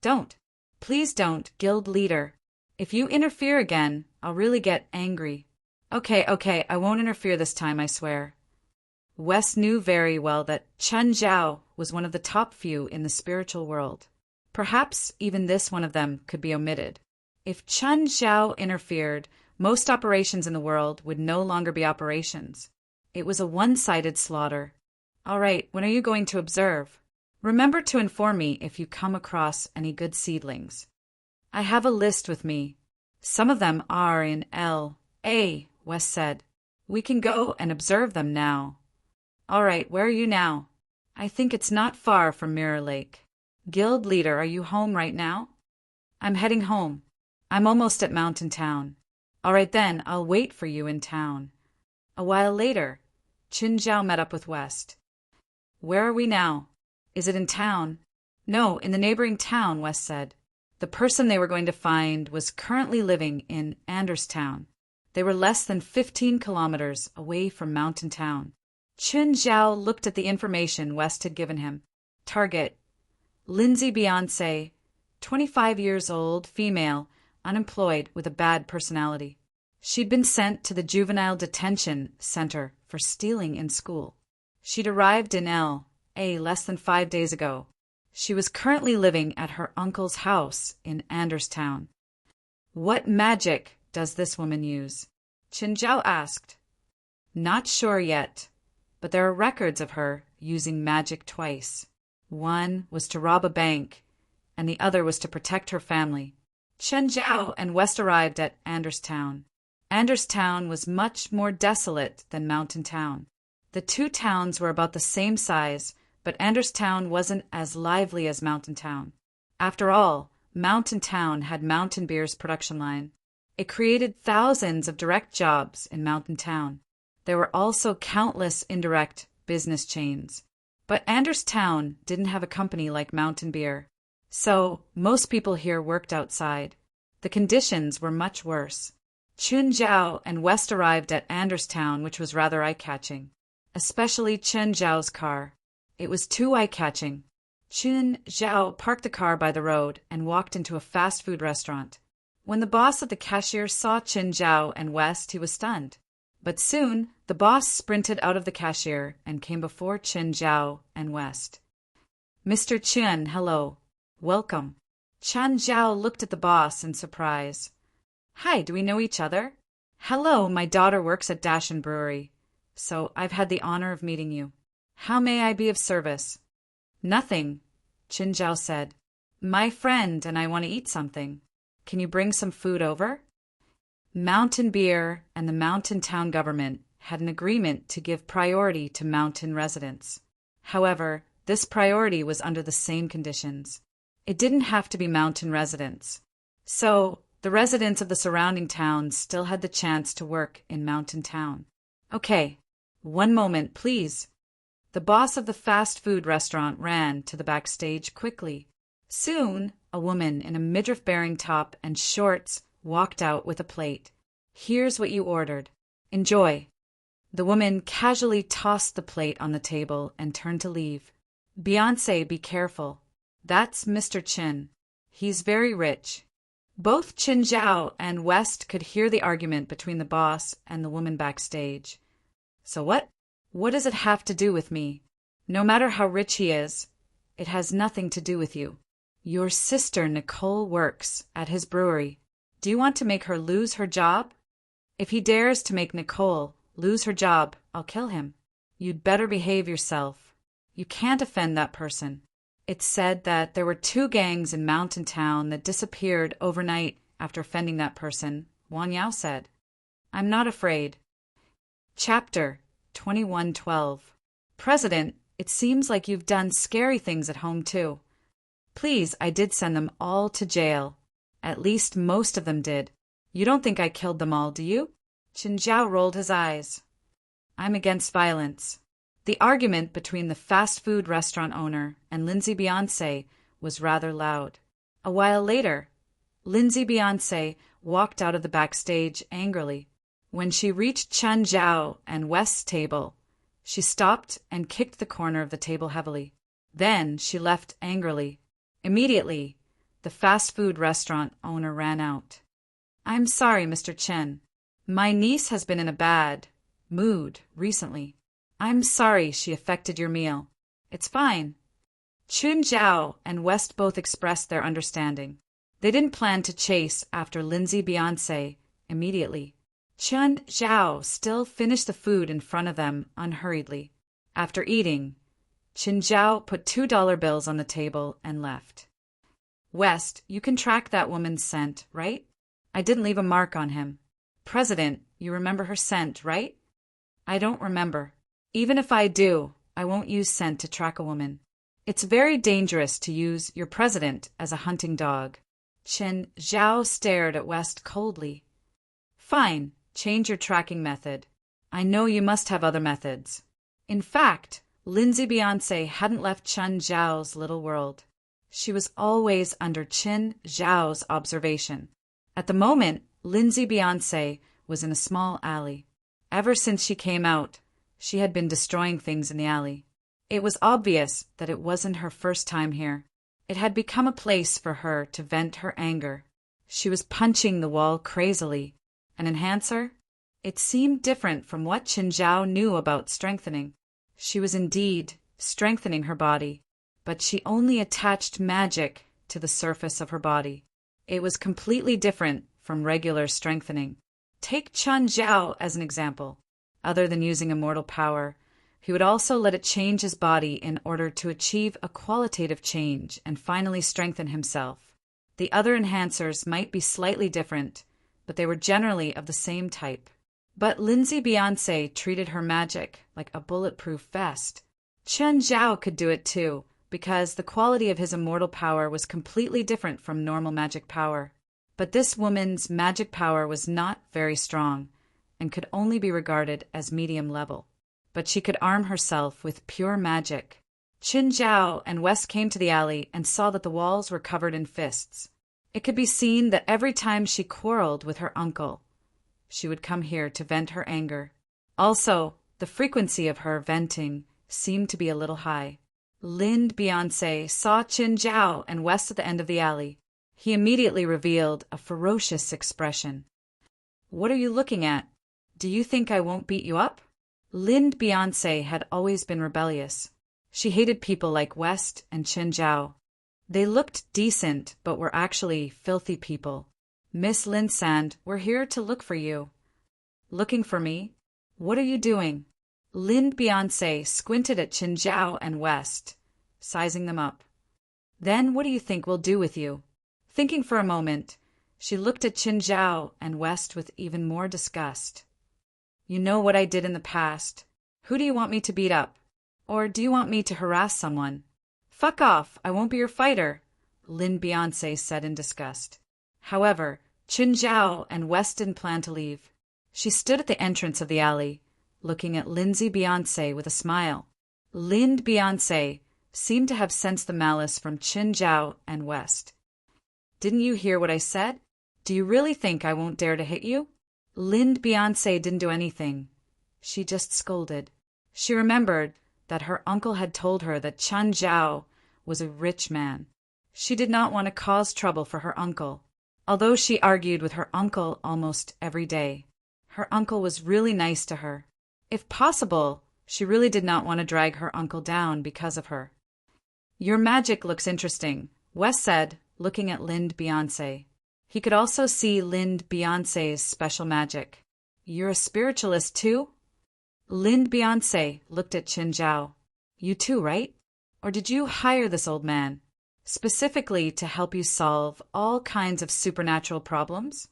"Don't. Please don't, guild leader. If you interfere again, I'll really get angry." Okay, I won't interfere this time, I swear." West knew very well that Chen Zhao was one of the top few in the spiritual world. Perhaps even this one of them could be omitted. If Chen Zhao interfered, most operations in the world would no longer be operations. It was a one-sided slaughter. "All right, when are you going to observe? Remember to inform me if you come across any good seedlings." "I have a list with me. Some of them are in L.A., West said. "We can go and observe them now." "All right, where are you now?" "I think it's not far from Mirror Lake." "Guild leader, are you home right now?" "I'm heading home. I'm almost at Mountain Town." "All right then, I'll wait for you in town." A while later, Chen Zhao met up with West. "Where are we now? Is it in town?" "No, in the neighboring town," West said. The person they were going to find was currently living in Anderstown. They were less than 15 kilometers away from Mountain Town. Chen Zhao looked at the information West had given him. Target: Lindsay Beyonce, 25 years old, female, unemployed, with a bad personality. She'd been sent to the juvenile detention center for stealing in school. She'd arrived in L.A. less than 5 days ago. She was currently living at her uncle's house in Anderstown. "What magic does this woman use?" Chen Zhao asked. "Not sure yet, but there are records of her using magic twice. One was to rob a bank, and the other was to protect her family." Chen Zhao and West arrived at Anderstown. Anderstown was much more desolate than Mountain Town. The two towns were about the same size, but Anderstown wasn't as lively as Mountain Town. After all, Mountain Town had Mountain Beer's production line. It created thousands of direct jobs in Mountain Town. There were also countless indirect business chains. But Anderstown didn't have a company like Mountain Beer. So, most people here worked outside. The conditions were much worse. Chun Zhao and West arrived at Anderstown, which was rather eye-catching. Especially Chun Zhao's car. It was too eye-catching. Chun Zhao parked the car by the road and walked into a fast food restaurant. When the boss of the cashier saw Chun Zhao and West, he was stunned. But soon, the boss sprinted out of the cashier and came before Chun Zhao and West. "Mr. Chun, hello. Welcome." Chun Zhao looked at the boss in surprise. "Hi, do we know each other?" "Hello, my daughter works at Dashin Brewery, so I've had the honor of meeting you. How may I be of service?" "Nothing," Chun Zhao said. "My friend and I want to eat something. Can you bring some food over?" Mountain Beer and the Mountain Town government had an agreement to give priority to mountain residents. However, this priority was under the same conditions. It didn't have to be mountain residents. So, the residents of the surrounding towns still had the chance to work in Mountain Town. "Okay, one moment, please." The boss of the fast food restaurant ran to the backstage quickly. Soon, a woman in a midriff-bearing top and shorts walked out with a plate. "Here's what you ordered. Enjoy." The woman casually tossed the plate on the table and turned to leave. "Beyoncé, be careful. That's Mr. Chin. He's very rich." Both Chun Zhao and West could hear the argument between the boss and the woman backstage. "So what? What does it have to do with me? No matter how rich he is, it has nothing to do with you. Your sister Nicole works at his brewery. Do you want to make her lose her job? If he dares to make Nicole lose her job, I'll kill him. You'd better behave yourself. You can't offend that person." It's said that there were 2 gangs in Mountain Town that disappeared overnight after offending that person, Wang Yao said. "I'm not afraid." Chapter 2112. "President, it seems like you've done scary things at home too." "Please, I did send them all to jail. At least most of them did. You don't think I killed them all, do you?" Chun Zhao rolled his eyes. "I'm against violence." The argument between the fast food restaurant owner and Lindsay Beyoncé was rather loud. A while later, Lindsay Beyoncé walked out of the backstage angrily. When she reached Chun Zhao and West's table, she stopped and kicked the corner of the table heavily. Then she left angrily. Immediately, the fast food restaurant owner ran out. "I'm sorry, Mr. Chen. My niece has been in a bad mood recently. I'm sorry she affected your meal. It's fine." Chun Zhao and West both expressed their understanding. They didn't plan to chase after Lindsay Beyoncé immediately. Chun Zhao still finished the food in front of them unhurriedly. After eating, Chun Zhao put $2 bills on the table and left. "West, you can track that woman's scent, right? I didn't leave a mark on him. President, you remember her scent, right?" "I don't remember. Even if I do, I won't use scent to track a woman. It's very dangerous to use your president as a hunting dog." Chun Zhao stared at West coldly. "Fine, change your tracking method. I know you must have other methods." In fact, Lindsay Beyoncé hadn't left Chun Zhao's little world. She was always under Chun Zhao's observation. At the moment, Lindsay Beyoncé was in a small alley. Ever since she came out, she had been destroying things in the alley. It was obvious that it wasn't her first time here. It had become a place for her to vent her anger. She was punching the wall crazily. An enhancer? It seemed different from what Chun Zhao knew about strengthening. She was indeed strengthening her body, but she only attached magic to the surface of her body. It was completely different from regular strengthening. Take Chun Zhao as an example. Other than using immortal power, he would also let it change his body in order to achieve a qualitative change and finally strengthen himself. The other enhancers might be slightly different, but they were generally of the same type. But Lindsay Beyoncé treated her magic like a bulletproof vest. Chun Zhao could do it too, because the quality of his immortal power was completely different from normal magic power. But this woman's magic power was not very strong, and could only be regarded as medium level. But she could arm herself with pure magic. Qin Zhao and West came to the alley and saw that the walls were covered in fists. It could be seen that every time she quarreled with her uncle, she would come here to vent her anger. Also, the frequency of her venting seemed to be a little high. Lin Beyonce saw Qin Zhao and West at the end of the alley. He immediately revealed a ferocious expression. "What are you looking at? Do you think I won't beat you up?" Lin Beyonce had always been rebellious. She hated people like West and Qin Zhao. They looked decent, but were actually filthy people. "Miss Lin Sand, we're here to look for you." "Looking for me? What are you doing?" Lin Beyonce squinted at Qin Zhao and West, sizing them up. "Then what do you think we'll do with you?" Thinking for a moment, she looked at Qin Zhao and West with even more disgust. "You know what I did in the past. Who do you want me to beat up? Or do you want me to harass someone?" "Fuck off, I won't be your fighter," Lin Beyonce said in disgust. However, Qin Zhao and West didn't plan to leave. She stood at the entrance of the alley, looking at Lindsay Beyonce with a smile. Lin Beyonce seemed to have sensed the malice from Qin Zhao and West. "Didn't you hear what I said? Do you really think I won't dare to hit you?" Lin Beyonce didn't do anything. She just scolded. She remembered that her uncle had told her that Qin Zhao was a rich man. She did not want to cause trouble for her uncle, although she argued with her uncle almost every day. Her uncle was really nice to her. If possible, she really did not want to drag her uncle down because of her. "Your magic looks interesting," Wes said, looking at Lin Beyonce. He could also see Lin Beyonce's special magic. "You're a spiritualist too?" Lin Beyonce looked at Qin Zhao. "You too, right? Or did you hire this old man specifically to help you solve all kinds of supernatural problems?"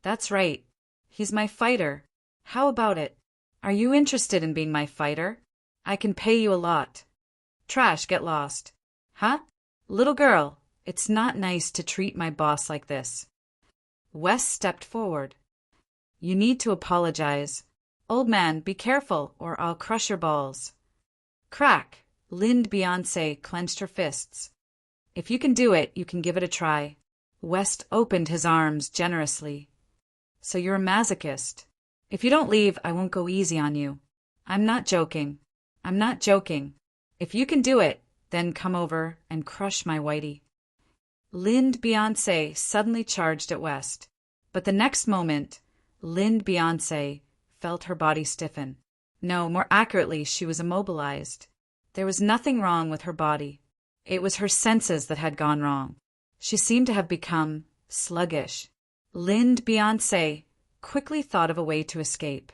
"That's right. He's my fighter. How about it? Are you interested in being my fighter? I can pay you a lot." "Trash, get lost." "Huh? Little girl, it's not nice to treat my boss like this." Wes stepped forward. "You need to apologize. Old man, be careful or I'll crush your balls." Crack! Lin Beyonce clenched her fists. "If you can do it, you can give it a try." West opened his arms generously. "So you're a masochist. If you don't leave, I won't go easy on you." "I'm not joking. I'm not joking. If you can do it, then come over and crush my whitey." Lin Beyonce suddenly charged at West. But the next moment, Lin Beyonce felt her body stiffen. No, more accurately, she was immobilized. There was nothing wrong with her body. It was her senses that had gone wrong. She seemed to have become sluggish. Lin Beyonce quickly thought of a way to escape.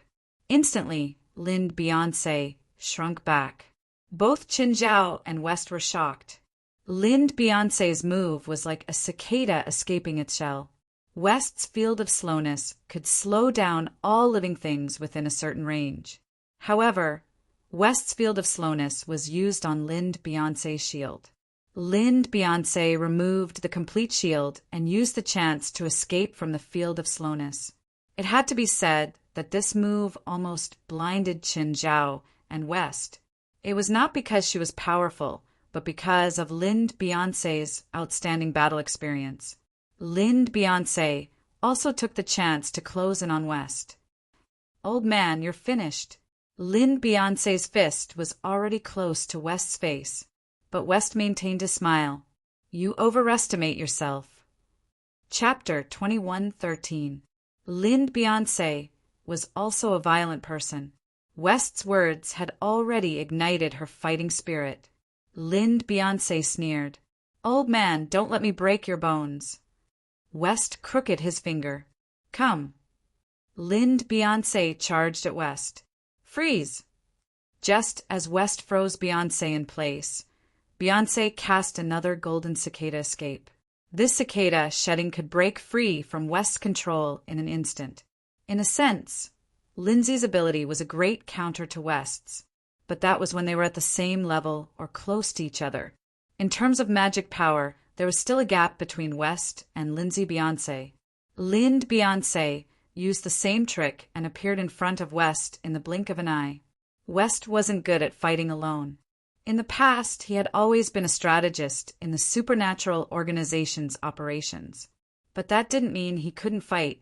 Instantly, Lin Beyonce shrunk back. Both Qin Zhao and West were shocked. Lin Beyonce's move was like a cicada escaping its shell. West's field of slowness could slow down all living things within a certain range. However, West's field of slowness was used on Lin Beyonce's shield. Lin Beyonce removed the complete shield and used the chance to escape from the field of slowness. It had to be said that this move almost blinded Qin Zhao and West. It was not because she was powerful, but because of Lin Beyonce's outstanding battle experience. Lin Beyonce also took the chance to close in on West. "Old man, you're finished." Lin Beyonce's fist was already close to West's face, but West maintained a smile. "You overestimate yourself." Chapter 21:13. Lin Beyonce was also a violent person. West's words had already ignited her fighting spirit. Lin Beyonce sneered. "Old man, don't let me break your bones." West crooked his finger. "Come." Lin Beyonce charged at West. "Freeze!" Just as West froze Beyonce in place, Beyonce cast another golden cicada escape. This cicada shedding could break free from West's control in an instant. In a sense, Lindsay's ability was a great counter to West's, but that was when they were at the same level or close to each other. In terms of magic power, there was still a gap between West and Lindsay Beyonce. Lin Beyonce used the same trick and appeared in front of West in the blink of an eye. West wasn't good at fighting alone. In the past, he had always been a strategist in the supernatural organization's operations. But that didn't mean he couldn't fight.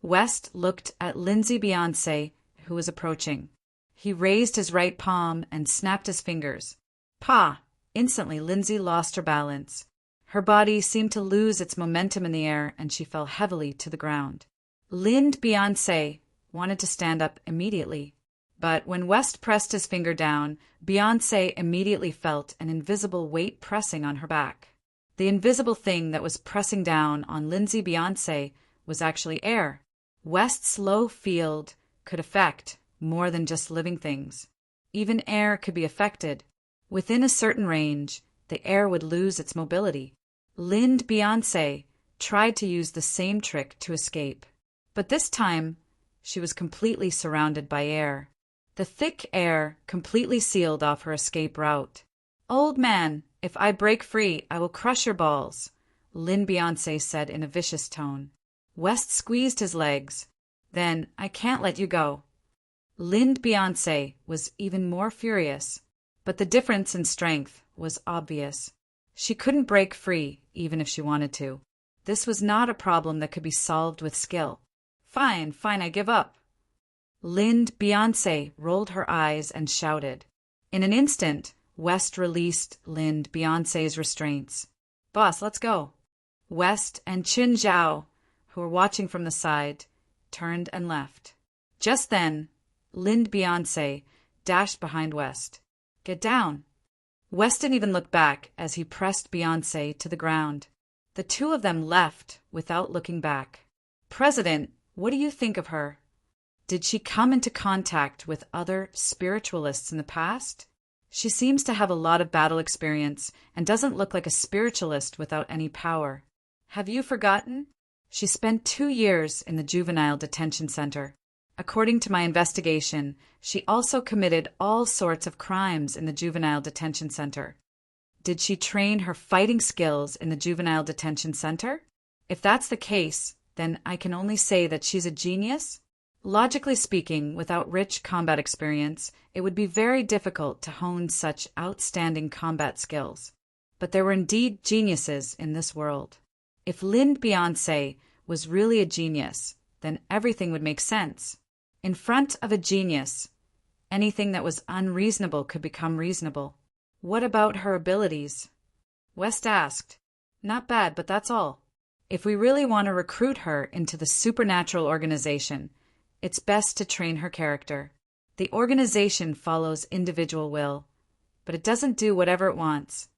West looked at Lindsay Beyonce, who was approaching. He raised his right palm and snapped his fingers. Pa! Instantly, Lindsay lost her balance. Her body seemed to lose its momentum in the air, and she fell heavily to the ground. Beyonce wanted to stand up immediately. But when West pressed his finger down, Beyonce immediately felt an invisible weight pressing on her back. The invisible thing that was pressing down on Lindsay Beyonce was actually air. West's low field could affect more than just living things. Even air could be affected. Within a certain range, the air would lose its mobility. Beyonce tried to use the same trick to escape. But this time, she was completely surrounded by air. The thick air completely sealed off her escape route. "Old man, if I break free, I will crush your balls," Beyonce said in a vicious tone. West squeezed his legs. "Then I can't let you go." Beyonce was even more furious, but the difference in strength was obvious. She couldn't break free, even if she wanted to. This was not a problem that could be solved with skill. Fine, I give up." Beyonce rolled her eyes and shouted. In an instant, West released Beyonce's restraints. "Boss, let's go." West and Qin Zhao, who were watching from the side, turned and left. Just then, Beyonce dashed behind West. "Get down." West didn't even look back as he pressed Beyonce to the ground. The two of them left without looking back. "President, what do you think of her? Did she come into contact with other spiritualists in the past? She seems to have a lot of battle experience and doesn't look like a spiritualist without any power. Have you forgotten? She spent 2 years in the juvenile detention center. According to my investigation, she also committed all sorts of crimes in the juvenile detention center. Did she train her fighting skills in the juvenile detention center? If that's the case, then I can only say that she's a genius. Logically speaking, without rich combat experience, it would be very difficult to hone such outstanding combat skills. But there were indeed geniuses in this world. If Beyonce was really a genius, then everything would make sense. In front of a genius, anything that was unreasonable could become reasonable. What about her abilities? West asked. Not bad, but that's all. If we really want to recruit her into the supernatural organization, it's best to train her character. The organization follows individual will, but it doesn't do whatever it wants.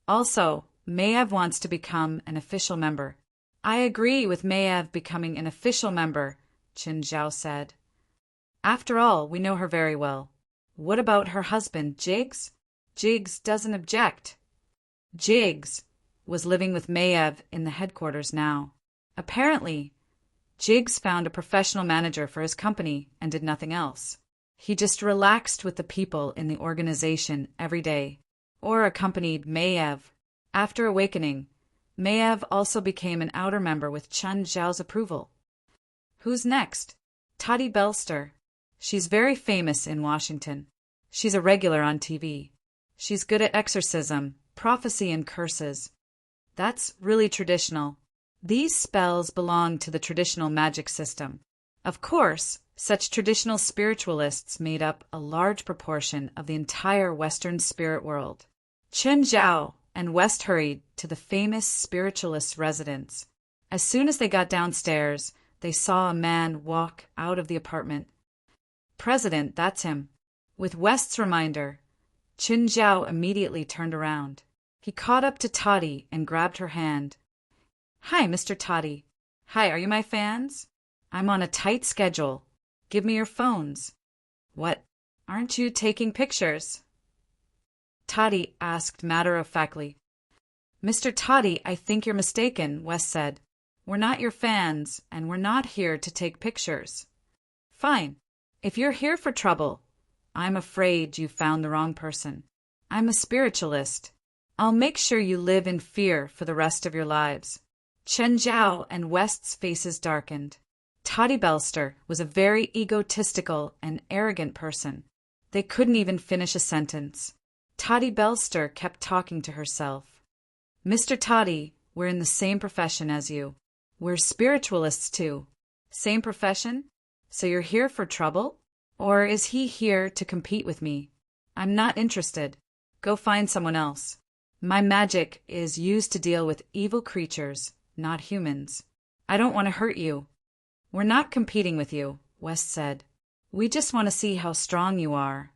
Also, Maev wants to become an official member. I agree with Maev becoming an official member, Qin Zhao said. After all, we know her very well. What about her husband, Jiggs? Jiggs doesn't object. Jiggs was living with Maev in the headquarters now. Apparently, Jiggs found a professional manager for his company and did nothing else. He just relaxed with the people in the organization every day, or accompanied Maev. After awakening, Maev also became an outer member with Qin Zhao's approval. Who's next? Toddy Belster. She's very famous in Washington. She's a regular on TV. She's good at exorcism, prophecy, and curses. That's really traditional. These spells belong to the traditional magic system. Of course, such traditional spiritualists made up a large proportion of the entire Western spirit world. Qin Zhao and West hurried to the famous spiritualist's residence. As soon as they got downstairs, they saw a man walk out of the apartment. President, that's him. With West's reminder, Qin Zhao immediately turned around. He caught up to Toddy and grabbed her hand. Hi, Mr. Toddy. Hi, are you my fans? I'm on a tight schedule. Give me your phones. What? Aren't you taking pictures? Toddy asked matter-of-factly. Mr. Toddy, I think you're mistaken, West said. We're not your fans, and we're not here to take pictures. Fine. If you're here for trouble, I'm afraid you found the wrong person. I'm a spiritualist. I'll make sure you live in fear for the rest of your lives. Qin Zhao and West's faces darkened. Toddy Belster was a very egotistical and arrogant person. They couldn't even finish a sentence. Toddy Belster kept talking to herself. Mr. Toddy, we're in the same profession as you. We're spiritualists too. Same profession? So you're here for trouble? Or is he here to compete with me? I'm not interested. Go find someone else. My magic is used to deal with evil creatures, not humans. I don't want to hurt you. We're not competing with you, West said. We just want to see how strong you are.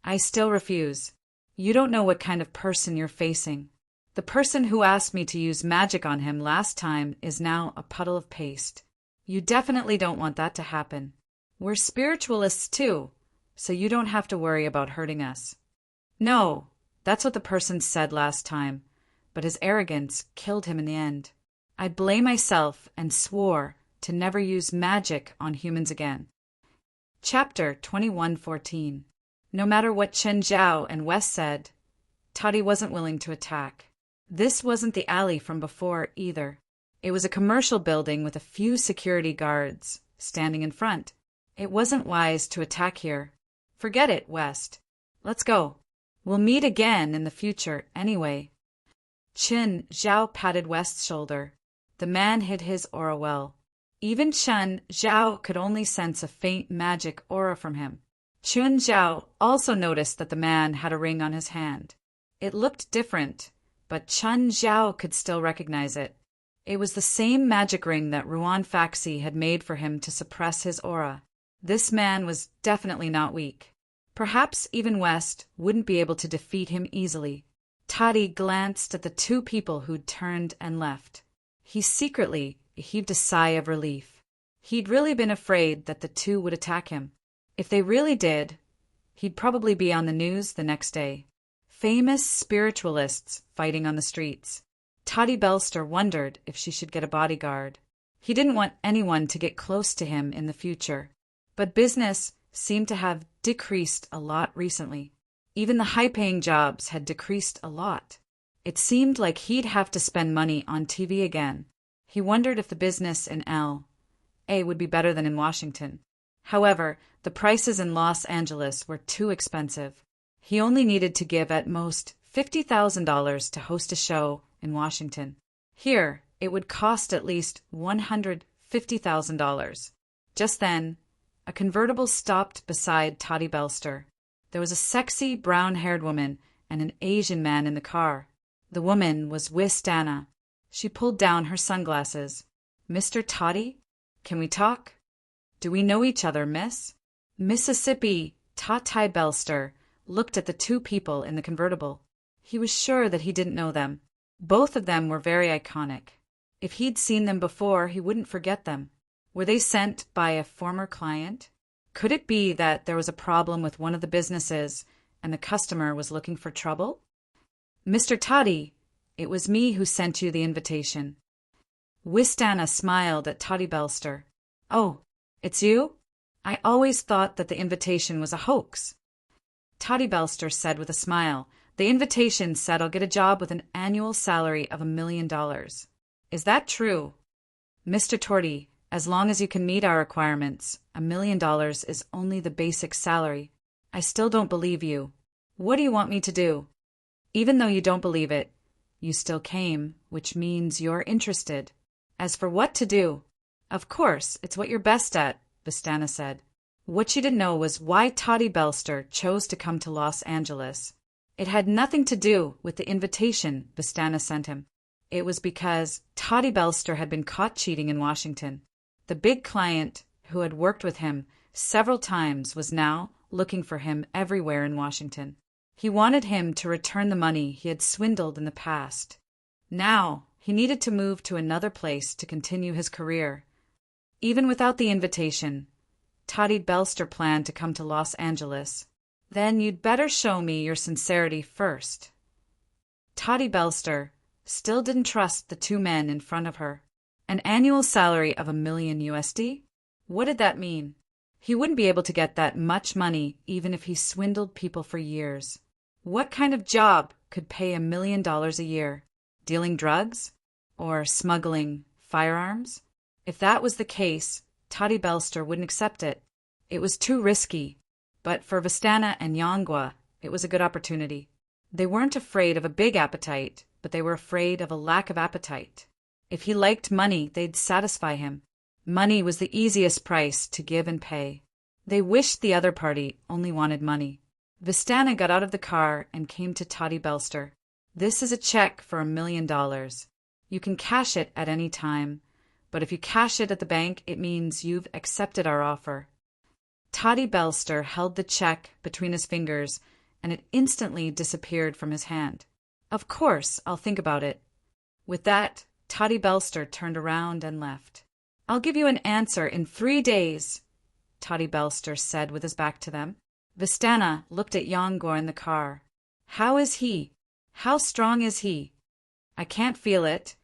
I still refuse. You don't know what kind of person you're facing. The person who asked me to use magic on him last time is now a puddle of paste. You definitely don't want that to happen. We're spiritualists too, so you don't have to worry about hurting us. No, that's what the person said last time, but his arrogance killed him in the end. I blamed myself and swore to never use magic on humans again. Chapter 21:14. No matter what Chen Zhao and West said, Toddy wasn't willing to attack. This wasn't the alley from before either. It was a commercial building with a few security guards standing in front. It wasn't wise to attack here. Forget it, West. Let's go. We'll meet again in the future anyway. Chen Zhao patted West's shoulder. The man hid his aura well. Even Chen Zhao could only sense a faint magic aura from him. Chen Zhao also noticed that the man had a ring on his hand. It looked different, but Chen Zhao could still recognize it. It was the same magic ring that Ruan Faxi had made for him to suppress his aura. This man was definitely not weak. Perhaps even West wouldn't be able to defeat him easily. Toddy glanced at the two people who'd turned and left. He secretly heaved a sigh of relief. He'd really been afraid that the two would attack him. If they really did, he'd probably be on the news the next day. Famous spiritualists fighting on the streets. Toddy Belster wondered if she should get a bodyguard. He didn't want anyone to get close to him in the future. But business seemed to have decreased a lot recently. Even the high-paying jobs had decreased a lot. It seemed like he'd have to spend money on TV again. He wondered if the business in L.A. would be better than in Washington. However, the prices in Los Angeles were too expensive. He only needed to give at most $50,000 to host a show in Washington. Here, it would cost at least $150,000. Just then, a convertible stopped beside Toddy Belster. There was a sexy brown-haired woman and an Asian man in the car. The woman was Wistana. She pulled down her sunglasses. Mr. Toddy? Can we talk? Do we know each other, miss? Mississippi Toddy Belster looked at the two people in the convertible. He was sure that he didn't know them. Both of them were very iconic. If he'd seen them before, he wouldn't forget them. Were they sent by a former client? Could it be that there was a problem with one of the businesses and the customer was looking for trouble? Mr. Toddy, it was me who sent you the invitation. Wistana smiled at Toddy Belster. Oh, it's you? I always thought that the invitation was a hoax. Toddy Belster said with a smile, the invitation said I'll get a job with an annual salary of $1 million. Is that true? Mr. Toddy, as long as you can meet our requirements, $1 million is only the basic salary. I still don't believe you. What do you want me to do? Even though you don't believe it, you still came, which means you're interested. As for what to do, of course, it's what you're best at, Vistana said. What she didn't know was why Toddy Belster chose to come to Los Angeles. It had nothing to do with the invitation Vistana sent him. It was because Toddy Belster had been caught cheating in Washington. The big client who had worked with him several times was now looking for him everywhere in Washington. He wanted him to return the money he had swindled in the past. Now, he needed to move to another place to continue his career. Even without the invitation, Toddy Belster planned to come to Los Angeles. Then you'd better show me your sincerity first. Toddy Belster still didn't trust the two men in front of her. An annual salary of $1 million USD? What did that mean? He wouldn't be able to get that much money even if he swindled people for years. What kind of job could pay $1 million a year? Dealing drugs? Or smuggling firearms? If that was the case, Toddy Belster wouldn't accept it. It was too risky. But for Vistana and Yongwa, it was a good opportunity. They weren't afraid of a big appetite, but they were afraid of a lack of appetite. If he liked money, they'd satisfy him. Money was the easiest price to give and pay. They wished the other party only wanted money. Vistana got out of the car and came to Toddy Belster. This is a check for $1 million. You can cash it at any time, but if you cash it at the bank, it means you've accepted our offer. Toddy Belster held the check between his fingers, and it instantly disappeared from his hand. Of course, I'll think about it. With that, Toddy Belster turned around and left. I'll give you an answer in 3 days, Toddy Belster said with his back to them. Vistana looked at Yongor in the car. How is he? How strong is he? I can't feel it,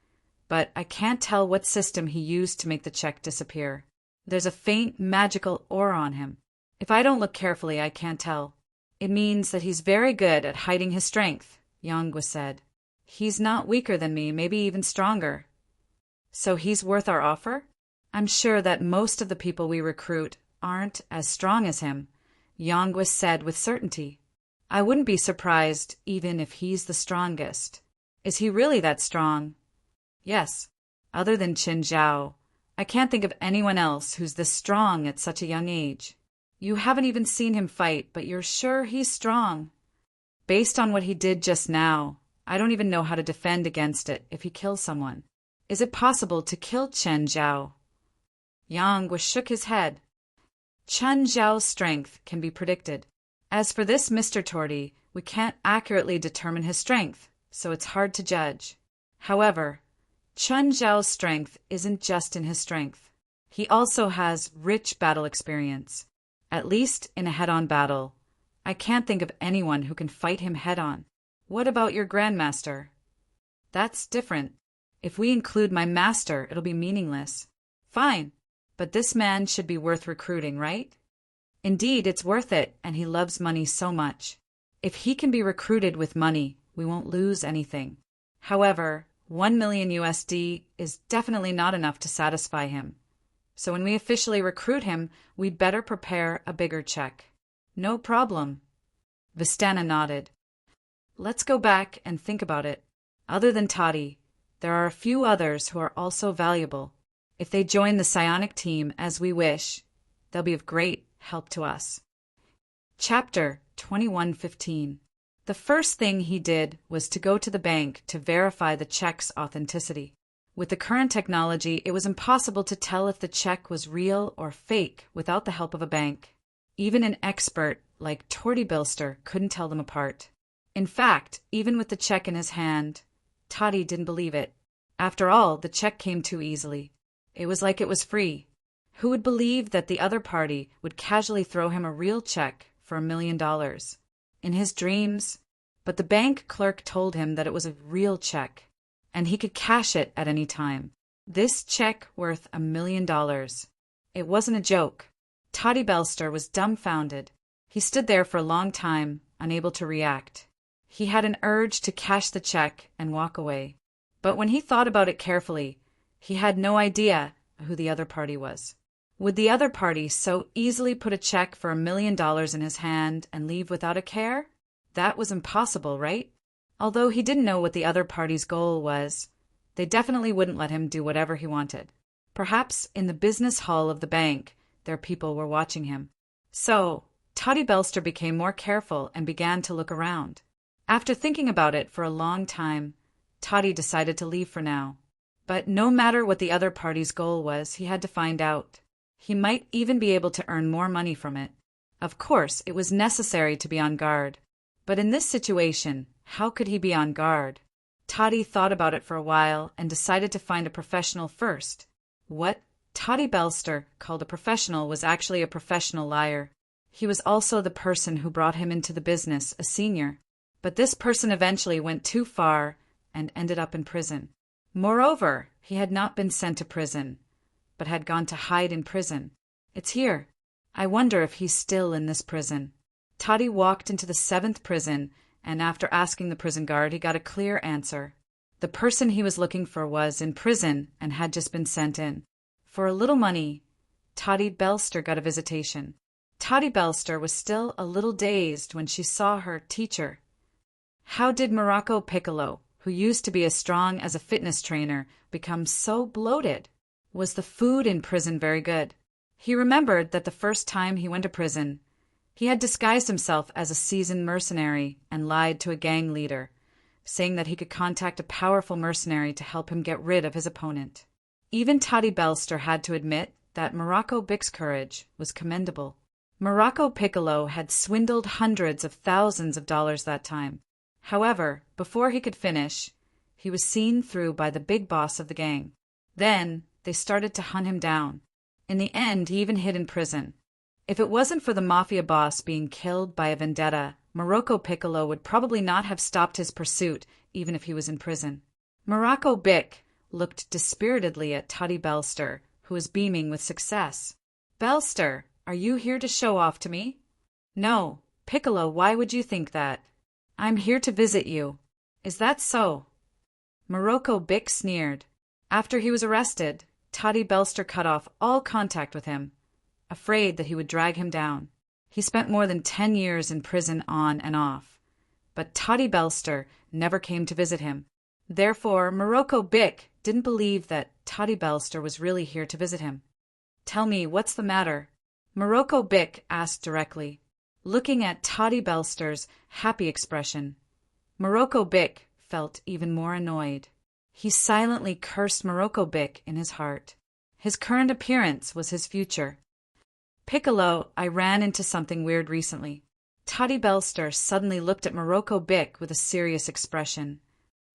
but I can't tell what system he used to make the check disappear. There's a faint magical aura on him. If I don't look carefully, I can't tell. It means that he's very good at hiding his strength, Yongwa said. He's not weaker than me, maybe even stronger. So he's worth our offer? I'm sure that most of the people we recruit aren't as strong as him, Yongwa said with certainty. I wouldn't be surprised even if he's the strongest. Is he really that strong? Yes. Other than Qin Zhao, I can't think of anyone else who's this strong at such a young age. You haven't even seen him fight, but you're sure he's strong. Based on what he did just now, I don't even know how to defend against it if he kills someone. Is it possible to kill Chen Zhao? Yongwa shook his head. Chen Zhao's strength can be predicted. As for this Mr. Torty, we can't accurately determine his strength, so it's hard to judge. However, Chen Zhao's strength isn't just in his strength. He also has rich battle experience, at least in a head-on battle. I can't think of anyone who can fight him head-on. What about your grandmaster? That's different. If we include my master, it'll be meaningless. Fine, but this man should be worth recruiting, right? Indeed, it's worth it, and he loves money so much. If he can be recruited with money, we won't lose anything. However, 1 million USD is definitely not enough to satisfy him. So when we officially recruit him, we'd better prepare a bigger check. No problem. Vistana nodded. Let's go back and think about it. Other than Toddy, there are a few others who are also valuable. If they join the psionic team as we wish, they'll be of great help to us. Chapter 2115. The first thing he did was to go to the bank to verify the check's authenticity. With the current technology, it was impossible to tell if the check was real or fake without the help of a bank. Even an expert like Torty Bilster couldn't tell them apart. In fact, even with the check in his hand, Toddy didn't believe it. After all, the check came too easily. It was like it was free. Who would believe that the other party would casually throw him a real check for $1 million? In his dreams, but the bank clerk told him that it was a real check, and he could cash it at any time. This check worth $1 million. It wasn't a joke. Toddy Belster was dumbfounded. He stood there for a long time, unable to react. He had an urge to cash the check and walk away. But when he thought about it carefully, he had no idea who the other party was. Would the other party so easily put a check for $1 million in his hand and leave without a care? That was impossible, right? Although he didn't know what the other party's goal was, they definitely wouldn't let him do whatever he wanted. Perhaps in the business hall of the bank, their people were watching him. So, Toddy Belster became more careful and began to look around. After thinking about it for a long time, Toddy decided to leave for now. But no matter what the other party's goal was, he had to find out. He might even be able to earn more money from it. Of course, it was necessary to be on guard. But in this situation, how could he be on guard? Toddy thought about it for a while and decided to find a professional first. What Toddy Belster called a professional was actually a professional liar. He was also the person who brought him into the business, a senior. But this person eventually went too far and ended up in prison. Moreover, he had not been sent to prison, but had gone to hide in prison. It's here. I wonder if he's still in this prison. Toddy walked into the 7th prison, and after asking the prison guard, he got a clear answer. The person he was looking for was in prison and had just been sent in. For a little money, Toddy Belster got a visitation. Toddy Belster was still a little dazed when she saw her teacher. How did Morocco Piccolo, who used to be as strong as a fitness trainer, become so bloated? Was the food in prison very good? He remembered that the first time he went to prison, he had disguised himself as a seasoned mercenary and lied to a gang leader, saying that he could contact a powerful mercenary to help him get rid of his opponent. Even Toddy Belster had to admit that Morocco Bic's courage was commendable. Morocco Piccolo had swindled hundreds of thousands of dollars that time. However, before he could finish, he was seen through by the big boss of the gang. Then they started to hunt him down. In the end, he even hid in prison. If it wasn't for the mafia boss being killed by a vendetta, Morocco Piccolo would probably not have stopped his pursuit even if he was in prison. Morocco Bic looked dispiritedly at Toddy Belster, who was beaming with success. "Belster, are you here to show off to me?" "No, Piccolo, why would you think that? I'm here to visit you." "Is that so?" Morocco Bic sneered. After he was arrested, Toddy Belster cut off all contact with him, afraid that he would drag him down. He spent more than 10 years in prison on and off, but Toddy Belster never came to visit him. Therefore, Morocco Bic didn't believe that Toddy Belster was really here to visit him. "Tell me, what's the matter?" Morocco Bic asked directly, looking at Toddy Belster's happy expression. Morocco Bic felt even more annoyed. He silently cursed Morocco Bic in his heart. His current appearance was his future. "Piccolo, I ran into something weird recently." Toddy Belster suddenly looked at Morocco Bic with a serious expression.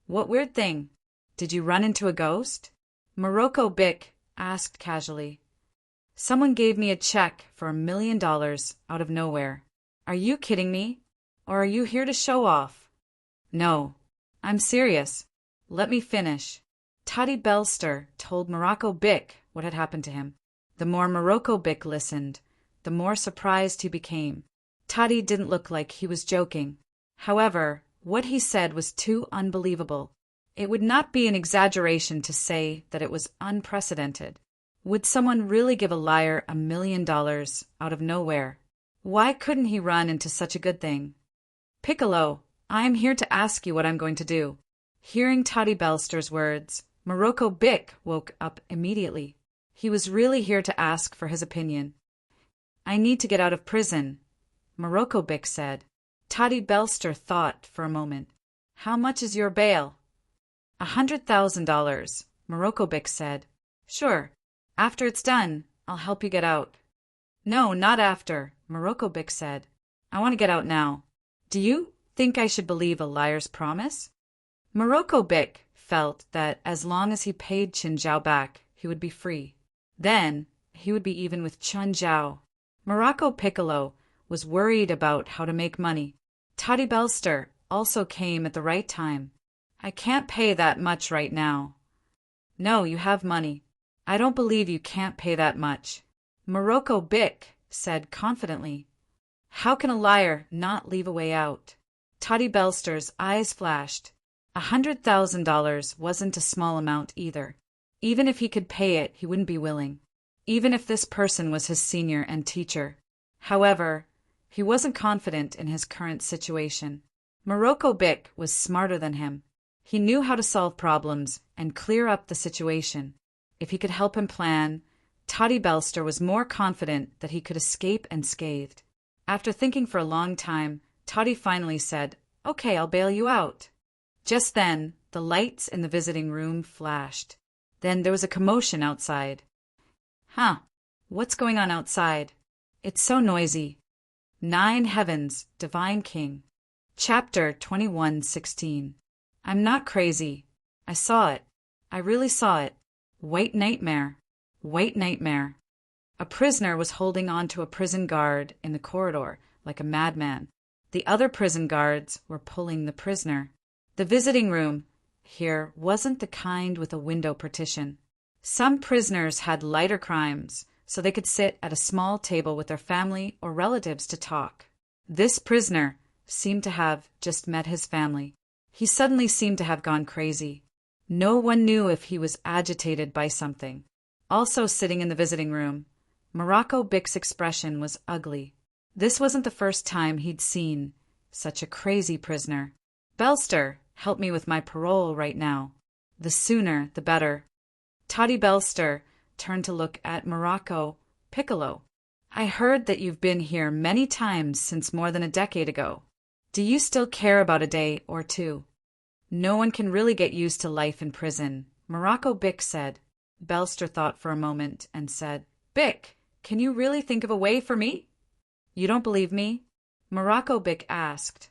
"What weird thing? Did you run into a ghost?" Morocco Bic asked casually. "Someone gave me a check for $1 million out of nowhere. Are you kidding me? Or are you here to show off?" "No, I'm serious. Let me finish." Toddy Belster told Morocco Bic what had happened to him. The more Morocco Bic listened, the more surprised he became. Toddy didn't look like he was joking. However, what he said was too unbelievable. It would not be an exaggeration to say that it was unprecedented. Would someone really give a liar $1 million out of nowhere? Why couldn't he run into such a good thing? "Piccolo, I am here to ask you what I'm going to do." Hearing Toddy Belster's words, Morocco Bic woke up immediately. He was really here to ask for his opinion. "I need to get out of prison," Morocco Bic said. Toddy Belster thought for a moment. "How much is your bail?" $100,000, Morocco Bic said. "Sure. After it's done, I'll help you get out." "No, not after," Morocco Bic said. "I want to get out now." "Do you think I should believe a liar's promise?" Morocco Bic felt that as long as he paid Chin Zhao back, he would be free. Then he would be even with Chun Zhao. Morocco Piccolo was worried about how to make money. Toddy Belster also came at the right time. "I can't pay that much right now." "No, you have money. I don't believe you can't pay that much," Morocco Bic said confidently. "How can a liar not leave a way out?" Toddy Belster's eyes flashed. $100,000 wasn't a small amount either. Even if he could pay it, he wouldn't be willing. Even if this person was his senior and teacher. However, he wasn't confident in his current situation. Morocco Bic was smarter than him. He knew how to solve problems and clear up the situation. If he could help him plan, Toddy Belster was more confident that he could escape unscathed. After thinking for a long time, Toddy finally said, "Okay, I'll bail you out." Just then, the lights in the visiting room flashed. Then there was a commotion outside. "Huh, what's going on outside? It's so noisy." 9 Heavens, Divine King. Chapter 21:16. I'm not crazy. I saw it. I really saw it. White nightmare. White nightmare. A prisoner was holding on to a prison guard in the corridor like a madman. The other prison guards were pulling the prisoner. The visiting room here wasn't the kind with a window partition. Some prisoners had lighter crimes, so they could sit at a small table with their family or relatives to talk. This prisoner seemed to have just met his family. He suddenly seemed to have gone crazy. No one knew if he was agitated by something. Also sitting in the visiting room, Morocco Bick's expression was ugly. This wasn't the first time he'd seen such a crazy prisoner. Belster, help me with my parole right now. The sooner, the better. Toddy Belster turned to look at Morocco Piccolo. I heard that you've been here many times since more than a decade ago. Do you still care about a day or two? No one can really get used to life in prison, Morocco Bick said. Belster thought for a moment and said, Bick, can you really think of a way for me? You don't believe me? Morocco Bick asked.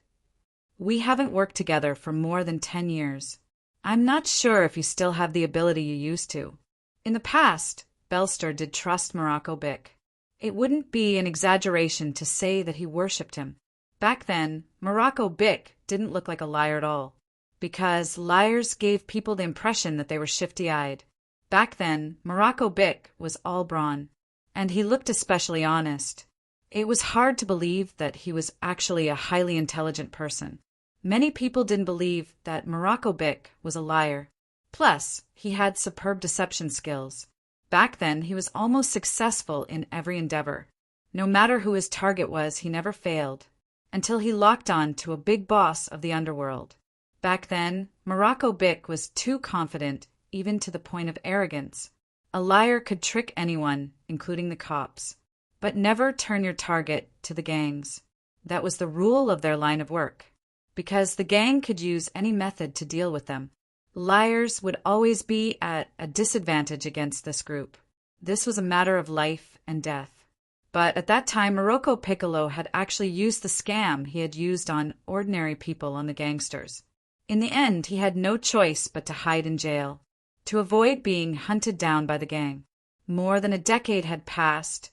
We haven't worked together for more than 10 years. I'm not sure if you still have the ability you used to. In the past, Belster did trust Morocco Bick. It wouldn't be an exaggeration to say that he worshipped him. Back then, Morocco Bick didn't look like a liar at all, because liars gave people the impression that they were shifty-eyed. Back then, Morocco Bick was all brawn, and he looked especially honest. It was hard to believe that he was actually a highly intelligent person. Many people didn't believe that Morocco Bick was a liar. Plus, he had superb deception skills. Back then, he was almost successful in every endeavor. No matter who his target was, he never failed, until he locked on to a big boss of the underworld. Back then, Morocco Bick was too confident, even to the point of arrogance. A liar could trick anyone, including the cops, but never turn your target to the gangs. That was the rule of their line of work, because the gang could use any method to deal with them. Liars would always be at a disadvantage against this group. This was a matter of life and death. But at that time, Morocco Piccolo had actually used the scam he had used on ordinary people on the gangsters. In the end, he had no choice but to hide in jail, to avoid being hunted down by the gang. More than a decade had passed,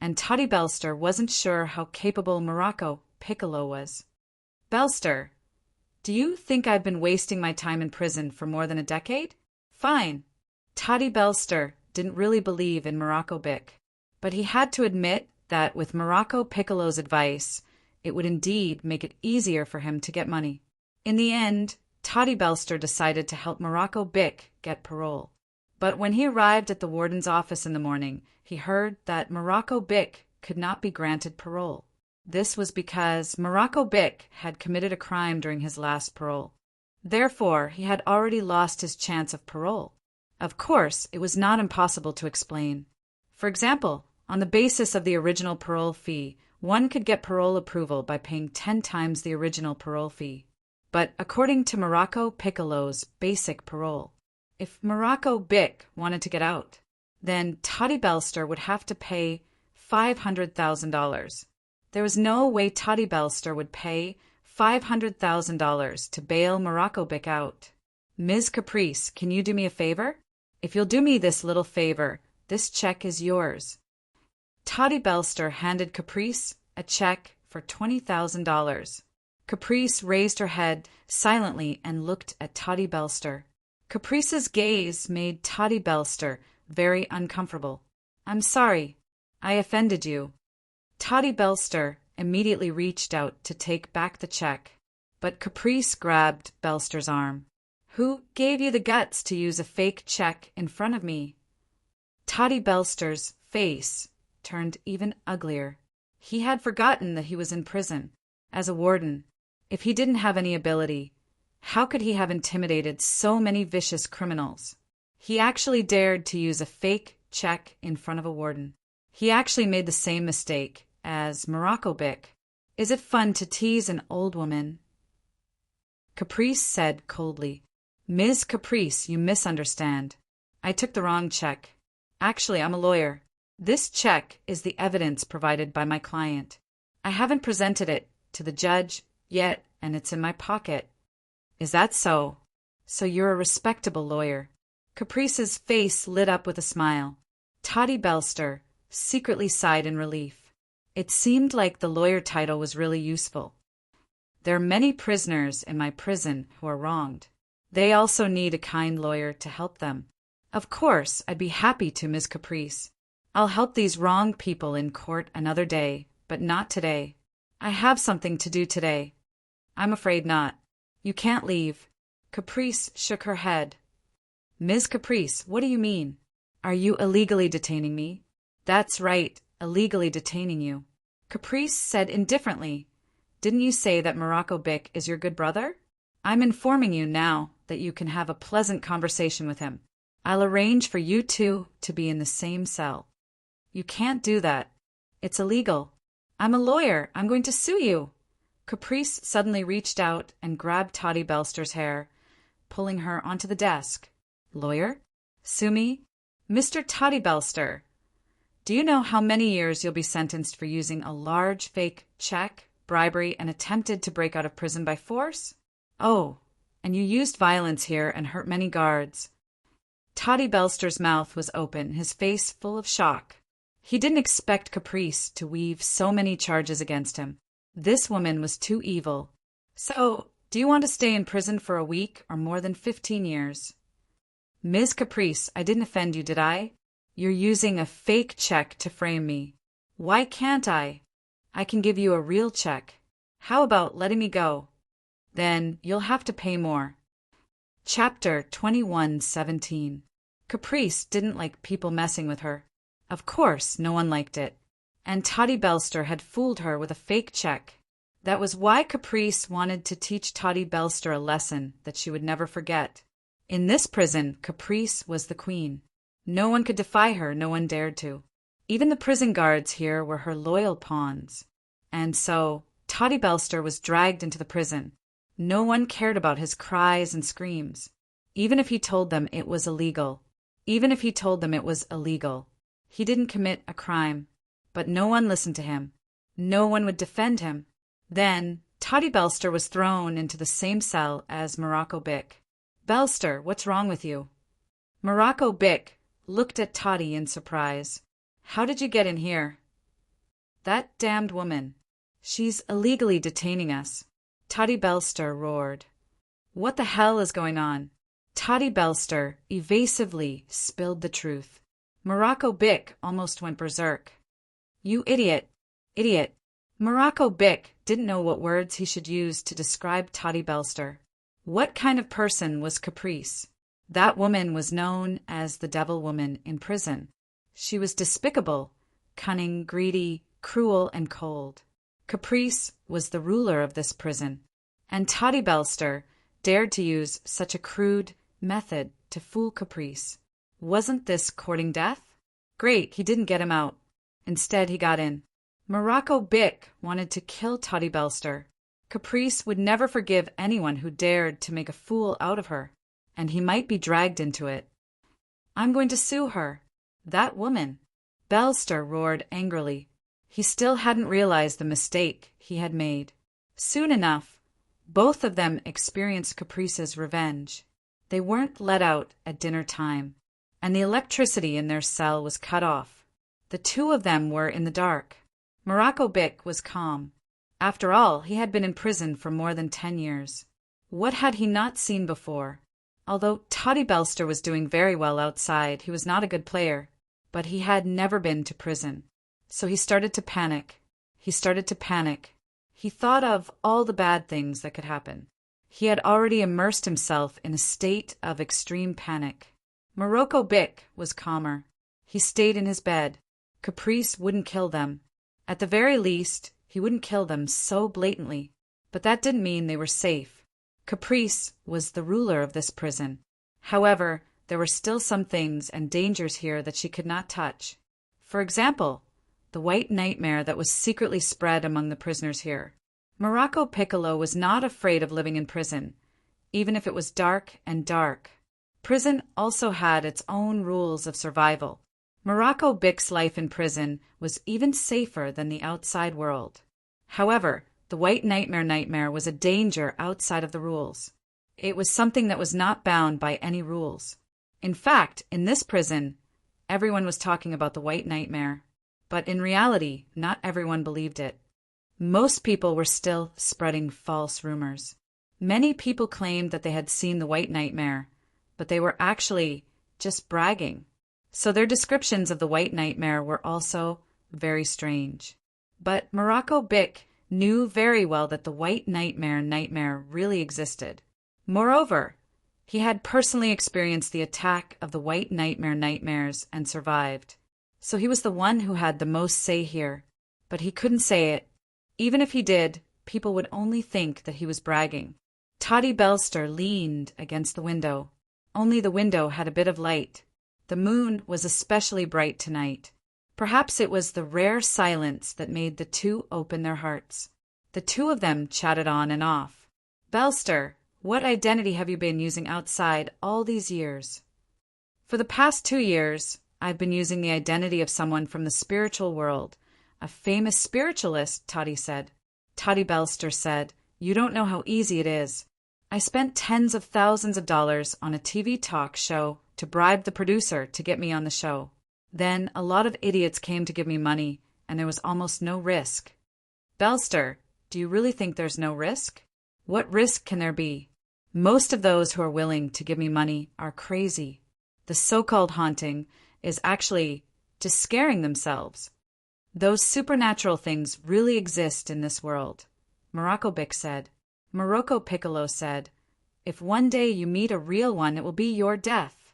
and Toddy Belster wasn't sure how capable Morocco Piccolo was. Belster, do you think I've been wasting my time in prison for more than a decade? Fine. Toddy Belster didn't really believe in Morocco Bick, but he had to admit that with Morocco Piccolo's advice, it would indeed make it easier for him to get money. In the end, Toddy Belster decided to help Morocco Bick get parole. But when he arrived at the warden's office in the morning, he heard that Morocco Bick could not be granted parole. This was because Morocco Bick had committed a crime during his last parole. Therefore, he had already lost his chance of parole. Of course, it was not impossible to explain. For example, on the basis of the original parole fee, one could get parole approval by paying 10 times the original parole fee. But according to Morocco Piccolo's basic parole, if Morocco Bick wanted to get out, then Toddy Belster would have to pay $500,000. There was no way Toddy Belster would pay $500,000 to bail Morocco Bick out. Ms. Caprice, can you do me a favor? If you'll do me this little favor, this check is yours. Toddy Belster handed Caprice a check for $20,000. Caprice raised her head silently and looked at Toddy Belster. Caprice's gaze made Toddy Belster very uncomfortable. I'm sorry. I offended you. Toddy Belster immediately reached out to take back the check, but Caprice grabbed Belster's arm. Who gave you the guts to use a fake check in front of me? Toddy Belster's face turned even uglier. He had forgotten that he was in prison, as a warden. If he didn't have any ability, how could he have intimidated so many vicious criminals? He actually dared to use a fake check in front of a warden. He actually made the same mistake as Morocco Bick. Is it fun to tease an old woman? Caprice said coldly. Ms. Caprice, you misunderstand. I took the wrong check. Actually, I'm a lawyer. This check is the evidence provided by my client. I haven't presented it to the judge yet, and it's in my pocket. Is that so? So you're a respectable lawyer. Caprice's face lit up with a smile. Toddy Belster secretly sighed in relief. It seemed like the lawyer title was really useful. There are many prisoners in my prison who are wronged. They also need a kind lawyer to help them. Of course, I'd be happy to, Ms. Caprice. I'll help these wronged people in court another day, but not today. I have something to do today. I'm afraid not. You can't leave. Caprice shook her head. Ms. Caprice, what do you mean? Are you illegally detaining me? That's right, illegally detaining you. Caprice said indifferently, "Didn't you say that Morocco Bick is your good brother? I'm informing you now that you can have a pleasant conversation with him. I'll arrange for you two to be in the same cell." "You can't do that. It's illegal. I'm a lawyer. I'm going to sue you." Caprice suddenly reached out and grabbed Toddy Belster's hair, pulling her onto the desk. "Lawyer? Sue me? Mr. Toddy Belster, do you know how many years you'll be sentenced for using a large fake check, bribery, and attempted to break out of prison by force? Oh, and you used violence here and hurt many guards." Toddy Belster's mouth was open, his face full of shock. He didn't expect Caprice to weave so many charges against him. This woman was too evil. "So, do you want to stay in prison for a week or more than 15 years? Ms. Caprice, I didn't offend you, did I? You're using a fake check to frame me. Why can't I? I can give you a real check. How about letting me go? Then you'll have to pay more." Chapter 21:17. Caprice didn't like people messing with her. Of course, no one liked it. And Toddy Belster had fooled her with a fake check. That was why Caprice wanted to teach Toddy Belster a lesson that she would never forget. In this prison, Caprice was the queen. No one could defy her, no one dared to. Even the prison guards here were her loyal pawns. And so, Toddy Belster was dragged into the prison. No one cared about his cries and screams. Even if he told them it was illegal. He didn't commit a crime. But no one listened to him. No one would defend him. Then, Toddy Belster was thrown into the same cell as Morocco Bick. "Belster, what's wrong with you?" Morocco Bick looked at Toddy in surprise. "How did you get in here?" "That damned woman. She's illegally detaining us," Toddy Belster roared. "What the hell is going on?" Toddy Belster evasively spilled the truth. Morocco Bick almost went berserk. "You idiot! Idiot!" Morocco Bick didn't know what words he should use to describe Toddy Belster. What kind of person was Caprice? That woman was known as the Devil Woman in prison. She was despicable, cunning, greedy, cruel, and cold. Caprice was the ruler of this prison. And Toddy Belster dared to use such a crude method to fool Caprice. Wasn't this courting death? Great, he didn't get him out. Instead, he got in. Morocco Bick wanted to kill Toddy Belster. Caprice would never forgive anyone who dared to make a fool out of her, and he might be dragged into it. "I'm going to sue her. That woman." Belster roared angrily. He still hadn't realized the mistake he had made. Soon enough, both of them experienced Caprice's revenge. They weren't let out at dinner time, and the electricity in their cell was cut off. The two of them were in the dark. Morocco Bick was calm. After all, he had been in prison for more than 10 years. What had he not seen before? Although Toddy Belster was doing very well outside, he was not a good player. But he had never been to prison. So he started to panic. He thought of all the bad things that could happen. He had already immersed himself in a state of extreme panic. Morocco Bick was calmer. He stayed in his bed. Caprice wouldn't kill them. At the very least, he wouldn't kill them so blatantly. But that didn't mean they were safe. Caprice was the ruler of this prison. However, there were still some things and dangers here that she could not touch. For example, the white nightmare that was secretly spread among the prisoners here. Morocco Piccolo was not afraid of living in prison, even if it was dark and dark. Prison also had its own rules of survival. Morocco Bick's life in prison was even safer than the outside world. However, the white nightmare was a danger outside of the rules. It was something that was not bound by any rules. In fact, in this prison, everyone was talking about the white nightmare. But in reality, not everyone believed it. Most people were still spreading false rumors. Many people claimed that they had seen the white nightmare, but they were actually just bragging. So their descriptions of the white nightmare were also very strange. But Morocco Bick knew very well that the white nightmare really existed. Moreover, he had personally experienced the attack of the white nightmares and survived. So he was the one who had the most say here. But he couldn't say it. Even if he did, people would only think that he was bragging. Toddy Belster leaned against the window. Only the window had a bit of light. The moon was especially bright tonight. Perhaps it was the rare silence that made the two open their hearts. The two of them chatted on and off. Belster, what identity have you been using outside all these years? For the past 2 years, I've been using the identity of someone from the spiritual world. A famous spiritualist, Toddy said. Toddy Belster said, you don't know how easy it is. I spent tens of thousands of dollars on a TV talk show to bribe the producer to get me on the show. Then a lot of idiots came to give me money, and there was almost no risk. Belster, do you really think there's no risk? What risk can there be? Most of those who are willing to give me money are crazy. The so-called haunting is actually just scaring themselves. Those supernatural things really exist in this world, Morocco Bick said. Morocco Piccolo said, if one day you meet a real one, it will be your death.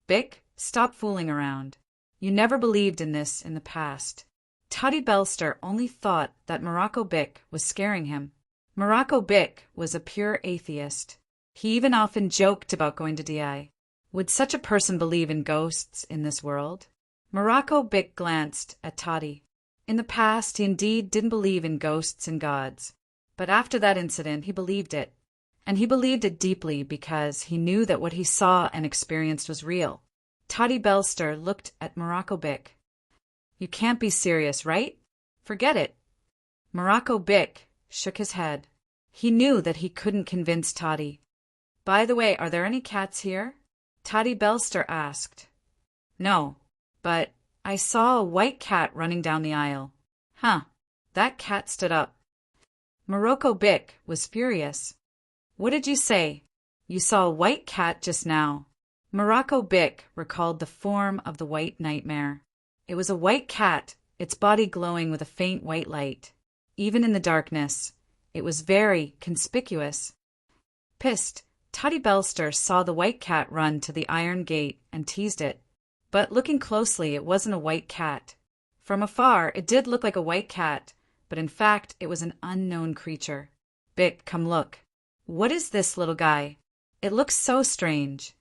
Bick, stop fooling around. You never believed in this in the past. Toddy Belster only thought that Morocco Bick was scaring him. Morocco Bick was a pure atheist. He even often joked about going to DI. Would such a person believe in ghosts in this world? Morocco Bick glanced at Toddy. In the past, he indeed didn't believe in ghosts and gods. But after that incident, he believed it. And he believed it deeply because he knew that what he saw and experienced was real. Toddy Belster looked at Morocco Bick. You can't be serious, right? Forget it. Morocco Bick shook his head. He knew that he couldn't convince Toddy. By the way, are there any cats here? Toddy Belster asked. No, but I saw a white cat running down the aisle. Huh, that cat stood up. Morocco Bick was furious. What did you say? You saw a white cat just now. Morocco Bick recalled the form of the white nightmare. It was a white cat, its body glowing with a faint white light. Even in the darkness, it was very conspicuous. Pissed, Toddy Belster saw the white cat run to the iron gate and teased it. But looking closely, it wasn't a white cat. From afar, it did look like a white cat, but in fact, it was an unknown creature. Bick, come look. What is this little guy? It looks so strange.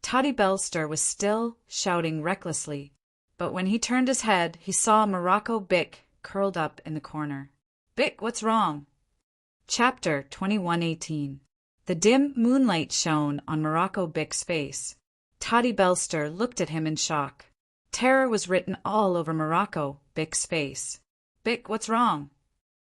Toddy Belster was still shouting recklessly, but when he turned his head, he saw Morocco Bick curled up in the corner. Bick, what's wrong? Chapter 21:18. The dim moonlight shone on Morocco Bick's face. Toddy Belster looked at him in shock. Terror was written all over Morocco Bick's face. Bick, what's wrong?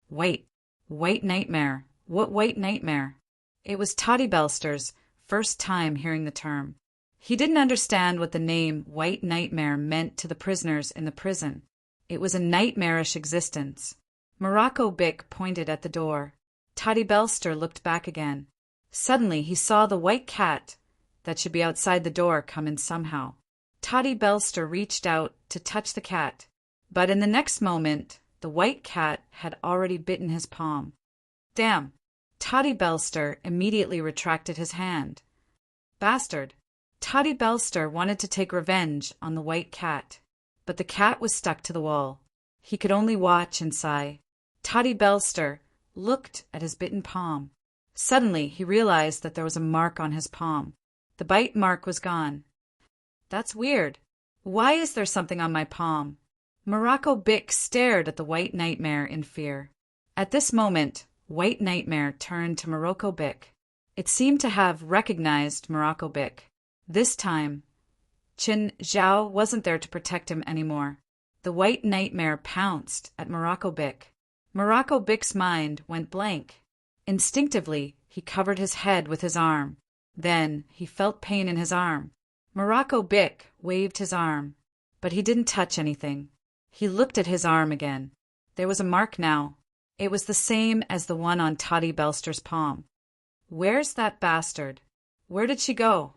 White nightmare. What white nightmare? It was Toddy Belster's first time hearing the term. He didn't understand what the name white nightmare meant to the prisoners in the prison. It was a nightmarish existence. Morocco Bick pointed at the door. Toddy Belster looked back again. Suddenly he saw the white cat that should be outside the door come in somehow. Toddy Belster reached out to touch the cat, but in the next moment, the white cat had already bitten his palm. Damn! Toddy Belster immediately retracted his hand. Bastard! Toddy Belster wanted to take revenge on the white cat, but the cat was stuck to the wall. He could only watch and sigh. Toddy Belster looked at his bitten palm. Suddenly, he realized that there was a mark on his palm. The bite mark was gone. That's weird. Why is there something on my palm? Morocco Bick stared at the white nightmare in fear. At this moment, White Nightmare turned to Morocco Bick. It seemed to have recognized Morocco Bick. This time, Chin Zhao wasn't there to protect him anymore. The White Nightmare pounced at Morocco Bick. Morocco Bick's mind went blank. Instinctively, he covered his head with his arm. Then, he felt pain in his arm. Morocco Bick waved his arm, but he didn't touch anything. He looked at his arm again. There was a mark now. It was the same as the one on Toddy Belster's palm. Where's that bastard? Where did she go?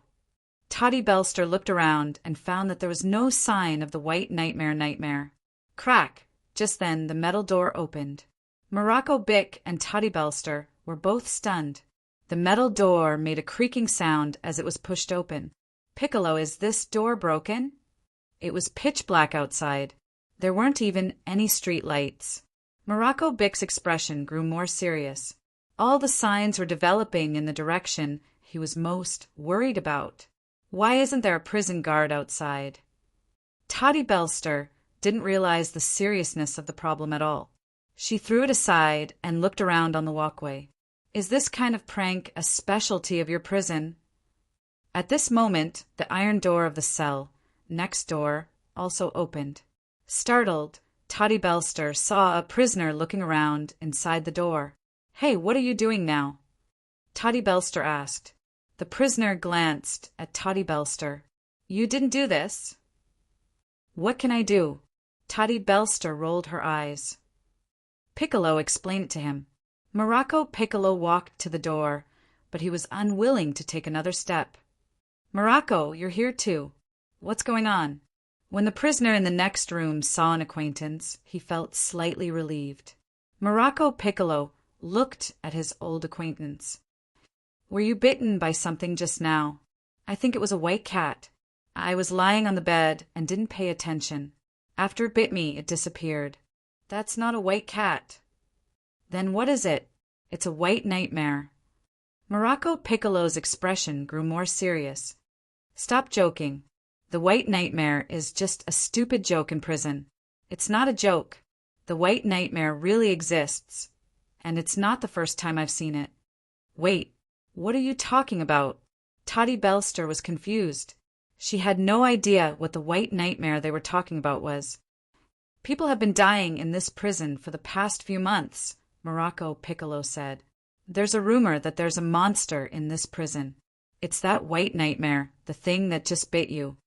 Toddy Belster looked around and found that there was no sign of the White Nightmare. Crack! Just then the metal door opened. Morocco Bick and Toddy Belster were both stunned. The metal door made a creaking sound as it was pushed open. Piccolo, is this door broken? It was pitch black outside. There weren't even any street lights. Morocco Bick's expression grew more serious. All the signs were developing in the direction he was most worried about. Why isn't there a prison guard outside? Toddy Belster didn't realize the seriousness of the problem at all. She threw it aside and looked around on the walkway. Is this kind of prank a specialty of your prison? At this moment, the iron door of the cell next door also opened. Startled, Toddy Belster saw a prisoner looking around inside the door. Hey, what are you doing now? Toddy Belster asked. The prisoner glanced at Toddy Belster. You didn't do this. What can I do? Toddy Belster rolled her eyes. Piccolo explained it to him. Morocco Piccolo walked to the door, but he was unwilling to take another step. Morocco, you're here too. What's going on? When the prisoner in the next room saw an acquaintance, he felt slightly relieved. Morocco Piccolo looked at his old acquaintance. Were you bitten by something just now? I think it was a white cat. I was lying on the bed and didn't pay attention. After it bit me, it disappeared. That's not a white cat. Then what is it? It's a white nightmare. Morocco Piccolo's expression grew more serious. Stop joking. The white nightmare is just a stupid joke in prison. It's not a joke. The white nightmare really exists, and it's not the first time I've seen it. Wait, what are you talking about? Toddy Belster was confused. She had no idea what the white nightmare they were talking about was. People have been dying in this prison for the past few months, Morocco Piccolo said. There's a rumor that there's a monster in this prison. It's that white nightmare, the thing that just bit you.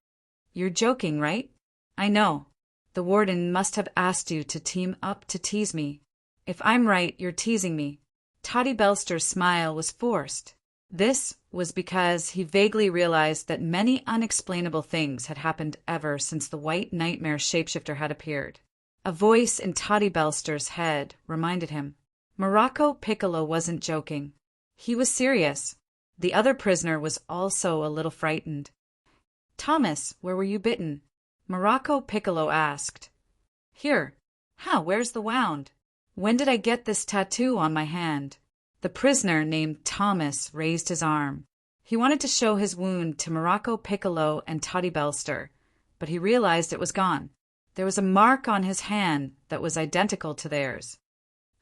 You're joking, right? I know. The warden must have asked you to team up to tease me. If I'm right, you're teasing me. Toddy Belster's smile was forced. This was because he vaguely realized that many unexplainable things had happened ever since the white nightmare shapeshifter had appeared. A voice in Toddy Belster's head reminded him. Morocco Piccolo wasn't joking. He was serious. The other prisoner was also a little frightened. Thomas, where were you bitten? Morocco Piccolo asked. Here. How? Where's the wound? When did I get this tattoo on my hand? The prisoner named Thomas raised his arm. He wanted to show his wound to Morocco Piccolo and Toddy Belster, but he realized it was gone. There was a mark on his hand that was identical to theirs.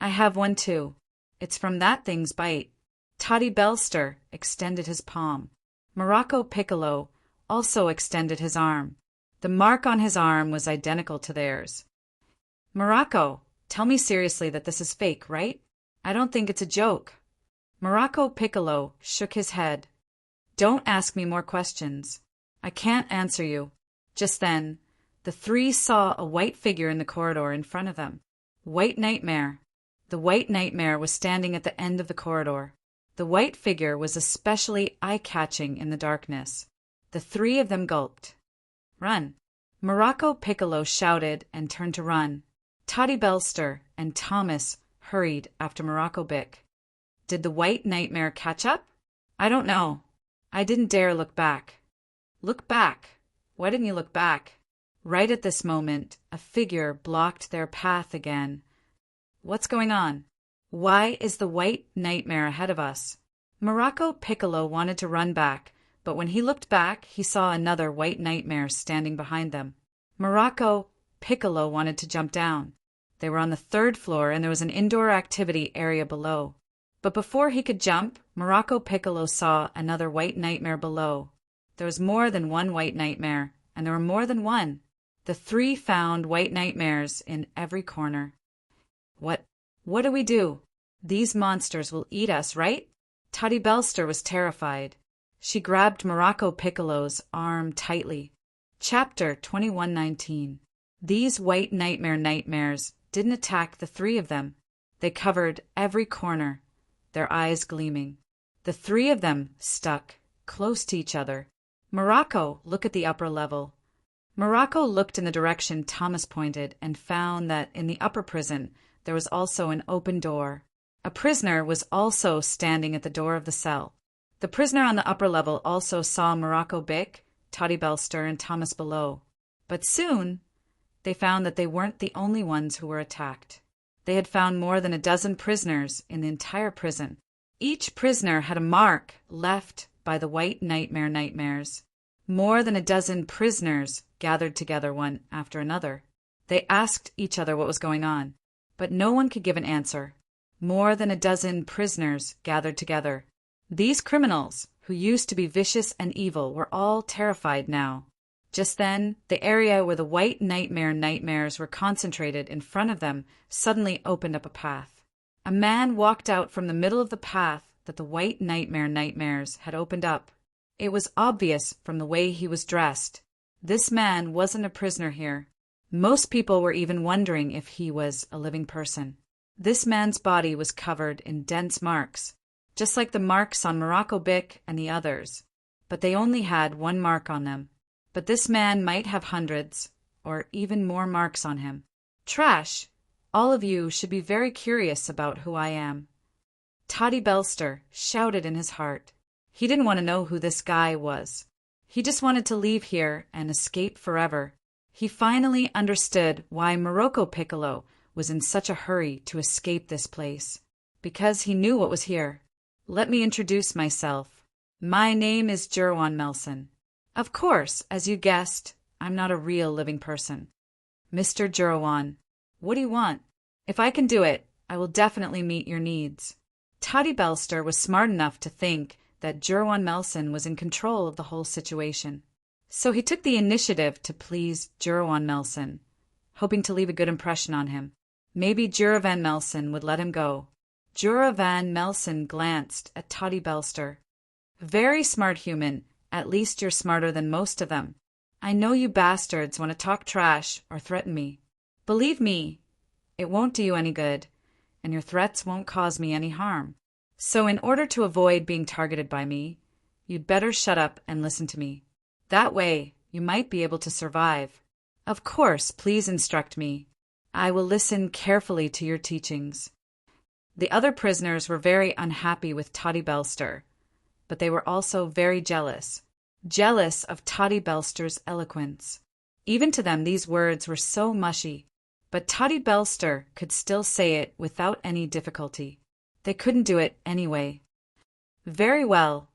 I have one too. It's from that thing's bite. Toddy Belster extended his palm. Morocco Piccolo also extended his arm. The mark on his arm was identical to theirs. Morocco, tell me seriously that this is fake, right? I don't think it's a joke. Morocco Piccolo shook his head. Don't ask me more questions. I can't answer you. Just then, the three saw a white figure in the corridor in front of them. White Nightmare. The White Nightmare was standing at the end of the corridor. The white figure was especially eye-catching in the darkness. The three of them gulped. Run. Morocco Piccolo shouted and turned to run. Toddy Belster and Thomas hurried after Morocco Bick. Did the White Nightmare catch up? I don't know. I didn't dare look back. Look back. Why didn't you look back? Right at this moment, a figure blocked their path again. What's going on? Why is the White Nightmare ahead of us? Morocco Piccolo wanted to run back, but when he looked back, he saw another White Nightmare standing behind them. Morocco Piccolo wanted to jump down. They were on the third floor and there was an indoor activity area below. But before he could jump, Morocco Piccolo saw another White Nightmare below. There was more than one White Nightmare, and there were more than one. The three found White Nightmares in every corner. What do we do? These monsters will eat us, right? Toddy Belster was terrified. She grabbed Morocco Piccolo's arm tightly. Chapter 2119. These White Nightmares didn't attack the three of them. They covered every corner, their eyes gleaming. The three of them stuck close to each other. Morocco, look at the upper level. Morocco looked in the direction Thomas pointed and found that in the upper prison there was also an open door. A prisoner was also standing at the door of the cell. The prisoner on the upper level also saw Morocco Bick, Toddy Belster, and Thomas below. But soon, they found that they weren't the only ones who were attacked. They had found more than a dozen prisoners in the entire prison. Each prisoner had a mark left by the white nightmares. More than a dozen prisoners gathered together one after another. They asked each other what was going on, but no one could give an answer. More than a dozen prisoners gathered together. These criminals, who used to be vicious and evil, were all terrified now. Just then, the area where the white nightmares were concentrated in front of them suddenly opened up a path. A man walked out from the middle of the path that the white nightmares had opened up. It was obvious from the way he was dressed. This man wasn't a prisoner here. Most people were even wondering if he was a living person. This man's body was covered in dense marks, just like the marks on Audiobook and the others, but they only had one mark on them. But this man might have hundreds, or even more marks on him. Trash, all of you should be very curious about who I am. Toddy Belster shouted in his heart. He didn't want to know who this guy was. He just wanted to leave here and escape forever. He finally understood why Morocco Piccolo was in such a hurry to escape this place. Because he knew what was here. Let me introduce myself. My name is Jerwan Melson. Of course, as you guessed, I'm not a real living person. Mr. Jerwan, what do you want? If I can do it, I will definitely meet your needs. Toddy Belster was smart enough to think that Jerwan Melson was in control of the whole situation. So he took the initiative to please Jerwan Melson, hoping to leave a good impression on him. Maybe Jerwan Melson would let him go. Jerwan Melson glanced at Toddy Belster. Very smart human. At least you're smarter than most of them. I know you bastards want to talk trash or threaten me. Believe me, it won't do you any good, and your threats won't cause me any harm. So in order to avoid being targeted by me, you'd better shut up and listen to me. That way, you might be able to survive. Of course, please instruct me. I will listen carefully to your teachings. The other prisoners were very unhappy with Toddy Belster, but they were also very jealous of Toddy Belster's eloquence. Even to them these words were so mushy, but Toddy Belster could still say it without any difficulty. They couldn't do it anyway. Very well,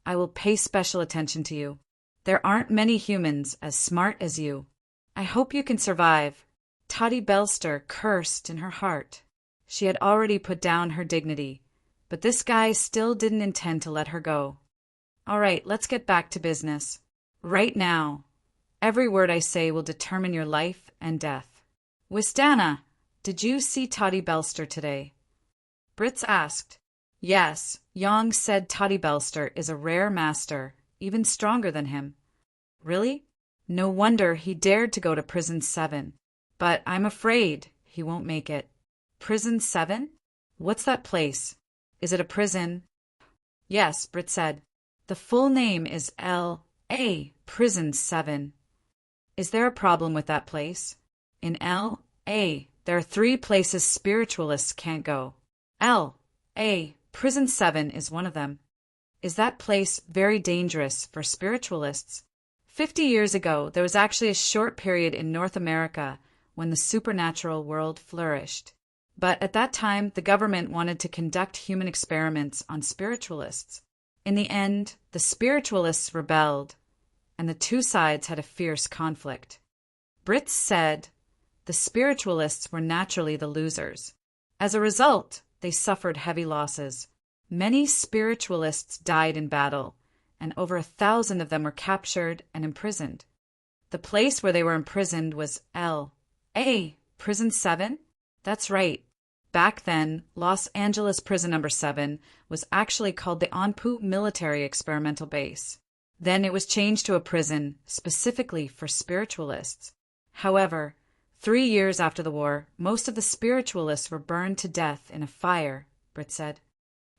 I will pay special attention to you. There aren't many humans as smart as you. I hope you can survive. Toddy Belster cursed in her heart. She had already put down her dignity, but this guy still didn't intend to let her go. All right, let's get back to business. Right now, every word I say will determine your life and death. Wistana, did you see Toddy Belster today? Brits asked. Yes, Yong said Toddy Belster is a rare master, even stronger than him. Really? No wonder he dared to go to Prison 7. But I'm afraid he won't make it. Prison 7? What's that place? Is it a prison? Yes, Brit said. The full name is L.A. Prison 7. Is there a problem with that place? In L.A., there are 3 places spiritualists can't go. L.A. Prison 7 is one of them. Is that place very dangerous for spiritualists? 50 years ago, there was actually a short period in North America when the supernatural world flourished. But at that time, the government wanted to conduct human experiments on spiritualists. In the end, the spiritualists rebelled, and the two sides had a fierce conflict. Brits said the spiritualists were naturally the losers. As a result, they suffered heavy losses. Many spiritualists died in battle, and over 1,000 of them were captured and imprisoned. The place where they were imprisoned was L.A. Prison 7? That's right. Back then, Los Angeles Prison No. 7 was actually called the Anpu Military Experimental Base. Then it was changed to a prison specifically for spiritualists. However, 3 years after the war, most of the spiritualists were burned to death in a fire, Britt said.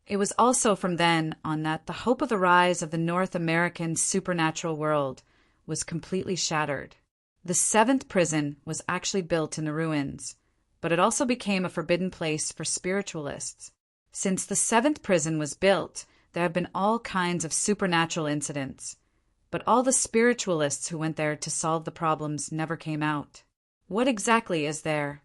It was also from then on that the hope of the rise of the North American supernatural world was completely shattered. The 7th prison was actually built in the ruins, but it also became a forbidden place for spiritualists. Since the 7th prison was built, there have been all kinds of supernatural incidents. but all the spiritualists who went there to solve the problems never came out. What exactly is there?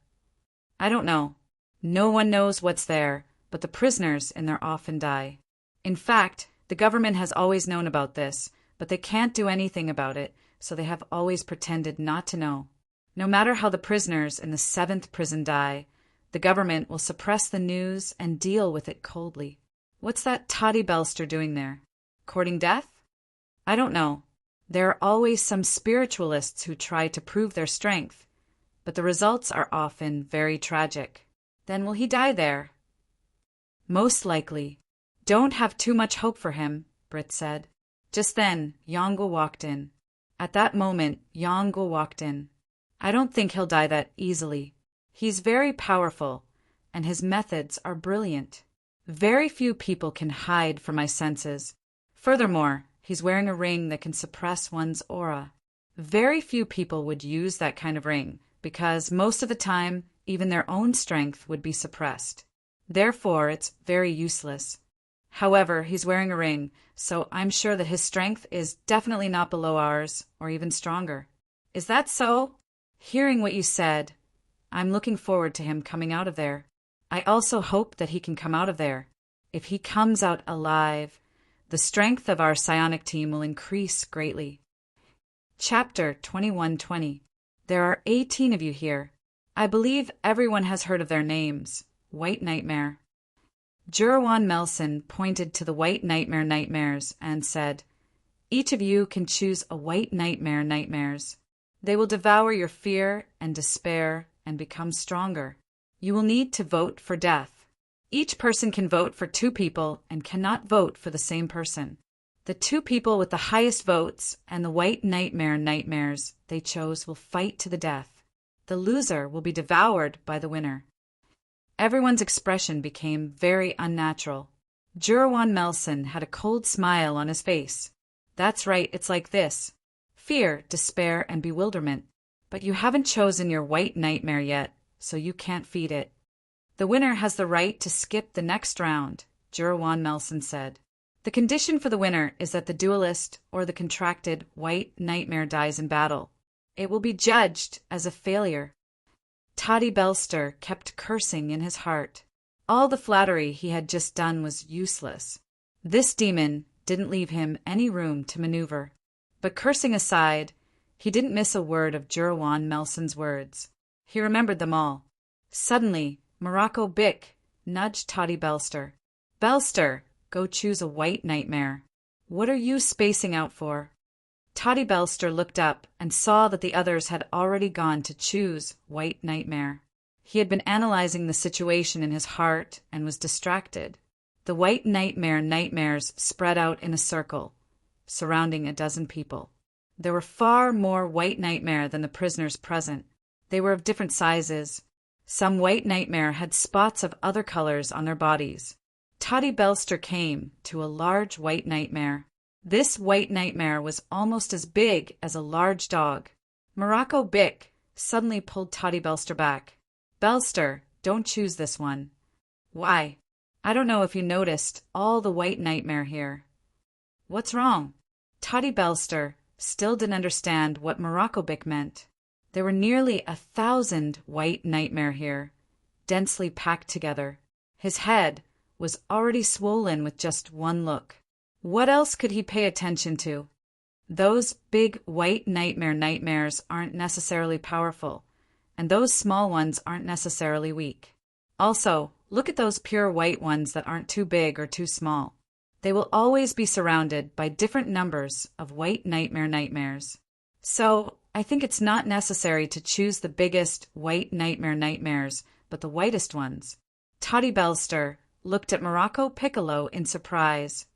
I don't know. No one knows what's there, but the prisoners in there often die. In fact, the government has always known about this, but they can't do anything about it, so they have always pretended not to know. No matter how the prisoners in the 7th prison die, the government will suppress the news and deal with it coldly. What's that Toddy Belster doing there? Courting death? I don't know. There are always some spiritualists who try to prove their strength, but the results are often very tragic. Then will he die there? Most likely. Don't have too much hope for him, Britt said. Just then, Yongo walked in. At that moment, Yongo walked in. I don't think he'll die that easily. He's very powerful, and his methods are brilliant. Very few people can hide from my senses. Furthermore, he's wearing a ring that can suppress one's aura. Very few people would use that kind of ring, because most of the time, even their own strength would be suppressed. Therefore, it's very useless. However, he's wearing a ring, so I'm sure that his strength is definitely not below ours, or even stronger. Is that so? Hearing what you said, I'm looking forward to him coming out of there. I also hope that he can come out of there. If he comes out alive, the strength of our psionic team will increase greatly. Chapter 2120. There are 18 of you here. I believe everyone has heard of their names. White Nightmare. Jurawan Melson pointed to the White Nightmare nightmares and said, Each of you can choose a White Nightmare nightmares. They will devour your fear and despair and become stronger. You will need to vote for death. Each person can vote for 2 people and cannot vote for the same person. The 2 people with the highest votes and the White Nightmare nightmares they chose will fight to the death. The loser will be devoured by the winner. Everyone's expression became very unnatural. Jurawan Melson had a cold smile on his face. That's right, it's like this. Fear, despair, and bewilderment. But you haven't chosen your White Nightmare yet, so you can't feed it. The winner has the right to skip the next round, Jurawan Melson said. The condition for the winner is that the duelist or the contracted White Nightmare dies in battle. It will be judged as a failure. Toddy Belster kept cursing in his heart. All the flattery he had just done was useless. This demon didn't leave him any room to maneuver. But cursing aside, he didn't miss a word of Jurawan Melson's words. He remembered them all. Suddenly, Morocco Bick nudged Toddy Belster. Belster, go choose a White Nightmare. What are you spacing out for? Toddy Belster looked up and saw that the others had already gone to choose White Nightmare. He had been analyzing the situation in his heart and was distracted. The White Nightmare nightmares spread out in a circle, surrounding a dozen people. There were far more White Nightmare than the prisoners present. They were of different sizes. Some White Nightmare had spots of other colors on their bodies. Toddy Belster came to a large White Nightmare. This White Nightmare was almost as big as a large dog. Morocco Bick suddenly pulled Toddy Belster back. Belster, don't choose this one. Why? I don't know if you noticed all the White Nightmare here. What's wrong? Toddy Belster still didn't understand what Morocco Bick meant. There were nearly 1,000 White Nightmare here, densely packed together. His head was already swollen with just one look. What else could he pay attention to? Those big White Nightmare nightmares aren't necessarily powerful, and those small ones aren't necessarily weak. Also, look at those pure white ones that aren't too big or too small. They will always be surrounded by different numbers of White Nightmare nightmares. So, I think it's not necessary to choose the biggest White Nightmare nightmares, but the whitest ones. Toddy Belster looked at Morocco Piccolo in surprise.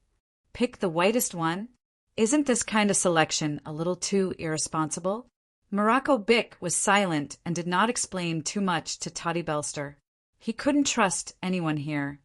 Pick the whitest one? Isn't this kind of selection a little too irresponsible? Morocco Bick was silent and did not explain too much to Toddy Belster. He couldn't trust anyone here,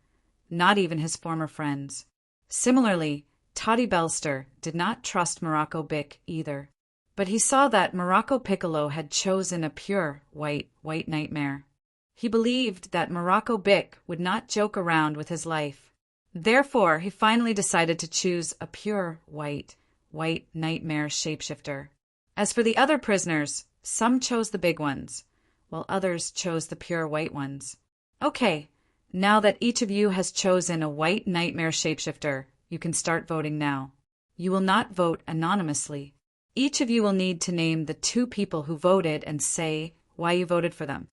not even his former friends. Similarly, Toddy Belster did not trust Morocco Bick either. But he saw that Morocco Piccolo had chosen a pure White Nightmare. He believed that Morocco Bick would not joke around with his life. Therefore, he finally decided to choose a pure White white nightmare shapeshifter. As for the other prisoners, some chose the big ones, while others chose the pure white ones. Okay, now that each of you has chosen a white nightmare shapeshifter, you can start voting now. You will not vote anonymously. Each of you will need to name the 2 people who voted and say why you voted for them.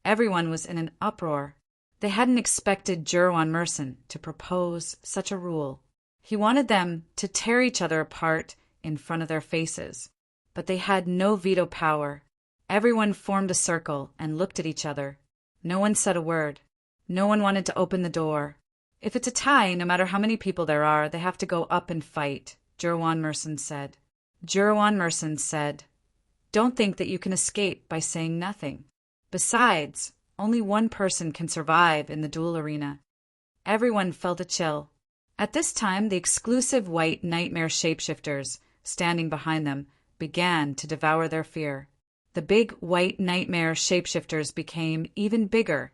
Everyone was in an uproar. They hadn't expected Jerwan Merson to propose such a rule. He wanted them to tear each other apart in front of their faces, but they had no veto power. Everyone formed a circle and looked at each other. No one said a word. No one wanted to open the door. If it's a tie, no matter how many people there are, they have to go up and fight, Jerwan Merson said. Jerwan Merson said, "Don't think that you can escape by saying nothing. Besides, only one person can survive in the duel arena." Everyone felt a chill. At this time, the exclusive white nightmare shapeshifters, standing behind them, began to devour their fear. The big white nightmare shapeshifters became even bigger,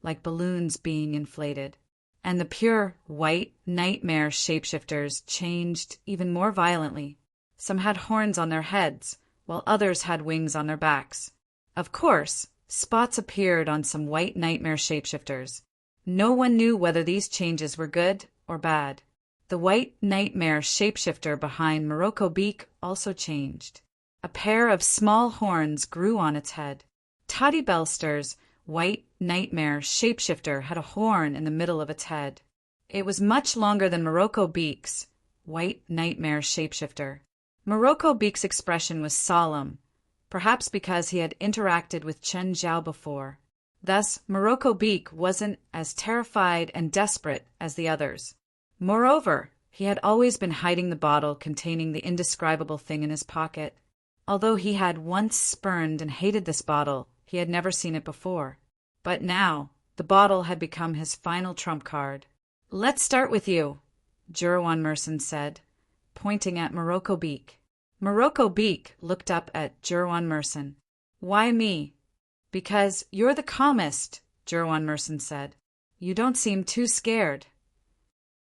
like balloons being inflated. And the pure white nightmare shapeshifters changed even more violently. Some had horns on their heads, while others had wings on their backs. Of course, spots appeared on some white nightmare shapeshifters. No one knew whether these changes were good or bad. The white nightmare shapeshifter behind Morocco Beak also changed. A pair of small horns grew on its head. Toddy Belster's white nightmare shapeshifter had a horn in the middle of its head. It was much longer than Morocco Beak's white nightmare shapeshifter. Morocco Beak's expression was solemn, perhaps because he had interacted with Chen Zhao before. Thus, Morocco Beak wasn't as terrified and desperate as the others. Moreover, he had always been hiding the bottle containing the indescribable thing in his pocket. Although he had once spurned and hated this bottle, he had never seen it before. But now, the bottle had become his final trump card. "Let's start with you," Jerwan Merson said, pointing at Morocco Beak. Morocco Beak looked up at Jerwan Merson. "Why me?" "Because you're the calmest," Jerwan Merson said. "You don't seem too scared."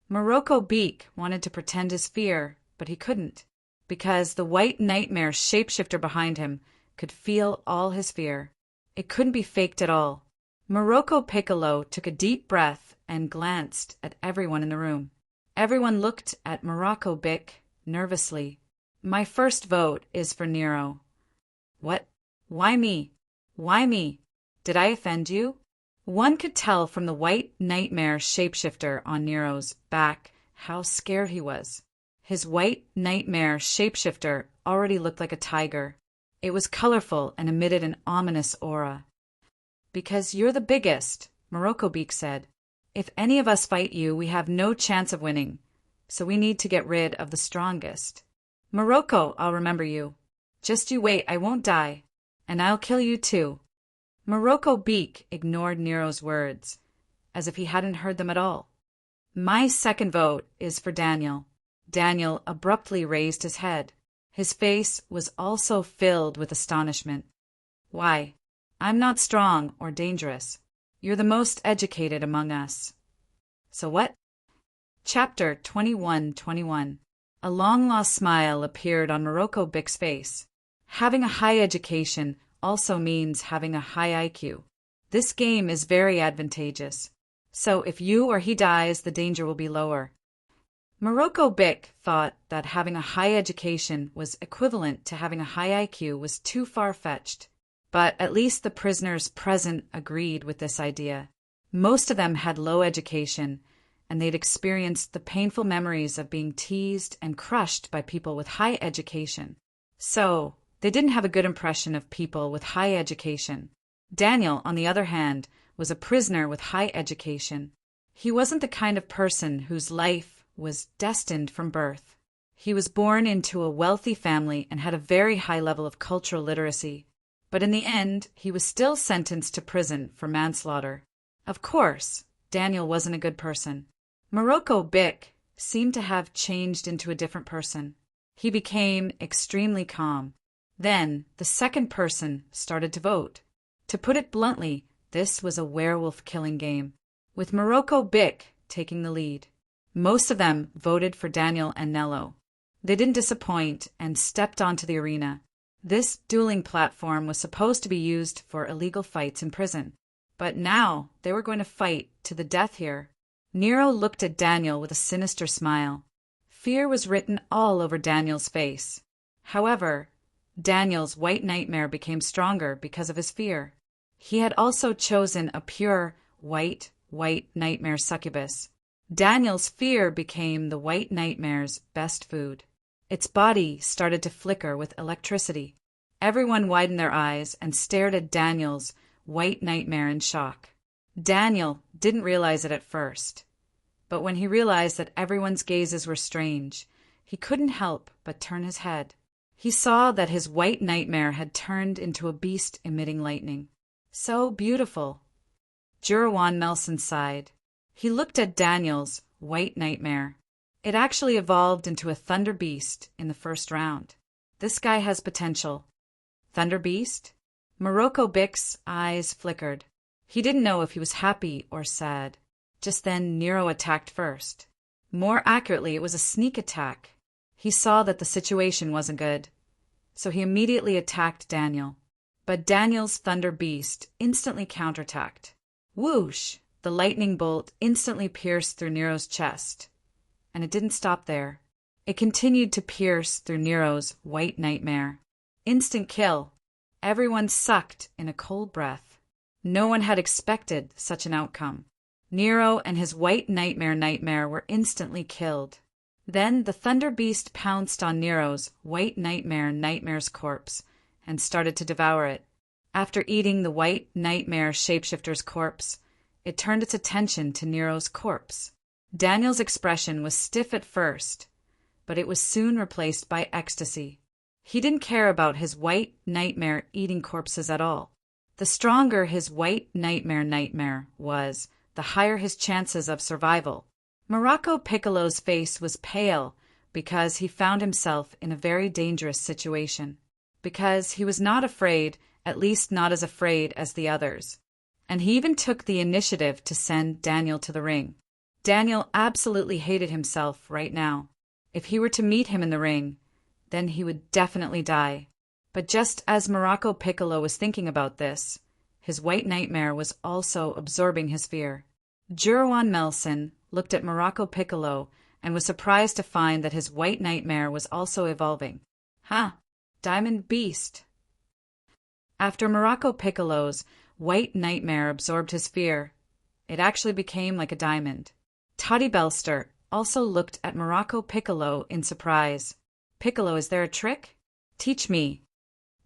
Morocco Beak wanted to pretend his fear, but he couldn't, because the white nightmare shapeshifter behind him could feel all his fear. It couldn't be faked at all. Morocco Piccolo took a deep breath and glanced at everyone in the room. Everyone looked at Morocco Beak nervously. "My first vote is for Nero." "What? Why me? Why me? Did I offend you?" One could tell from the white nightmare shapeshifter on Nero's back how scared he was. His white nightmare shapeshifter already looked like a tiger. It was colorful and emitted an ominous aura. "Because you're the biggest," Morocco Beak said. "If any of us fight you, we have no chance of winning. So we need to get rid of the strongest. Morocco, I'll remember you. Just you wait, I won't die. And I'll kill you too." Morocco Beak ignored Nero's words, as if he hadn't heard them at all. "My second vote is for Daniel." Daniel abruptly raised his head. His face was also filled with astonishment. "Why? I'm not strong or dangerous. You're the most educated among us." "So what?" Chapter 21:21. A long-lost smile appeared on Morocco Beak's face. Having a high education also means having a high IQ. This game is very advantageous. So if you or he dies, the danger will be lower. Morocco Beak thought that having a high education was equivalent to having a high IQ was too far-fetched. But at least the prisoners present agreed with this idea. Most of them had low education, and they'd experienced the painful memories of being teased and crushed by people with high education. So, they didn't have a good impression of people with high education. Daniel, on the other hand, was a prisoner with high education. He wasn't the kind of person whose life was destined from birth. He was born into a wealthy family and had a very high level of cultural literacy. But in the end, he was still sentenced to prison for manslaughter. Of course, Daniel wasn't a good person. Morocco Beak seemed to have changed into a different person. He became extremely calm. Then, the second person started to vote. To put it bluntly, this was a werewolf killing game, with Morocco Beak taking the lead. Most of them voted for Daniel and Nello. They didn't disappoint and stepped onto the arena. This dueling platform was supposed to be used for illegal fights in prison. But now they were going to fight to the death here. Nero looked at Daniel with a sinister smile. Fear was written all over Daniel's face. However, Daniel's white nightmare became stronger because of his fear. He had also chosen a pure, white nightmare succubus. Daniel's fear became the white nightmare's best food. Its body started to flicker with electricity. Everyone widened their eyes and stared at Daniel's white nightmare in shock. Daniel didn't realize it at first, but when he realized that everyone's gazes were strange, he couldn't help but turn his head. He saw that his white nightmare had turned into a beast emitting lightning. So beautiful. Jurawan Melson sighed. He looked at Daniel's white nightmare. It actually evolved into a thunder beast in the first round. This guy has potential. Thunder beast? Morocco Bic's eyes flickered. He didn't know if he was happy or sad. Just then Nero attacked first. More accurately, it was a sneak attack. He saw that the situation wasn't good, so he immediately attacked Daniel. But Daniel's thunder beast instantly counterattacked. Whoosh! The lightning bolt instantly pierced through Nero's chest. And it didn't stop there. It continued to pierce through Nero's white nightmare. Instant kill. Everyone sucked in a cold breath. No one had expected such an outcome. Nero and his white nightmare were instantly killed. Then the thunder beast pounced on Nero's white nightmare's corpse and started to devour it. After eating the white nightmare shapeshifter's corpse, it turned its attention to Nero's corpse. Daniel's expression was stiff at first, but it was soon replaced by ecstasy. He didn't care about his white nightmare eating corpses at all. The stronger his white nightmare was, the higher his chances of survival. Morocco Piccolo's face was pale because he found himself in a very dangerous situation. Because he was not afraid, at least not as afraid as the others. And he even took the initiative to send Daniel to the ring. Daniel absolutely hated himself right now. If he were to meet him in the ring, then he would definitely die. But just as Morocco Piccolo was thinking about this, his white nightmare was also absorbing his fear. Jurawan Melson looked at Morocco Piccolo and was surprised to find that his white nightmare was also evolving. Diamond Beast. After Morocco Piccolo's white nightmare absorbed his fear, it actually became like a diamond. Toddy Belster also looked at Morocco Piccolo in surprise. Piccolo, is there a trick? Teach me.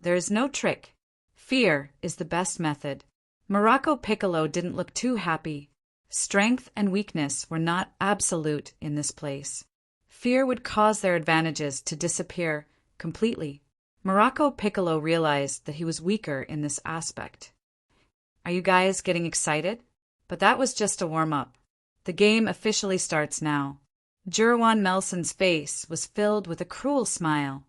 There is no trick. Fear is the best method. Morocco Piccolo didn't look too happy. Strength and weakness were not absolute in this place. Fear would cause their advantages to disappear completely. Morocco Piccolo realized that he was weaker in this aspect. Are you guys getting excited? But that was just a warm-up. The game officially starts now. Jurawan Melson's face was filled with a cruel smile.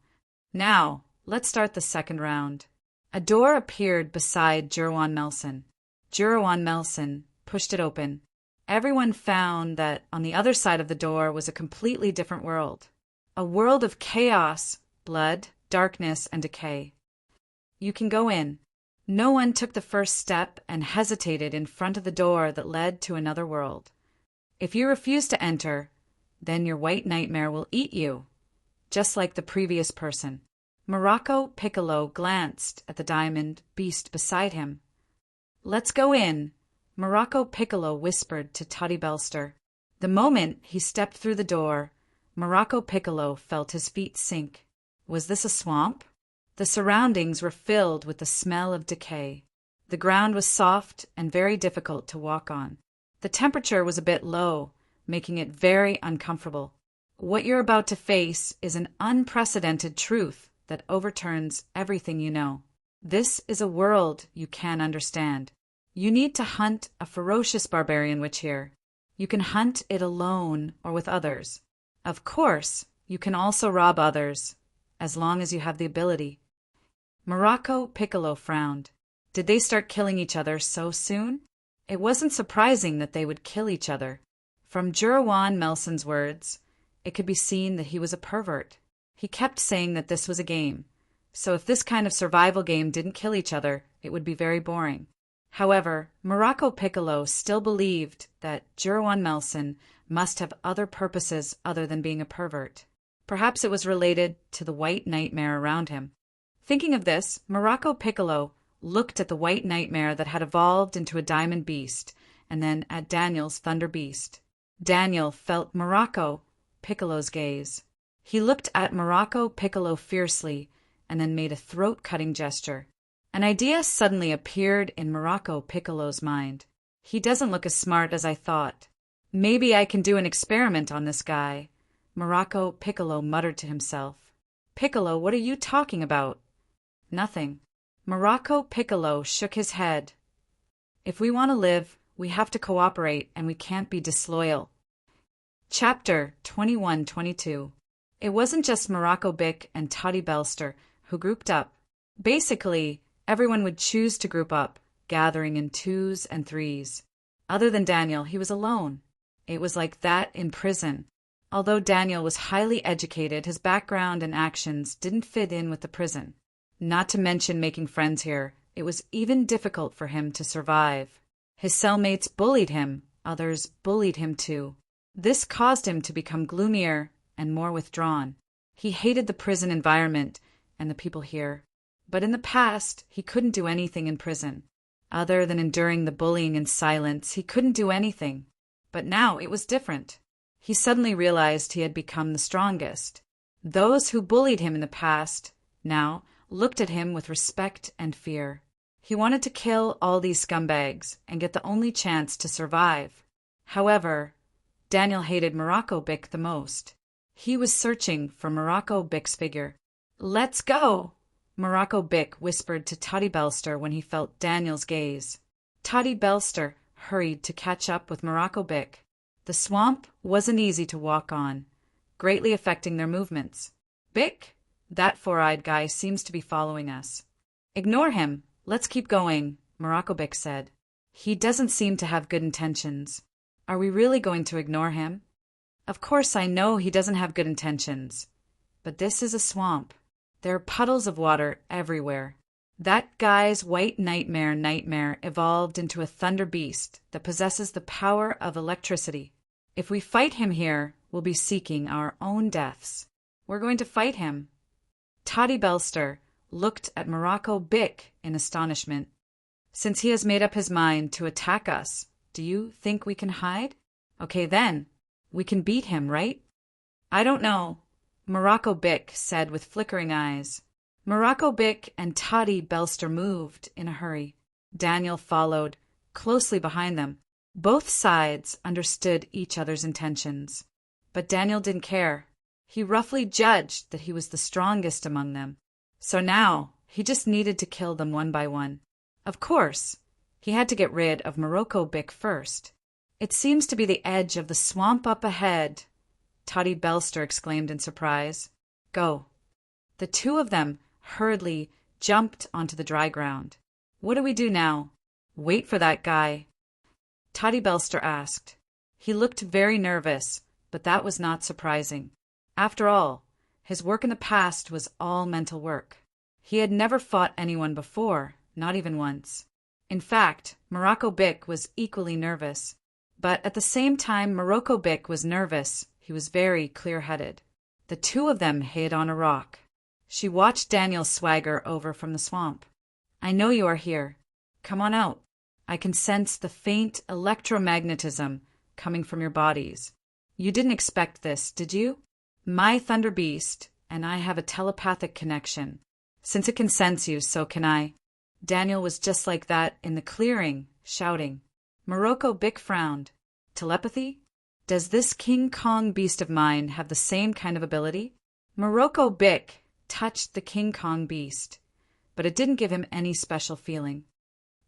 Now, let's start the second round. A door appeared beside Jurawan Melson. Jurawan Melson pushed it open. Everyone found that on the other side of the door was a completely different world. A world of chaos, blood, darkness, and decay. You can go in. No one took the first step and hesitated in front of the door that led to another world. If you refuse to enter, then your white nightmare will eat you, just like the previous person. Morocco Piccolo glanced at the diamond beast beside him. Let's go in, Morocco Piccolo whispered to Toddy Belster. The moment he stepped through the door, Morocco Piccolo felt his feet sink. Was this a swamp? The surroundings were filled with the smell of decay. The ground was soft and very difficult to walk on. The temperature was a bit low, making it very uncomfortable. What you're about to face is an unprecedented truth that overturns everything you know. This is a world you can't understand. You need to hunt a ferocious barbarian witch here. You can hunt it alone or with others. Of course, you can also rob others, as long as you have the ability. Morocco Piccolo frowned. Did they start killing each other so soon? It wasn't surprising that they would kill each other. From Jurawan Melson's words, it could be seen that he was a pervert. He kept saying that this was a game, so if this kind of survival game didn't kill each other, it would be very boring. However, Morocco Piccolo still believed that Jurawan Melson must have other purposes other than being a pervert. Perhaps it was related to the white nightmare around him. Thinking of this, Morocco Piccolo looked at the white nightmare that had evolved into a diamond beast, and then at Daniel's thunder beast. Daniel felt Morocco Piccolo's gaze. He looked at Morocco Piccolo fiercely, and then made a throat-cutting gesture. An idea suddenly appeared in Morocco Piccolo's mind. He doesn't look as smart as I thought. Maybe I can do an experiment on this guy, Morocco Piccolo muttered to himself. Piccolo, what are you talking about? Nothing. Morocco Piccolo shook his head. If we want to live, we have to cooperate and we can't be disloyal. Chapter 21-22. It wasn't just Morocco Bick and Toddy Belster who grouped up. Basically, everyone would choose to group up, gathering in twos and threes. Other than Daniel, he was alone. It was like that in prison. Although Daniel was highly educated, his background and actions didn't fit in with the prison. Not to mention making friends here, it was even difficult for him to survive. His cellmates bullied him, others bullied him too. This caused him to become gloomier and more withdrawn. He hated the prison environment and the people here. But in the past, he couldn't do anything in prison. Other than enduring the bullying in silence, he couldn't do anything. But now it was different. He suddenly realized he had become the strongest. Those who bullied him in the past now looked at him with respect and fear. He wanted to kill all these scumbags and get the only chance to survive. However, Daniel hated Morocco Bick the most. He was searching for Morocco Bick's figure. "Let's go!" Morocco Bick whispered to Toddy Belster when he felt Daniel's gaze. Toddy Belster hurried to catch up with Morocco Bick. The swamp wasn't easy to walk on, greatly affecting their movements. "Bick, that four-eyed guy seems to be following us." "Ignore him. Let's keep going," Morocco Bick said. "He doesn't seem to have good intentions." "Are we really going to ignore him?" "Of course I know he doesn't have good intentions. But this is a swamp. There are puddles of water everywhere. That guy's white nightmare evolved into a thunder beast that possesses the power of electricity. If we fight him here, we'll be seeking our own deaths. We're going to fight him." Toddy Belster looked at Morocco Bick in astonishment. "Since he has made up his mind to attack us, do you think we can hide? Okay then, we can beat him, right?" "I don't know," Morocco Bick said with flickering eyes. Morocco Bick and Toddy Belster moved in a hurry. Daniel followed, closely behind them. Both sides understood each other's intentions. But Daniel didn't care. He roughly judged that he was the strongest among them. So now, he just needed to kill them one by one. Of course, he had to get rid of Morocco Bick first. "It seems to be the edge of the swamp up ahead," Toddy Belster exclaimed in surprise. "Go." The two of them hurriedly jumped onto the dry ground. "What do we do now?" "Wait for that guy," Toddy Belster asked. He looked very nervous, but that was not surprising. After all, his work in the past was all mental work. He had never fought anyone before, not even once. In fact, Morocco Bick was equally nervous. But at the same time Morocco Bick was nervous, he was very clear-headed. The two of them hid on a rock. She watched Daniel swagger over from the swamp. "I know you are here. Come on out. I can sense the faint electromagnetism coming from your bodies. You didn't expect this, did you? My Thunder Beast and I have a telepathic connection. Since it can sense you, so can I." Daniel was just like that in the clearing, shouting. Morocco Bick frowned. "Telepathy? Does this King Kong beast of mine have the same kind of ability?" Morocco Bick touched the King Kong beast, but it didn't give him any special feeling.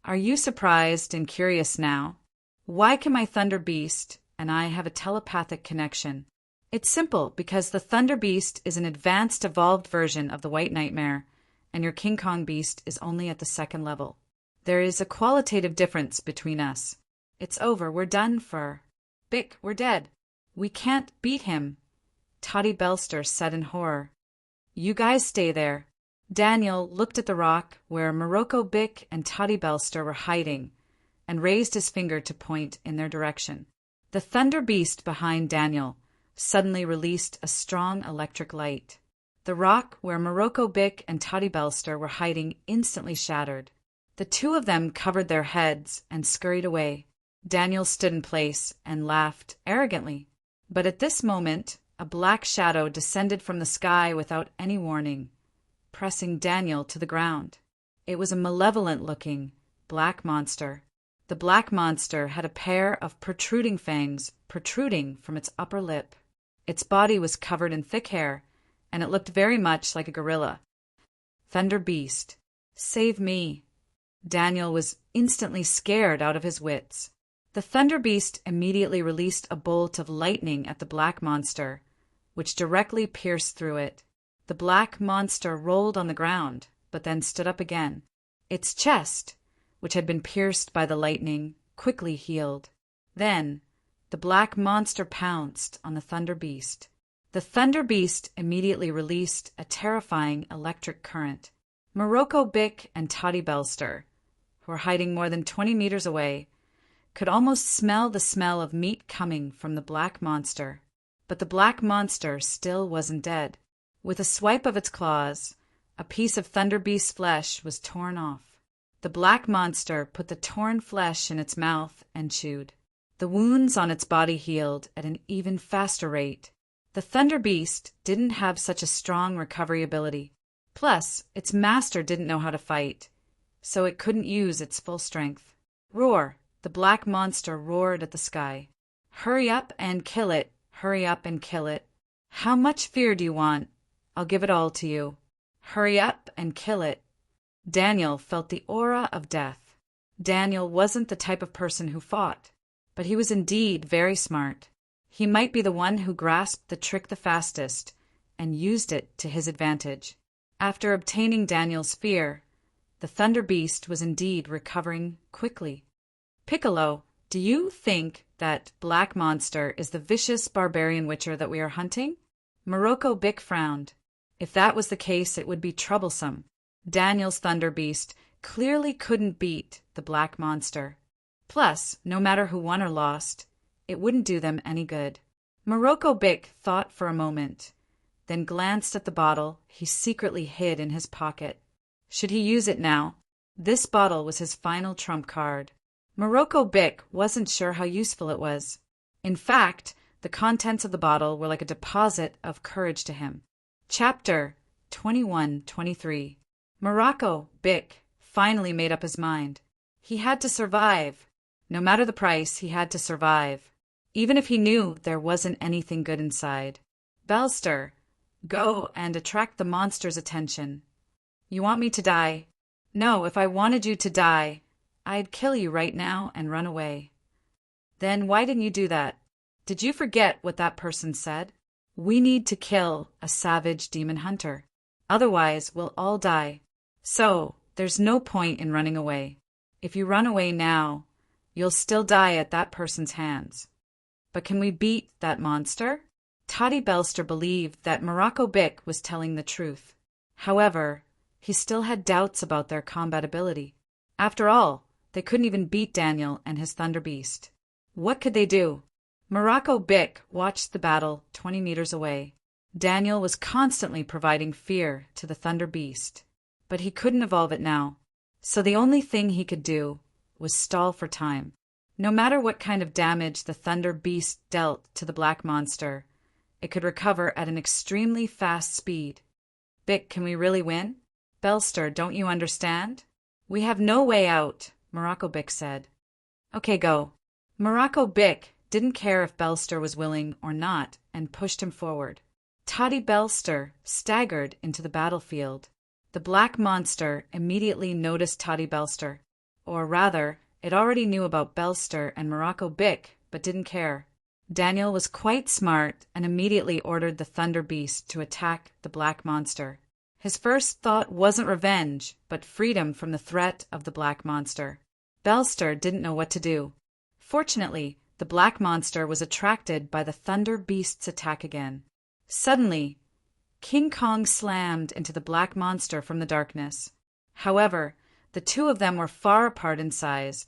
"Are you surprised and curious now? Why can my Thunder Beast and I have a telepathic connection? It's simple, because the Thunder Beast is an advanced evolved version of the White Nightmare, and your King Kong beast is only at the second level. There is a qualitative difference between us. It's over, we're done for. Bick, we're dead. We can't beat him," Toddy Belster said in horror. You guys stay there. Daniel looked at the rock where Morocco Bick and Toddy Belster were hiding and raised his finger to point in their direction. The thunder beast behind Daniel suddenly released a strong electric light. The rock where Morocco Bick and Toddy Belster were hiding instantly shattered. The two of them covered their heads and scurried away. Daniel stood in place and laughed arrogantly. But at this moment, a black shadow descended from the sky without any warning, pressing Daniel to the ground. It was a malevolent-looking black monster. The black monster had a pair of protruding fangs protruding from its upper lip. Its body was covered in thick hair, and it looked very much like a gorilla. Thunder Beast, save me. Daniel was instantly scared out of his wits. The Thunder Beast immediately released a bolt of lightning at the black monster, which directly pierced through it. The black monster rolled on the ground, but then stood up again. Its chest, which had been pierced by the lightning, quickly healed. Then, the black monster pounced on the Thunder Beast. The Thunder Beast immediately released a terrifying electric current. Morocco Bick and Toddy Belster, who were hiding more than 20 meters away, could almost smell the smell of meat coming from the black monster. But the black monster still wasn't dead. With a swipe of its claws, a piece of Thunder Beast's flesh was torn off. The black monster put the torn flesh in its mouth and chewed. The wounds on its body healed at an even faster rate. The Thunder Beast didn't have such a strong recovery ability. Plus, its master didn't know how to fight, so it couldn't use its full strength. Roar! The black monster roared at the sky. Hurry up and kill it. Hurry up and kill it. How much fear do you want? I'll give it all to you. Hurry up and kill it. Daniel felt the aura of death. Daniel wasn't the type of person who fought, but he was indeed very smart. He might be the one who grasped the trick the fastest and used it to his advantage. After obtaining Daniel's fear, the Thunder Beast was indeed recovering quickly. Piccolo, do you think that black monster is the vicious barbarian witcher that we are hunting? Morocco Bick frowned. If that was the case, it would be troublesome. Daniel's Thunder Beast clearly couldn't beat the black monster. Plus, no matter who won or lost, it wouldn't do them any good. Morocco Bick thought for a moment, then glanced at the bottle he secretly hid in his pocket. Should he use it now? This bottle was his final trump card. Morocco Bick wasn't sure how useful it was. In fact, the contents of the bottle were like a deposit of courage to him. Chapter 21-23. Morocco Bick finally made up his mind. He had to survive. No matter the price, he had to survive, even if he knew there wasn't anything good inside. Belster, go and attract the monster's attention. You want me to die? No, if I wanted you to die, I'd kill you right now and run away. Then why didn't you do that? Did you forget what that person said? We need to kill a savage demon hunter. Otherwise, we'll all die. So, there's no point in running away. If you run away now, you'll still die at that person's hands. But can we beat that monster? Toddy Belster believed that Morocco Bick was telling the truth. However, he still had doubts about their combat ability. After all, they couldn't even beat Daniel and his Thunder Beast. What could they do? Morocco Bick watched the battle 20 meters away. Daniel was constantly providing fear to the Thunder Beast, but he couldn't evolve it now. So the only thing he could do was stall for time. No matter what kind of damage the Thunder Beast dealt to the black monster, it could recover at an extremely fast speed. Bick, can we really win? Belster, don't you understand? We have no way out, Morocco Bick said. Okay, go. Morocco Bick didn't care if Belster was willing or not and pushed him forward. Toddy Belster staggered into the battlefield. The black monster immediately noticed Toddy Belster. Or rather, it already knew about Belster and Morocco Bick, but didn't care. Daniel was quite smart and immediately ordered the Thunder Beast to attack the black monster. His first thought wasn't revenge, but freedom from the threat of the black monster. Belster didn't know what to do. Fortunately, the black monster was attracted by the Thunder Beast's attack again. Suddenly, King Kong slammed into the black monster from the darkness. However, the two of them were far apart in size,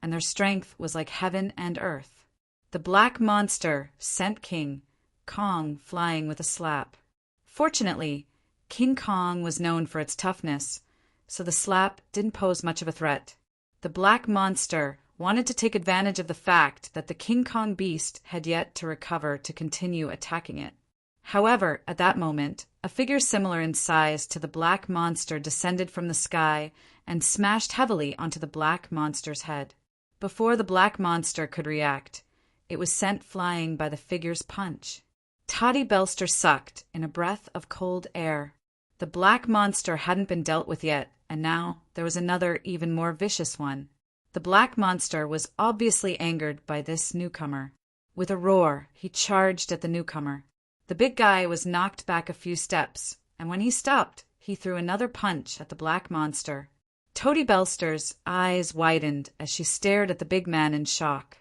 and their strength was like heaven and earth. The black monster sent King Kong flying with a slap. Fortunately, King Kong was known for its toughness, so the slap didn't pose much of a threat. The black monster wanted to take advantage of the fact that the King Kong beast had yet to recover to continue attacking it. However, at that moment, a figure similar in size to the black monster descended from the sky and smashed heavily onto the black monster's head. Before the black monster could react, it was sent flying by the figure's punch. Toddy Belster sucked in a breath of cold air. The black monster hadn't been dealt with yet, and now there was another, even more vicious one. The black monster was obviously angered by this newcomer. With a roar, he charged at the newcomer. The big guy was knocked back a few steps, and when he stopped, he threw another punch at the black monster. Toddy Belster's eyes widened as she stared at the big man in shock.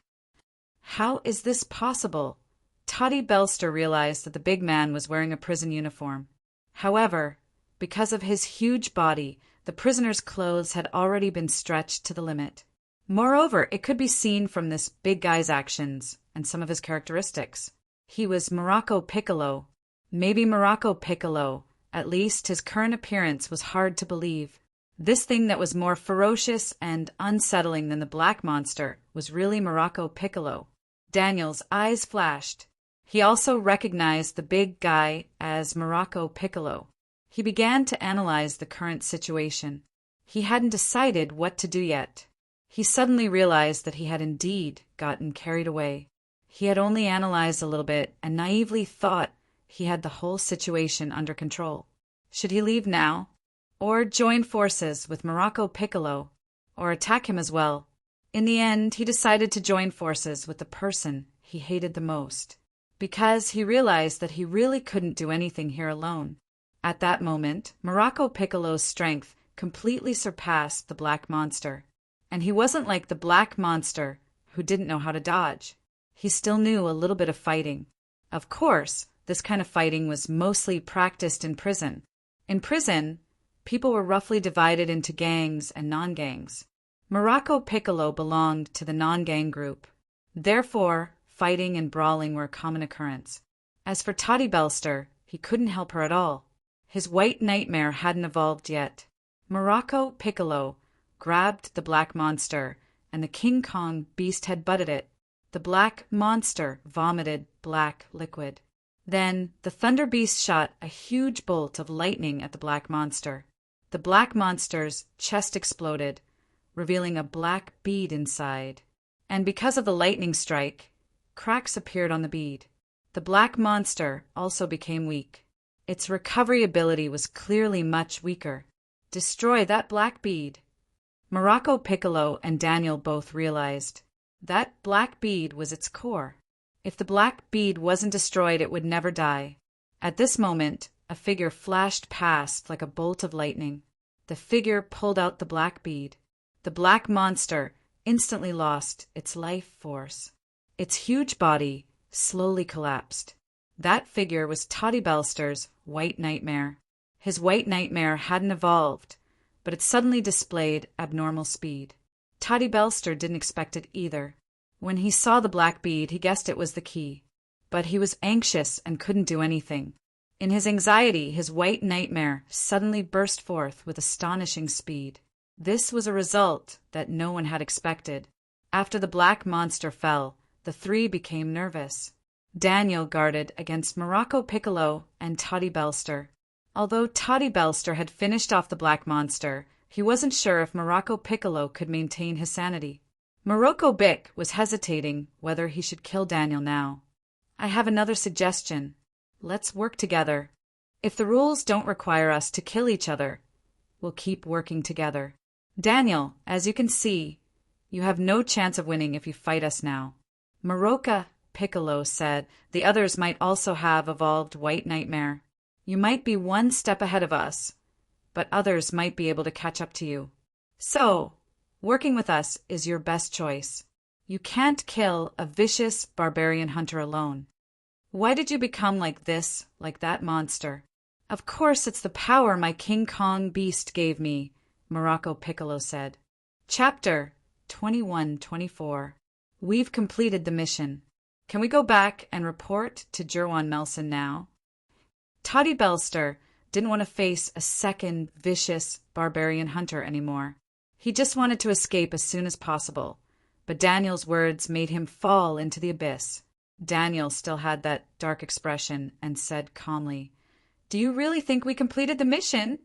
How is this possible? Toddy Belster realized that the big man was wearing a prison uniform. However, because of his huge body, the prisoner's clothes had already been stretched to the limit. Moreover, it could be seen from this big guy's actions and some of his characteristics. He was Morocco Piccolo. Maybe Morocco Piccolo. At least his current appearance was hard to believe. This thing that was more ferocious and unsettling than the black monster was really Morocco Piccolo. Daniel's eyes flashed. He also recognized the big guy as Morocco Piccolo. He began to analyze the current situation. He hadn't decided what to do yet. He suddenly realized that he had indeed gotten carried away. He had only analyzed a little bit and naively thought he had the whole situation under control. Should he leave now? Or join forces with Morocco Piccolo? Or attack him as well? In the end, he decided to join forces with the person he hated the most, because he realized that he really couldn't do anything here alone. At that moment, Morocco Piccolo's strength completely surpassed the black monster. And he wasn't like the black monster who didn't know how to dodge. He still knew a little bit of fighting. Of course, this kind of fighting was mostly practiced in prison. In prison, people were roughly divided into gangs and non-gangs. Morocco Piccolo belonged to the non-gang group. Therefore, fighting and brawling were a common occurrence. As for Toddy Belster, he couldn't help her at all. His white nightmare hadn't evolved yet. Morocco Piccolo grabbed the black monster, and the King Kong beast had butted it. The black monster vomited black liquid. Then the Thunder Beast shot a huge bolt of lightning at the black monster. The black monster's chest exploded, revealing a black bead inside. And because of the lightning strike, cracks appeared on the bead. The black monster also became weak. Its recovery ability was clearly much weaker. Destroy that black bead. Morocco Piccolo and Daniel both realized that black bead was its core. If the black bead wasn't destroyed, it would never die. At this moment, a figure flashed past like a bolt of lightning. The figure pulled out the black bead. The black monster instantly lost its life force. Its huge body slowly collapsed. That figure was Toddy Belster's white nightmare. His white nightmare hadn't evolved, but it suddenly displayed abnormal speed. Toddy Belster didn't expect it either. When he saw the black bead, he guessed it was the key. But he was anxious and couldn't do anything. In his anxiety, his white nightmare suddenly burst forth with astonishing speed. This was a result that no one had expected. After the black monster fell, the three became nervous. Daniel guarded against Morocco Piccolo and Toddy Belster. Although Toddy Belster had finished off the black monster, he wasn't sure if Morocco Piccolo could maintain his sanity. Morocco Bick was hesitating whether he should kill Daniel now. I have another suggestion. Let's work together. If the rules don't require us to kill each other, we'll keep working together. Daniel, as you can see, you have no chance of winning if you fight us now. Morocco Piccolo said the others might also have evolved white nightmare. You might be one step ahead of us, but others might be able to catch up to you. So, working with us is your best choice. You can't kill a vicious barbarian hunter alone. Why did you become like this, like that monster? Of course it's the power my King Kong beast gave me, Morocco Piccolo said. Chapter 21-24. We've completed the mission. Can we go back and report to Jerwan Melson now? Toddy Belster didn't want to face a second vicious barbarian hunter anymore. He just wanted to escape as soon as possible, but Daniel's words made him fall into the abyss. Daniel still had that dark expression and said calmly, "Do you really think we completed the mission?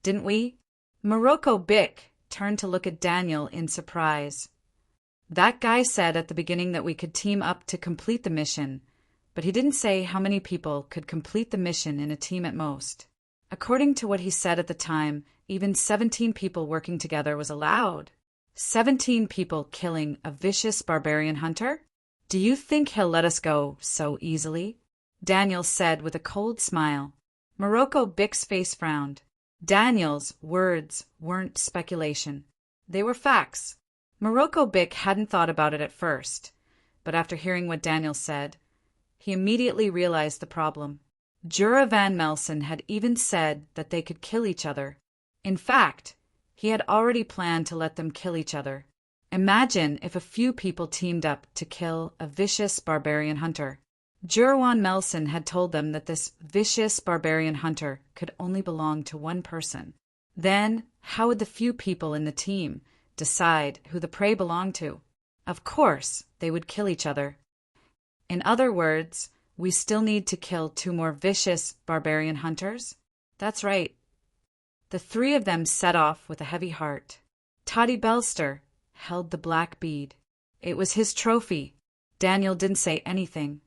Didn't we?" Morocco Bick turned to look at Daniel in surprise. "That guy said at the beginning that we could team up to complete the mission, but he didn't say how many people could complete the mission in a team at most. According to what he said at the time, even 17 people working together was allowed. 17 people killing a vicious barbarian hunter? Do you think he'll let us go so easily?" Daniel said with a cold smile. Morocco Bick's face frowned. Daniel's words weren't speculation. They were facts. Morocco Bick hadn't thought about it at first, but after hearing what Daniel said, he immediately realized the problem. Jura Van Melson had even said that they could kill each other. In fact, he had already planned to let them kill each other. Imagine if a few people teamed up to kill a vicious barbarian hunter. Jerwan Melson had told them that this vicious barbarian hunter could only belong to one person. Then, how would the few people in the team decide who the prey belonged to? Of course, they would kill each other. In other words, we still need to kill 2 more vicious barbarian hunters? That's right. The 3 of them set off with a heavy heart. Toddy Belster held the black bead. It was his trophy. Daniel didn't say anything.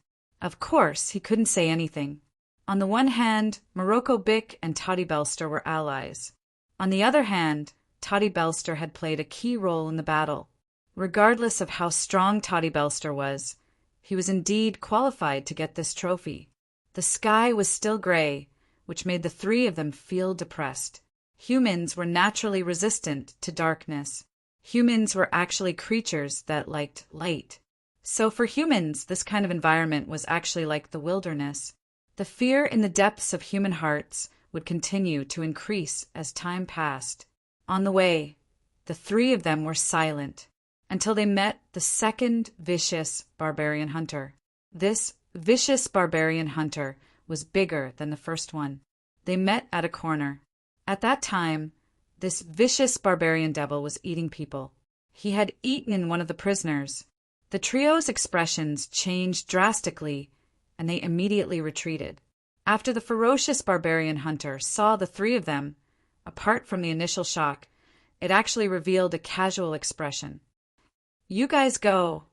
Of course, he couldn't say anything. On the one hand, Morocco Bick and Toddy Belster were allies. On the other hand, Toddy Belster had played a key role in the battle. Regardless of how strong Toddy Belster was, he was indeed qualified to get this trophy. The sky was still gray, which made the 3 of them feel depressed. Humans were naturally resistant to darkness. Humans were actually creatures that liked light. So for humans, this kind of environment was actually like the wilderness. The fear in the depths of human hearts would continue to increase as time passed. On the way, the 3 of them were silent until they met the second vicious barbarian hunter. This vicious barbarian hunter was bigger than the first one. They met at a corner. At that time, this vicious barbarian devil was eating people. He had eaten one of the prisoners. The trio's expressions changed drastically, and they immediately retreated. After the ferocious barbarian hunter saw the 3 of them, apart from the initial shock, it actually revealed a casual expression. "You guys go.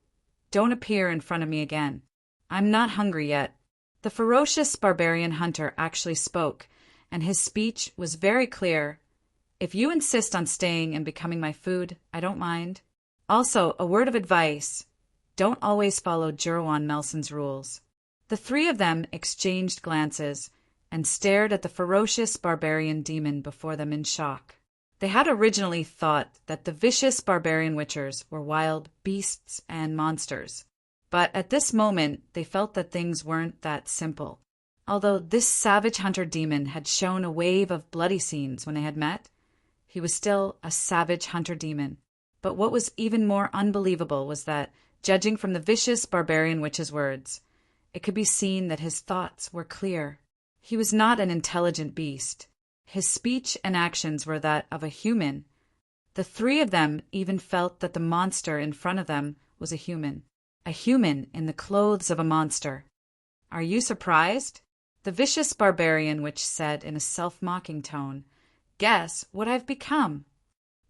Don't appear in front of me again. I'm not hungry yet." The ferocious barbarian hunter actually spoke, and his speech was very clear. "If you insist on staying and becoming my food, I don't mind. Also, a word of advice. Don't always follow Jerwan Melson's rules." The 3 of them exchanged glances and stared at the ferocious barbarian demon before them in shock. They had originally thought that the vicious barbarian witchers were wild beasts and monsters, but at this moment they felt that things weren't that simple. Although this savage hunter demon had shown a wave of bloody scenes when they had met, he was still a savage hunter demon. But what was even more unbelievable was that, judging from the vicious barbarian witch's words, it could be seen that his thoughts were clear. He was not an intelligent beast. His speech and actions were that of a human. The 3 of them even felt that the monster in front of them was a human in the clothes of a monster. "Are you surprised?" The vicious barbarian witch said in a self-mocking tone. "Guess what I've become."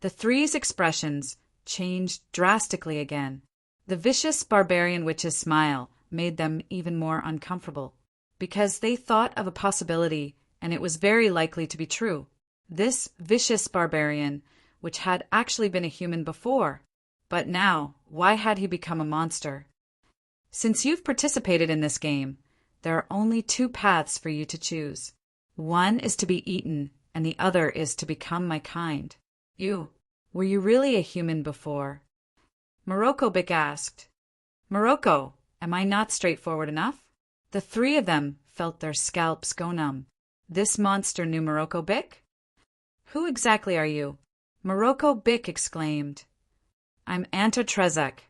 The 3's expressions changed drastically again. The vicious barbarian witch's smile made them even more uncomfortable, because they thought of a possibility, and it was very likely to be true. This vicious barbarian, which had actually been a human before, but now, why had he become a monster? Since you've participated in this game, there are only 2 paths for you to choose. One is to be eaten, and the other is to become my kind. Were you really a human before? Morocco Bick asked. "Morocco, am I not straightforward enough?" The 3 of them felt their scalps go numb. This monster knew Morocco Bick? Who exactly are you? Morocco Bick exclaimed. I'm Anto Trezek.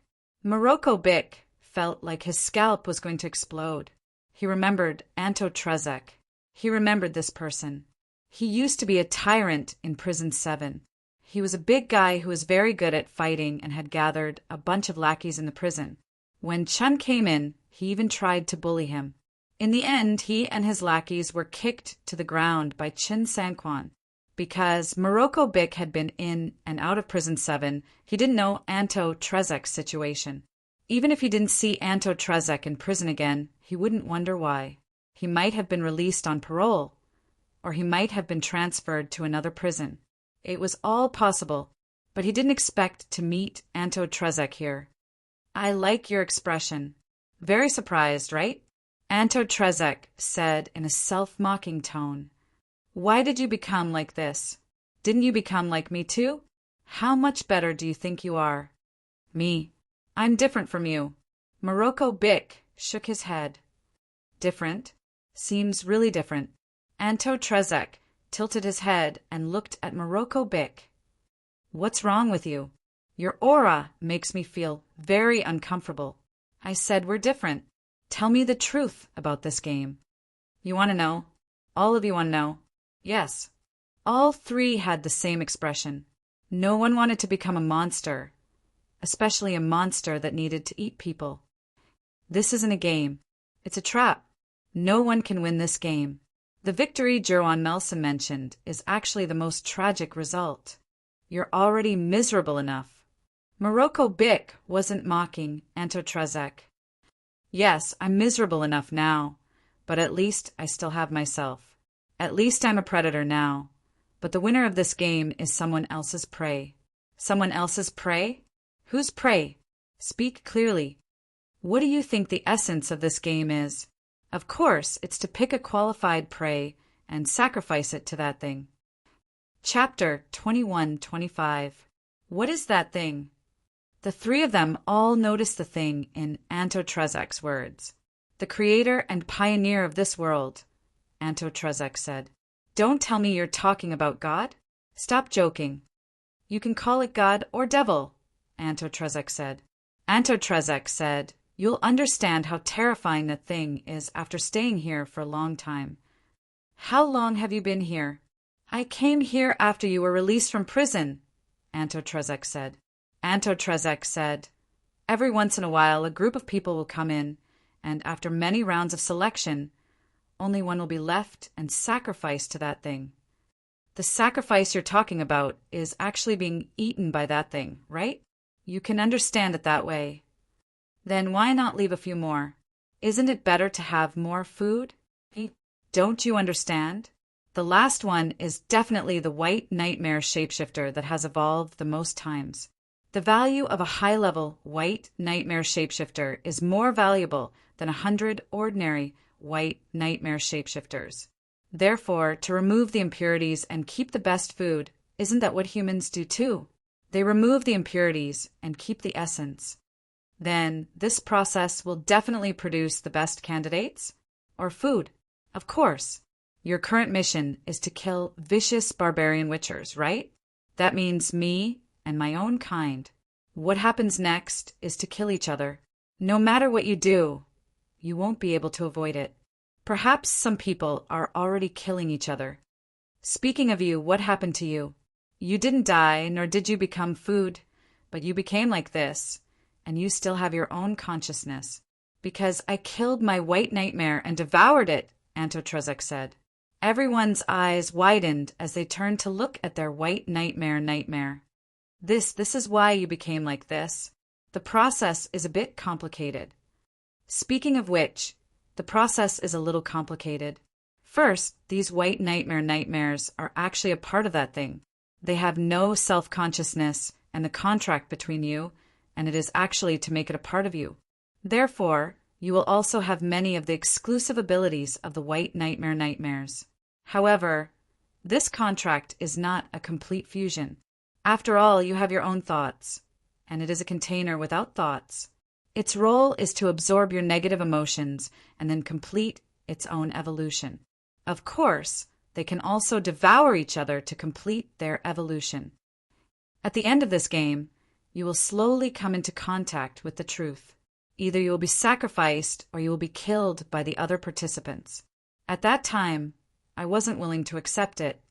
Morocco Bick felt like his scalp was going to explode. He remembered Anto Trezek. He remembered this person. He used to be a tyrant in Prison 7. He was a big guy who was very good at fighting and had gathered a bunch of lackeys in the prison. When Chun came in, he even tried to bully him. In the end, he and his lackeys were kicked to the ground by Chin Sanquan. Because Morocco Bick had been in and out of Prison 7, he didn't know Anto Trezek's situation. Even if he didn't see Anto Trezek in prison again, he wouldn't wonder why. He might have been released on parole, or he might have been transferred to another prison. It was all possible, but he didn't expect to meet Anto Trezek here. I like your expression. Very surprised, right? Anto Trezek said in a self-mocking tone. Why did you become like this? Didn't you become like me too? How much better do you think you are? Me. I'm different from you. Morocco Bick shook his head. Different? Seems really different. Anto Trezek tilted his head and looked at Morocco Bick. What's wrong with you? Your aura makes me feel very uncomfortable. I said we're different. Tell me the truth about this game. You want to know? All of you want to know? Yes. All three had the same expression. No one wanted to become a monster, especially a monster that needed to eat people. This isn't a game. It's a trap. No one can win this game. The victory Jerwan Melson mentioned is actually the most tragic result. You're already miserable enough. Morocco Bick wasn't mocking Anto Trezek. Yes, I'm miserable enough now, but at least I still have myself. At least I'm a predator now, but the winner of this game is someone else's prey. Someone else's prey? Whose prey? Speak clearly. What do you think the essence of this game is? Of course, it's to pick a qualified prey and sacrifice it to that thing. Chapter 21-25. What is that thing? The three of them all noticed the thing in Anto Trezek's words. The creator and pioneer of this world, Anto Trezek said. Don't tell me you're talking about God? Stop joking. You can call it God or devil, Anto Trezek said. Anto Trezek said, you'll understand how terrifying that thing is after staying here for a long time. How long have you been here? I came here after you were released from prison, Anto Trezek said. Anto Trezek said, every once in a while a group of people will come in, and after many rounds of selection, only one will be left and sacrificed to that thing. The sacrifice you're talking about is actually being eaten by that thing, right? You can understand it that way. Then why not leave a few more? Isn't it better to have more food? Don't you understand? The last one is definitely the white nightmare shapeshifter that has evolved the most times. The value of a high-level white nightmare shapeshifter is more valuable than 100 ordinary white nightmare shapeshifters. Therefore, to remove the impurities and keep the best food, isn't that what humans do too? They remove the impurities and keep the essence. Then, this process will definitely produce the best candidates? Or food? Of course. Your current mission is to kill vicious barbarian witchers, right? That means me and my own kind. What happens next is to kill each other. No matter what you do, you won't be able to avoid it. Perhaps some people are already killing each other. Speaking of you, what happened to you? You didn't die, nor did you become food, but you became like this, and you still have your own consciousness. Because I killed my white nightmare and devoured it, Anto Trezek said. Everyone's eyes widened as they turned to look at their white nightmare. This is why you became like this. The process is a bit complicated. Speaking of which, the process is a little complicated. First, these white nightmares are actually a part of that thing. They have no self-consciousness and the contract between you, and it is actually to make it a part of you. Therefore, you will also have many of the exclusive abilities of the white nightmares. However, this contract is not a complete fusion. After all, you have your own thoughts, and it is a container without thoughts. Its role is to absorb your negative emotions and then complete its own evolution. Of course, they can also devour each other to complete their evolution. At the end of this game, you will slowly come into contact with the truth. Either you will be sacrificed or you will be killed by the other participants. At that time, I wasn't willing to accept it.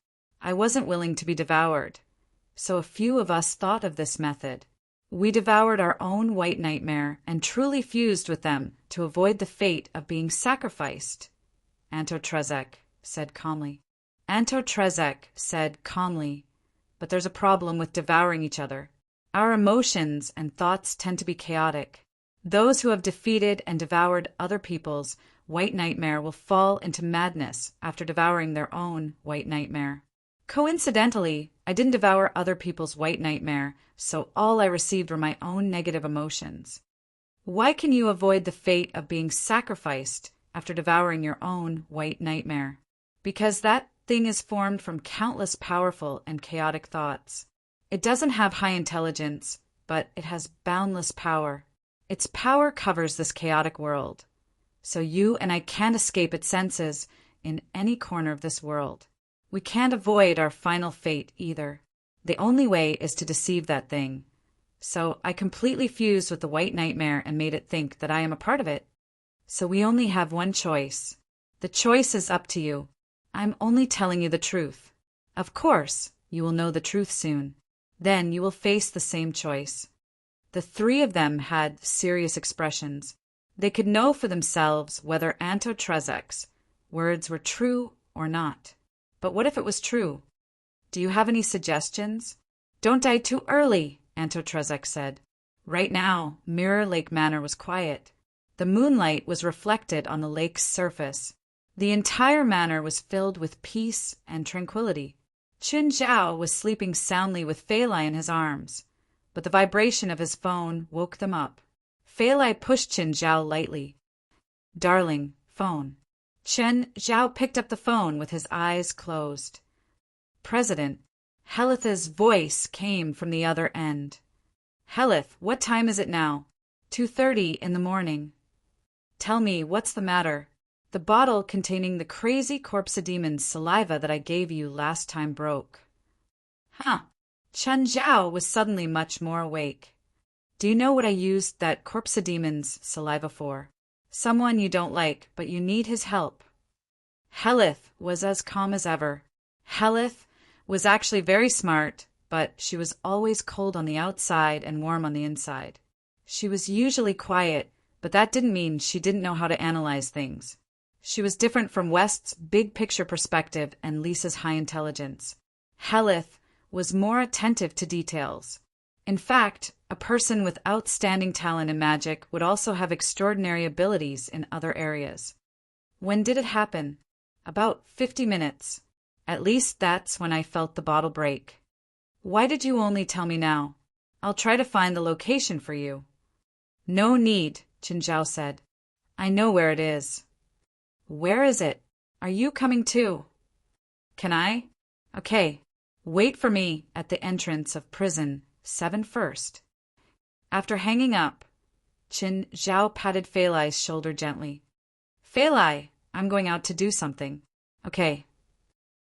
I wasn't willing to be devoured. So a few of us thought of this method. We devoured our own white nightmare and truly fused with them to avoid the fate of being sacrificed. Anto Trzek said calmly. Anto Trzek said calmly, but there's a problem with devouring each other. Our emotions and thoughts tend to be chaotic. Those who have defeated and devoured other people's white nightmare will fall into madness after devouring their own white nightmare. Coincidentally, I didn't devour other people's white nightmare, so all I received were my own negative emotions. Why can you avoid the fate of being sacrificed after devouring your own white nightmare? Because that thing is formed from countless powerful and chaotic thoughts. It doesn't have high intelligence, but it has boundless power. Its power covers this chaotic world. So you and I can't escape its senses in any corner of this world. We can't avoid our final fate either. The only way is to deceive that thing. So I completely fused with the white nightmare and made it think that I am a part of it. So we only have one choice. The choice is up to you. I'm only telling you the truth. Of course, you will know the truth soon. Then you will face the same choice. The three of them had serious expressions. They could know for themselves whether Anto Trzek's words were true or not. But what if it was true? Do you have any suggestions? Don't die too early, Anto Trzek said. Right now, Mirror Lake Manor was quiet. The moonlight was reflected on the lake's surface. The entire manor was filled with peace and tranquility. Chun Zhao was sleeping soundly with Fei Lai in his arms, but the vibration of his phone woke them up. Fei Lai pushed Chun Zhao lightly. Darling, phone. Chun Zhao picked up the phone with his eyes closed. President, Helith's voice came from the other end. Helith, what time is it now? 2:30 in the morning. Tell me, what's the matter? The bottle containing the crazy corpsedemon's saliva that I gave you last time broke. Huh. Chun Zhao was suddenly much more awake. Do you know what I used that corpsedemon's saliva for? Someone you don't like, but you need his help. Helith was as calm as ever. Helith was actually very smart, but she was always cold on the outside and warm on the inside. She was usually quiet, but that didn't mean she didn't know how to analyze things. She was different from West's big-picture perspective and Lisa's high intelligence. Helith was more attentive to details. In fact, a person with outstanding talent in magic would also have extraordinary abilities in other areas. When did it happen? About 50 minutes. At least that's when I felt the bottle break. Why did you only tell me now? I'll try to find the location for you. No need, Chun Zhao said. I know where it is. Where is it? Are you coming too? Can I? Okay. Wait for me at the entrance of prison 7 first. After hanging up, Chun Zhao patted Fei Lai's shoulder gently. Fei Lai, I'm going out to do something. Okay.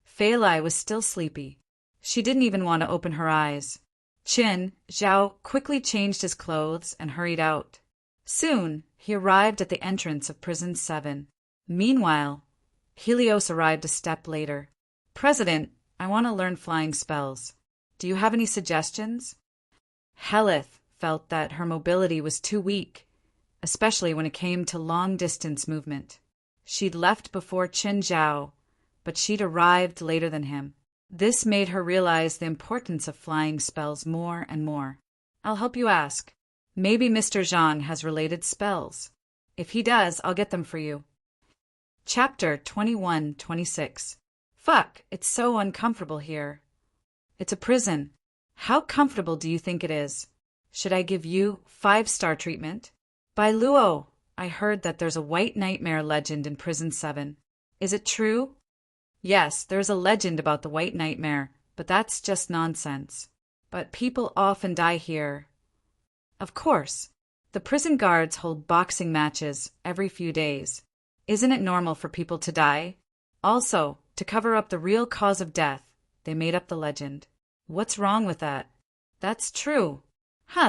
Fei Lai was still sleepy. She didn't even want to open her eyes. Chun Zhao quickly changed his clothes and hurried out. Soon, he arrived at the entrance of prison 7. Meanwhile, Helios arrived a step later. President, I want to learn flying spells. Do you have any suggestions? Helith felt that her mobility was too weak, especially when it came to long-distance movement. She'd left before Chun Zhao, but she'd arrived later than him. This made her realize the importance of flying spells more and more. I'll help you ask. Maybe Mr. Zhang has related spells. If he does, I'll get them for you. Chapter 21-26. Fuck, it's so uncomfortable here. It's a prison. How comfortable do you think it is? Should I give you 5-star treatment? By Luo, I heard that there's a white nightmare legend in prison 7. Is it true? Yes, there's a legend about the white nightmare, but that's just nonsense. But people often die here. Of course. The prison guards hold boxing matches every few days. Isn't it normal for people to die? Also, To cover up the real cause of death, they made up the legend. What's wrong with that? That's true.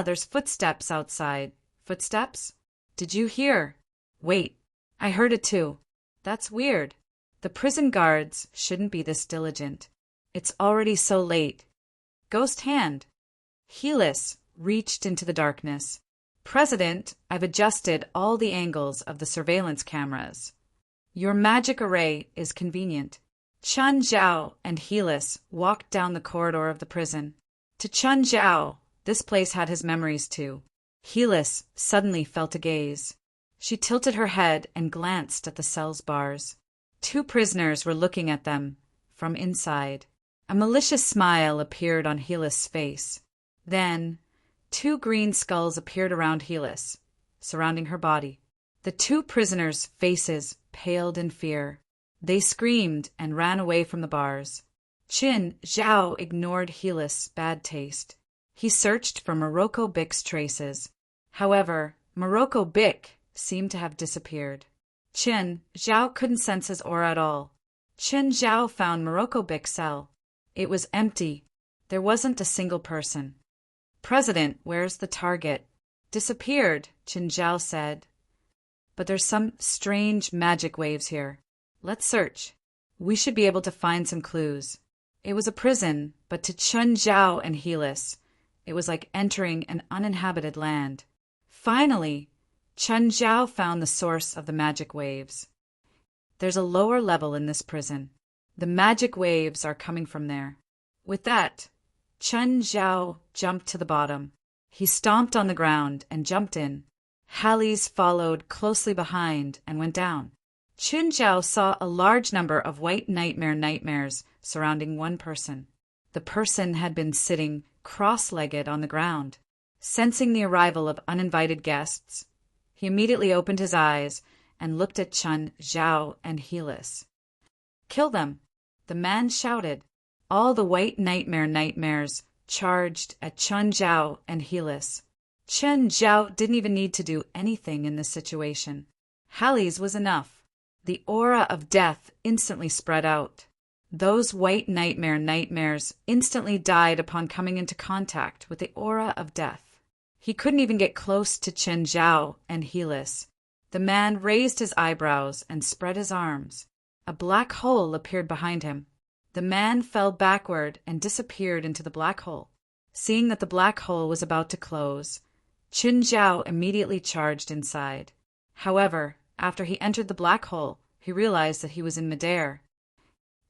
There's footsteps outside. Footsteps? Did you hear? Wait, I heard it too. That's weird. The prison guards shouldn't be this diligent. It's already so late. Ghost hand. Helis reached into the darkness. President, I've adjusted all the angles of the surveillance cameras. Your magic array is convenient. Chun Zhao and Helis walked down the corridor of the prison. To Chun Zhao, this place had his memories too. Helis suddenly felt a gaze. She tilted her head and glanced at the cell's bars. 2 prisoners were looking at them from inside. A malicious smile appeared on Helis' face. Then, 2 green skulls appeared around Helis, surrounding her body. The 2 prisoners' faces paled in fear. They screamed and ran away from the bars. Qin Zhao ignored Helis' bad taste. He searched for Morocco Bic's traces. However, Morocco Bic seemed to have disappeared. Qin Zhao couldn't sense his aura at all. Qin Zhao found Morocco Bic's cell. It was empty. There wasn't a single person. President, where's the target? Disappeared, Qin Zhao said. But there's some strange magic waves here. Let's search. We should be able to find some clues. It was a prison, but to Chun Zhao and Helis, it was like entering an uninhabited land. Finally, Chun Zhao found the source of the magic waves. There's a lower level in this prison. The magic waves are coming from there. With that, Chun Zhao jumped to the bottom. He stomped on the ground and jumped in. Halis followed closely behind and went down. Chun Zhao saw a large number of white nightmares surrounding one person. The person had been sitting cross-legged on the ground. Sensing the arrival of uninvited guests, he immediately opened his eyes and looked at Chun Zhao and Helis. Kill them, the man shouted. All the white nightmares charged at Chun Zhao and Helis. Chun Zhao didn't even need to do anything in this situation. Halis was enough. The aura of death instantly spread out. Those white nightmares instantly died upon coming into contact with the aura of death. He couldn't even get close to Chun Zhao and Helis. The man raised his eyebrows and spread his arms. A black hole appeared behind him. The man fell backward and disappeared into the black hole. Seeing that the black hole was about to close, Chun Zhao immediately charged inside. However, after he entered the black hole, he realized that he was in midair.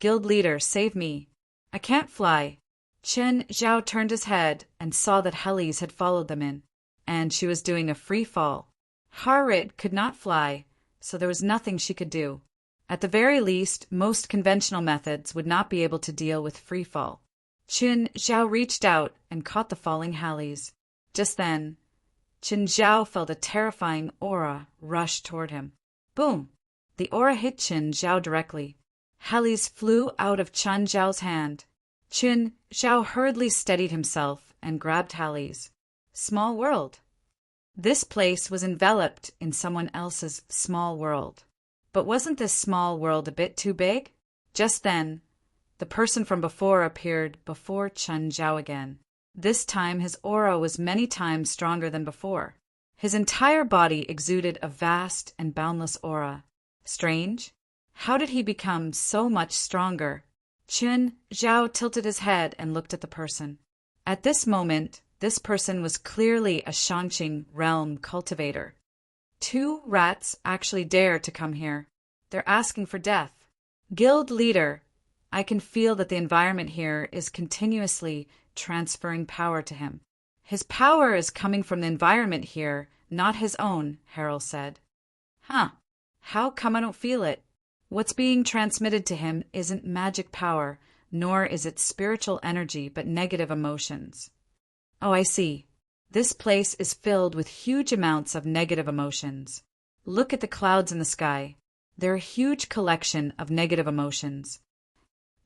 Guild leader, save me. I can't fly. Chun Zhao turned his head and saw that Helis had followed them in, and she was doing a free fall. Harit could not fly, so there was nothing she could do. At the very least, most conventional methods would not be able to deal with free fall. Chun Zhao reached out and caught the falling Halis. Just then, Chun Zhao felt a terrifying aura rush toward him. Boom! The aura hit Chun Zhao directly. Halis flew out of Chun Zhao's hand. Chun Zhao hurriedly steadied himself and grabbed Halis. Small world. This place was enveloped in someone else's small world. But wasn't this small world a bit too big? Just then, the person from before appeared before Chun Zhao again. This time his aura was many times stronger than before. His entire body exuded a vast and boundless aura. Strange? How did he become so much stronger? Chun Zhao tilted his head and looked at the person. At this moment, this person was clearly a Shangqing realm cultivator. 2 rats actually dare to come here. They're asking for death. Guild leader, I can feel that the environment here is continuously transferring power to him. His power is coming from the environment here, not his own, Harold said. How come I don't feel it? What's being transmitted to him isn't magic power, nor is it spiritual energy, but negative emotions. Oh, I see. This place is filled with huge amounts of negative emotions. Look at the clouds in the sky. They're a huge collection of negative emotions.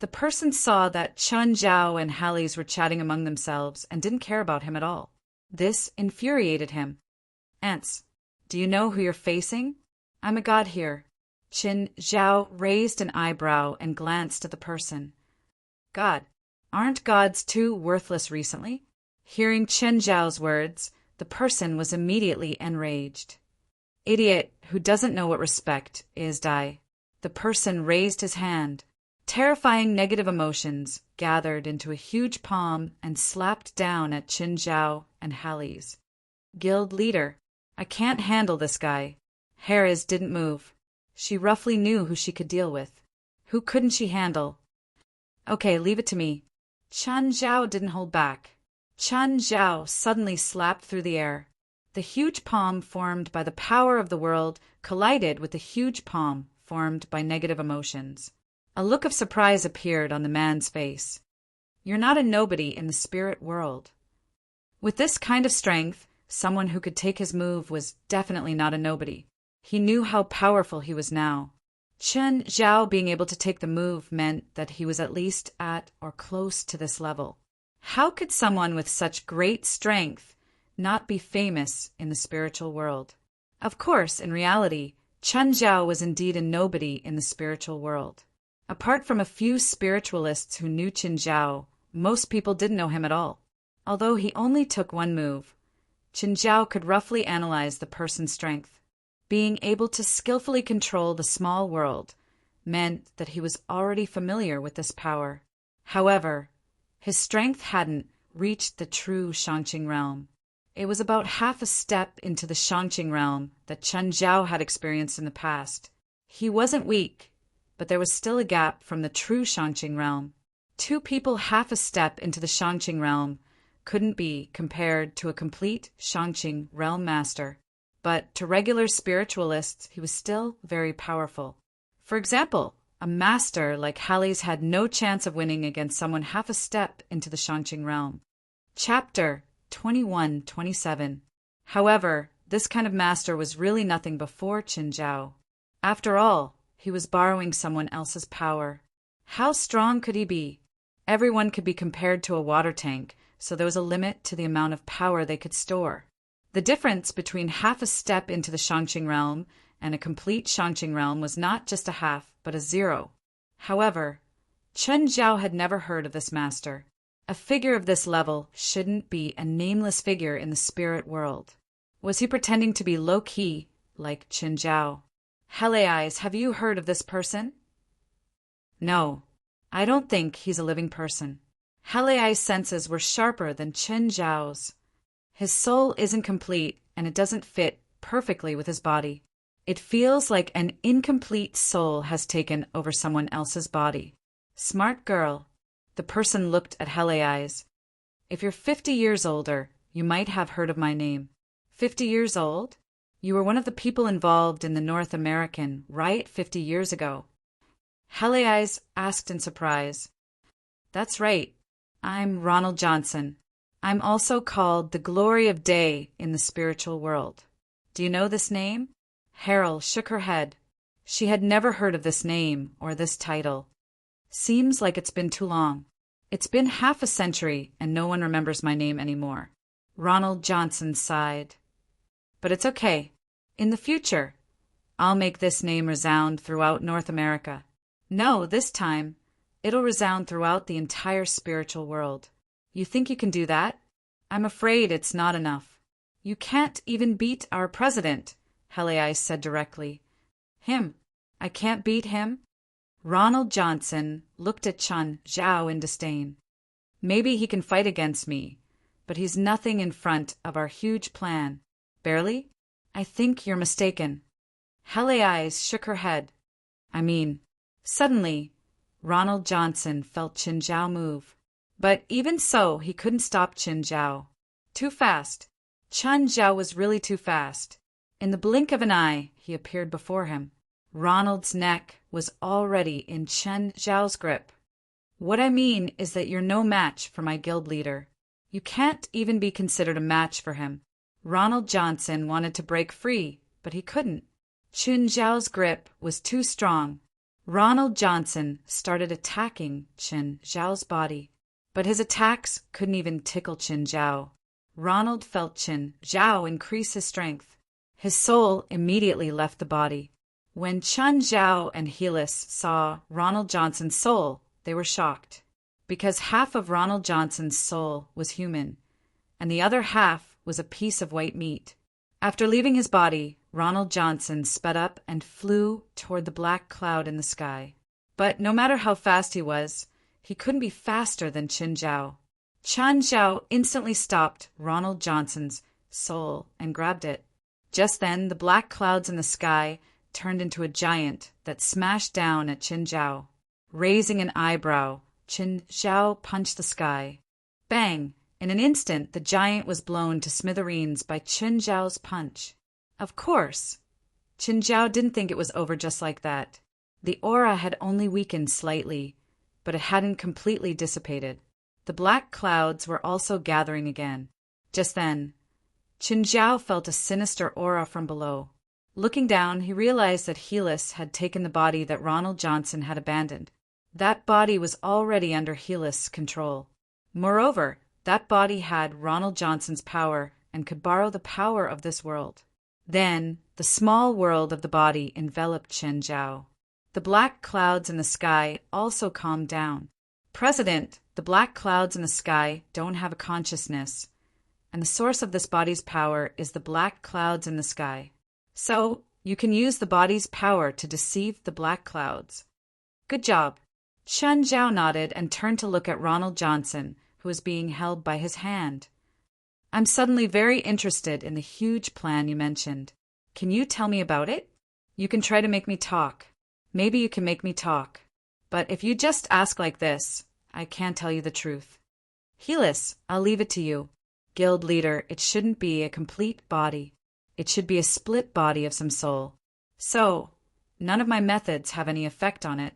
The person saw that Chun Zhao and Halis were chatting among themselves and didn't care about him at all. This infuriated him. Ants, do you know who you're facing? I'm a god here. Qin Zhao raised an eyebrow and glanced at the person. God, aren't gods too worthless recently? Hearing Qin Zhao's words, the person was immediately enraged. Idiot who doesn't know what respect is, die. The person raised his hand. Terrifying negative emotions gathered into a huge palm and slapped down at Qin Zhao and Hallie's. Guild leader, I can't handle this guy. Harris didn't move. She roughly knew who she could deal with. Who couldn't she handle? Okay, leave it to me. Qin Zhao didn't hold back. Qin Zhao suddenly slapped through the air. The huge palm formed by the power of the world collided with the huge palm formed by negative emotions. A look of surprise appeared on the man's face. You're not a nobody in the spirit world. With this kind of strength, someone who could take his move was definitely not a nobody. He knew how powerful he was now. Qin Zhao being able to take the move meant that he was at least at or close to this level. How could someone with such great strength not be famous in the spiritual world? Of course, in reality, Qin Zhao was indeed a nobody in the spiritual world. Apart from a few spiritualists who knew Qin Zhao, most people didn't know him at all. Although he only took one move, Qin Zhao could roughly analyze the person's strength. Being able to skillfully control the small world meant that he was already familiar with this power. However, his strength hadn't reached the true Shangqing realm. It was about half a step into the Shangqing realm that Qin Zhao had experienced in the past. He wasn't weak, but there was still a gap from the true Shangqing realm. Two people half a step into the Shangqing realm couldn't be compared to a complete Shangqing realm master. But to regular spiritualists, he was still very powerful. For example, a master like Hallie's had no chance of winning against someone half a step into the Shangqing realm. Chapter 21-27. However, this kind of master was really nothing before Qin Zhao. After all, he was borrowing someone else's power. How strong could he be? Everyone could be compared to a water tank, so there was a limit to the amount of power they could store. The difference between half a step into the Shangqing realm and a complete Shangqing realm was not just a half, but a zero. However, Qin Zhao had never heard of this master. A figure of this level shouldn't be a nameless figure in the spirit world. Was he pretending to be low-key, like Qin Zhao? Eyes, have you heard of this person? No, I don't think he's a living person. Eyes' senses were sharper than Qin Zhao's. His soul isn't complete, and it doesn't fit perfectly with his body. It feels like an incomplete soul has taken over someone else's body. Smart girl. The person looked at Eyes. If you're 50 years older, you might have heard of my name. 50 years old? You were one of the people involved in the North American riot 50 years ago. Eyes asked in surprise. That's right. I'm Ronald Johnson. I'm also called the Glory of Day in the spiritual world. Do you know this name? Harold shook her head. She had never heard of this name or this title. Seems like it's been too long. It's been half a century and no one remembers my name anymore. Ronald Johnson sighed. But it's okay. In the future, I'll make this name resound throughout North America. No, this time, it'll resound throughout the entire spiritual world. You think you can do that? I'm afraid it's not enough. You can't even beat our president, Eyes said directly. Him? I can't beat him? Ronald Johnson looked at Qin Zhao in disdain. Maybe he can fight against me, but he's nothing in front of our huge plan. Barely? I think you're mistaken. Eyes shook her head. Suddenly, Ronald Johnson felt Qin Zhao move. But even so, he couldn't stop Qin Zhao. Too fast. Qin Zhao was really too fast. In the blink of an eye, he appeared before him. Ronald's neck was already in Qin Zhao's grip. What I mean is that you're no match for my guild leader. You can't even be considered a match for him. Ronald Johnson wanted to break free, but he couldn't. Qin Zhao's grip was too strong. Ronald Johnson started attacking Qin Zhao's body. But his attacks couldn't even tickle Qin Zhao. Ronald felt Qin Zhao increase his strength. His soul immediately left the body. When Chun Zhao and Helis saw Ronald Johnson's soul, they were shocked, because half of Ronald Johnson's soul was human, and the other half was a piece of white meat. After leaving his body, Ronald Johnson sped up and flew toward the black cloud in the sky. But no matter how fast he couldn't be faster than Chun Zhao. Chun Zhao instantly stopped Ronald Johnson's soul and grabbed it. Just then, the black clouds in the sky turned into a giant that smashed down at Chun Zhao. Raising an eyebrow, Chun Zhao punched the sky. Bang! In an instant, the giant was blown to smithereens by Chun Zhao's punch. Of course, Chun Zhao didn't think it was over just like that. The aura had only weakened slightly, but it hadn't completely dissipated. The black clouds were also gathering again. Just then, Chun Zhao felt a sinister aura from below. Looking down, he realized that Helis had taken the body that Ronald Johnson had abandoned. That body was already under Helis' control. Moreover, that body had Ronald Johnson's power and could borrow the power of this world. Then, the small world of the body enveloped Chun Zhao. The black clouds in the sky also calmed down. President, the black clouds in the sky don't have a consciousness, and the source of this body's power is the black clouds in the sky. So, you can use the body's power to deceive the black clouds. Good job. Chun Zhao nodded and turned to look at Ronald Johnson, who was being held by his hand. I'm suddenly very interested in the huge plan you mentioned. Can you tell me about it? You can try to make me talk. Maybe you can make me talk. But if you just ask like this, I can't tell you the truth. Helis, I'll leave it to you. Guild leader, it shouldn't be a complete body. It should be a split body of some soul. So, none of my methods have any effect on it.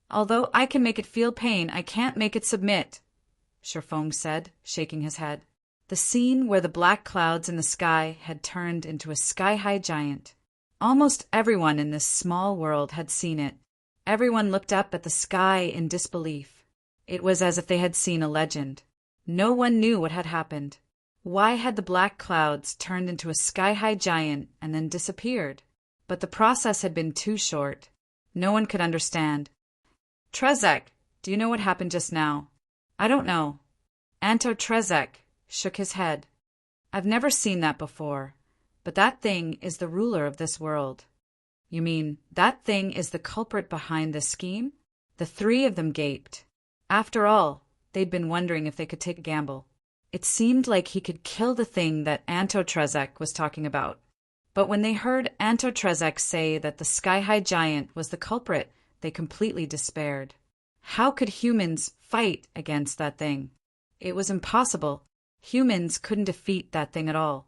Although I can make it feel pain, I can't make it submit, Shifeng said, shaking his head. The scene where the black clouds in the sky had turned into a sky-high giant. Almost everyone in this small world had seen it. Everyone looked up at the sky in disbelief. It was as if they had seen a legend. No one knew what had happened. Why had the black clouds turned into a sky-high giant and then disappeared? But the process had been too short. No one could understand. Trezek, do you know what happened just now? I don't know. Anto Trezek shook his head. I've never seen that before, but that thing is the ruler of this world. You mean that thing is the culprit behind this scheme? The three of them gaped. After all, they'd been wondering if they could take a gamble. It seemed like he could kill the thing that Anto Trezek was talking about. But when they heard Anto Trezek say that the sky-high giant was the culprit, they completely despaired. How could humans fight against that thing? It was impossible. Humans couldn't defeat that thing at all.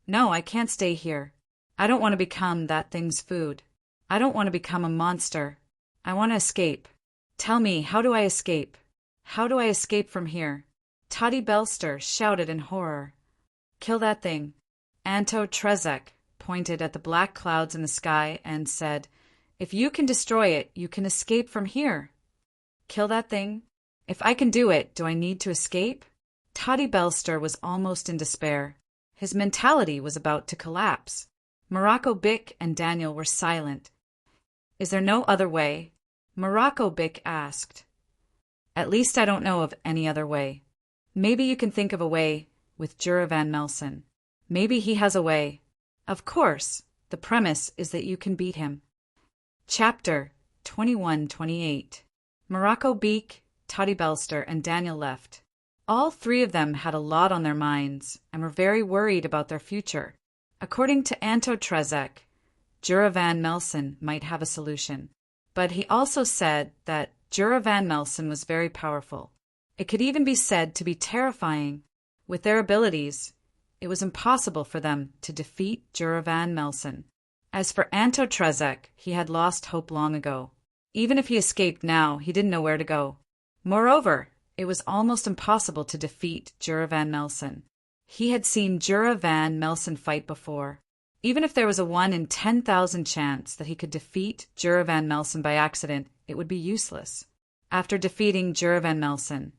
No, I can't stay here. I don't want to become that thing's food. I don't want to become a monster. I want to escape. Tell me, how do I escape? How do I escape from here? Toddy Belster shouted in horror. Kill that thing. Anto Trezek pointed at the black clouds in the sky and said, If you can destroy it, you can escape from here. Kill that thing? If I can do it, do I need to escape? Toddy Belster was almost in despair. His mentality was about to collapse. Morocco Bick and Daniel were silent. Is there no other way? Morocco Bick asked. At least I don't know of any other way. Maybe you can think of a way with Jura Van Melson. Maybe he has a way. Of course, the premise is that you can beat him. Chapter 21-28. Morocco Beak, Toddy Belster, and Daniel left. All three of them had a lot on their minds and were very worried about their future. According to Anto Trezek, Jura Van Melson might have a solution. But he also said that Jura Van Melson was very powerful. It could even be said to be terrifying. With their abilities, it was impossible for them to defeat Jura Van Melson. As for Anto Trezek, he had lost hope long ago. Even if he escaped now, he didn't know where to go. Moreover, it was almost impossible to defeat Jura Van Melson. He had seen Jura Van Melson fight before. Even if there was a 1 in 10,000 chance that he could defeat Jura Van Melson by accident, it would be useless. After defeating Jura Van Melson,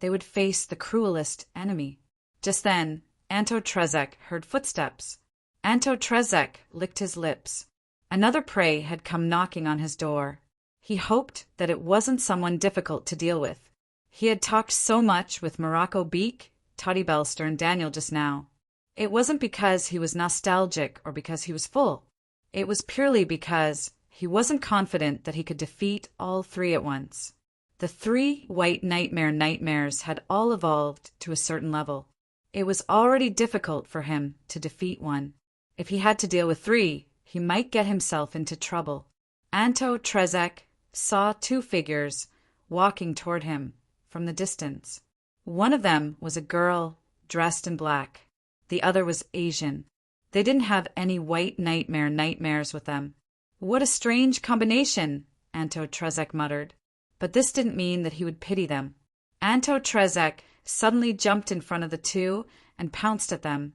they would face the cruelest enemy. Just then, Anto Trezek heard footsteps. Anto Trezek licked his lips. Another prey had come knocking on his door. He hoped that it wasn't someone difficult to deal with. He had talked so much with Morocco Beak, Toddy Belster, and Daniel just now. It wasn't because he was nostalgic or because he was full. It was purely because he wasn't confident that he could defeat all three at once. The three white nightmares had all evolved to a certain level. It was already difficult for him to defeat one. If he had to deal with three, he might get himself into trouble. Anto Trezek saw two figures walking toward him from the distance. One of them was a girl dressed in black. The other was Asian. They didn't have any white nightmares with them. What a strange combination, Anto Trezek muttered. But this didn't mean that he would pity them. Anto Trezek suddenly jumped in front of the two and pounced at them,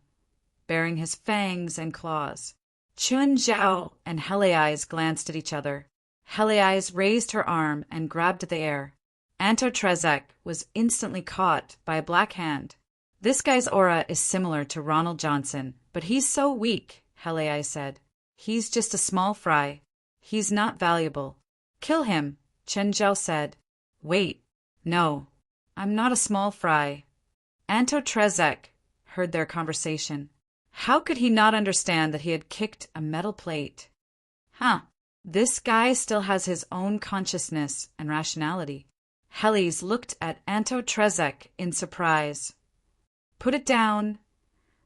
baring his fangs and claws. Chun Zhao and Hele Eyes glanced at each other. Hele Eyes raised her arm and grabbed at the air. Anto Trezek was instantly caught by a black hand. This guy's aura is similar to Ronald Johnson, but he's so weak, Hele Eyes said. He's just a small fry. He's not valuable. Kill him, Chen Zhao said. Wait. No. I'm not a small fry. Anto Trezek heard their conversation. How could he not understand that he had kicked a metal plate? This guy still has his own consciousness and rationality. Helles looked at Anto Trezek in surprise. Put it down.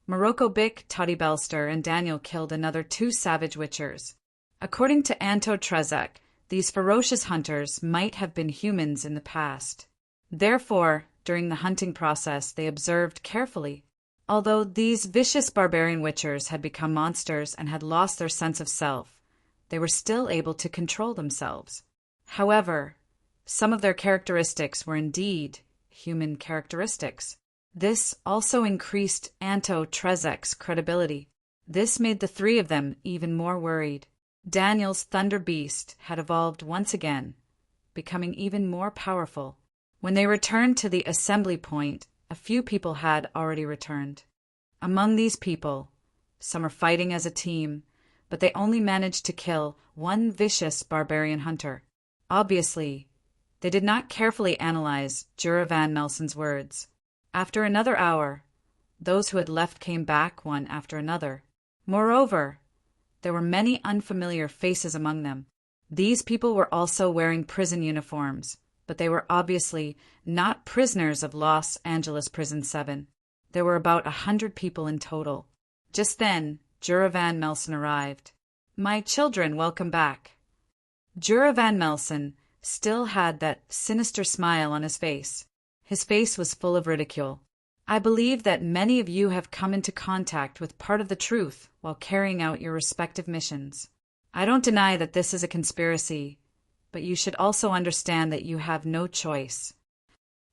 Morocco Bick, Toddy Belster, and Daniel killed another two savage witchers. According to Anto Trezek, these ferocious hunters might have been humans in the past. Therefore, during the hunting process, they observed carefully. Although these vicious barbarian witchers had become monsters and had lost their sense of self, they were still able to control themselves. However, some of their characteristics were indeed human characteristics. This also increased Anto Trezek's credibility. This made the three of them even more worried. Daniel's Thunder Beast had evolved once again, becoming even more powerful. When they returned to the assembly point, a few people had already returned. Among these people, some are fighting as a team, but they only managed to kill one vicious barbarian hunter. Obviously, they did not carefully analyze Jura Van Melson's words. After another hour, those who had left came back one after another. Moreover, there were many unfamiliar faces among them. These people were also wearing prison uniforms, but they were obviously not prisoners of Los Angeles Prison 7. There were about 100 people in total. Just then, Jura Van Melson arrived. My children, welcome back. Jura Van Melson still had that sinister smile on his face. His face was full of ridicule. I believe that many of you have come into contact with part of the truth while carrying out your respective missions. I don't deny that this is a conspiracy, but you should also understand that you have no choice.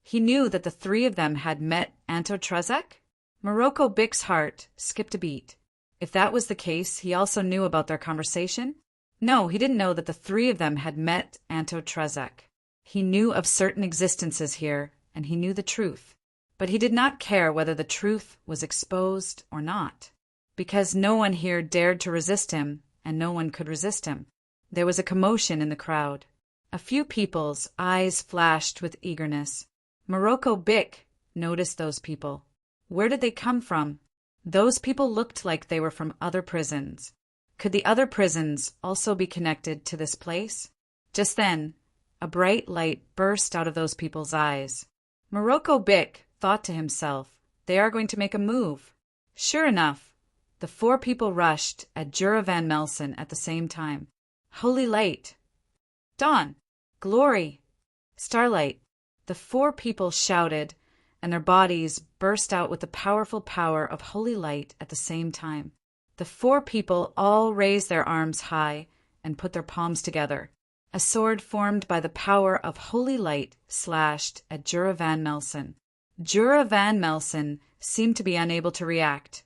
He knew that the three of them had met Anto Trezek? Morocco Bick's heart skipped a beat. If that was the case, he also knew about their conversation? No, he didn't know that the three of them had met Anto Trezek. He knew of certain existences here, and he knew the truth. But he did not care whether the truth was exposed or not, because no one here dared to resist him, and no one could resist him. There was a commotion in the crowd. A few people's eyes flashed with eagerness. Morocco Bick noticed those people. Where did they come from? Those people looked like they were from other prisons. Could the other prisons also be connected to this place? Just then, a bright light burst out of those people's eyes. Morocco Bick thought to himself, they are going to make a move. Sure enough, the four people rushed at Jura Van Melson at the same time. Holy light! Dawn! Glory! Starlight! The four people shouted, and their bodies burst out with the powerful power of holy light at the same time. The four people all raised their arms high and put their palms together. A sword formed by the power of holy light slashed at Jura Van Melson. Jura Van Melson seemed to be unable to react,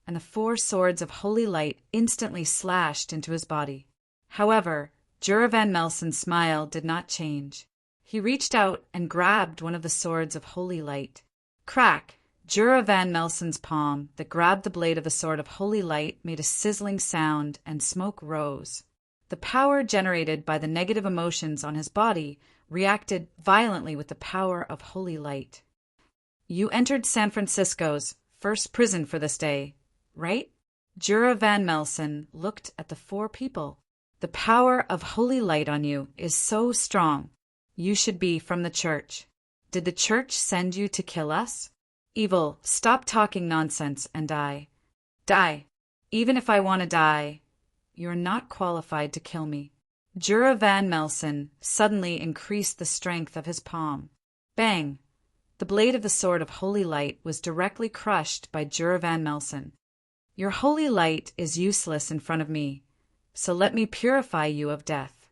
and the four swords of holy light instantly slashed into his body. However, Jura Van Melson's smile did not change. He reached out and grabbed one of the swords of holy light. Crack! Jura Van Melson's palm that grabbed the blade of the sword of holy light made a sizzling sound and smoke rose. The power generated by the negative emotions on his body reacted violently with the power of holy light. You entered San Francisco's first prison for this day, right? Jura Van Melson looked at the four people. The power of holy light on you is so strong. You should be from the church. Did the church send you to kill us? Evil, stop talking nonsense and die. Die. Even if I want to die, you're not qualified to kill me. Jura Van Melson suddenly increased the strength of his palm. Bang! The blade of the sword of holy light was directly crushed by Jura Van Melson. Your holy light is useless in front of me, so let me purify you of death.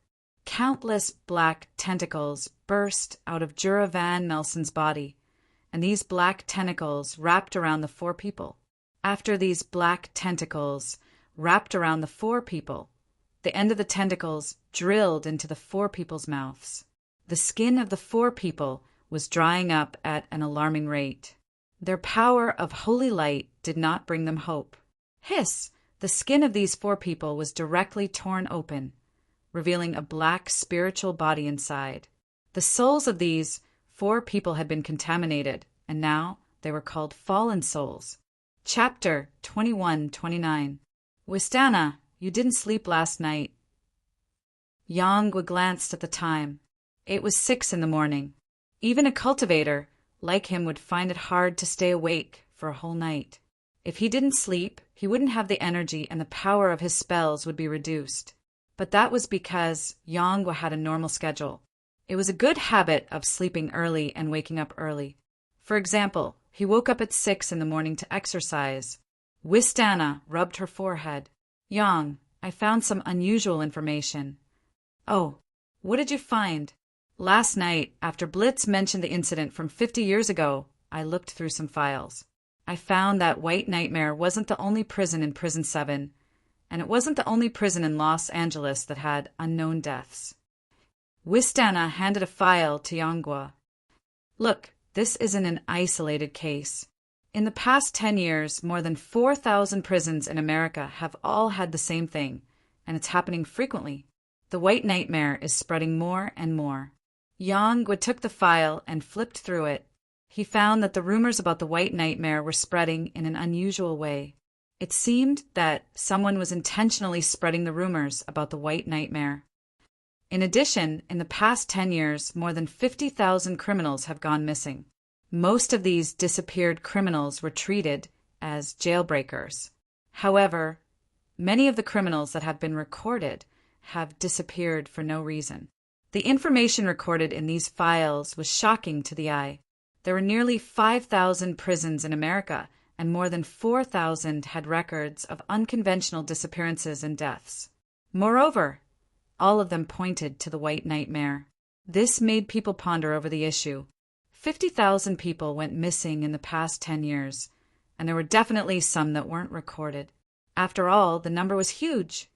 Countless black tentacles burst out of Jura Van Melson's body, and these black tentacles wrapped around the four people. After these black tentacles wrapped around the four people, the end of the tentacles drilled into the four people's mouths. The skin of the four people was drying up at an alarming rate. Their power of holy light did not bring them hope. Hiss! The skin of these four people was directly torn open, revealing a black spiritual body inside. The souls of these four people had been contaminated, and now they were called fallen souls. Chapter 21-29. Wistana, you didn't sleep last night. Yangwa glanced at the time. It was 6 a.m. Even a cultivator, like him, would find it hard to stay awake for a whole night. If he didn't sleep, he wouldn't have the energy and the power of his spells would be reduced. But that was because Yangwa had a normal schedule. It was a good habit of sleeping early and waking up early. For example, he woke up at 6 a.m. to exercise. Wistana rubbed her forehead. Yang, I found some unusual information. Oh, what did you find? Last night, after Blitz mentioned the incident from 50 years ago, I looked through some files. I found that White Nightmare wasn't the only prison in Prison 7, and it wasn't the only prison in Los Angeles that had unknown deaths. Wistana handed a file to Yangwa. Look, this isn't an isolated case. In the past 10 years, more than 4,000 prisons in America have all had the same thing, and it's happening frequently. The White Nightmare is spreading more and more. Yangwa took the file and flipped through it. He found that the rumors about the White Nightmare were spreading in an unusual way. It seemed that someone was intentionally spreading the rumors about the White Nightmare. In addition, in the past 10 years, more than 50,000 criminals have gone missing. Most of these disappeared criminals were treated as jailbreakers. However, many of the criminals that have been recorded have disappeared for no reason. The information recorded in these files was shocking to the eye. There were nearly 5,000 prisons in America, and more than 4,000 had records of unconventional disappearances and deaths. Moreover, all of them pointed to the White Nightmare. This made people ponder over the issue. 50,000 people went missing in the past 10 years, and there were definitely some that weren't recorded. After all, the number was huge,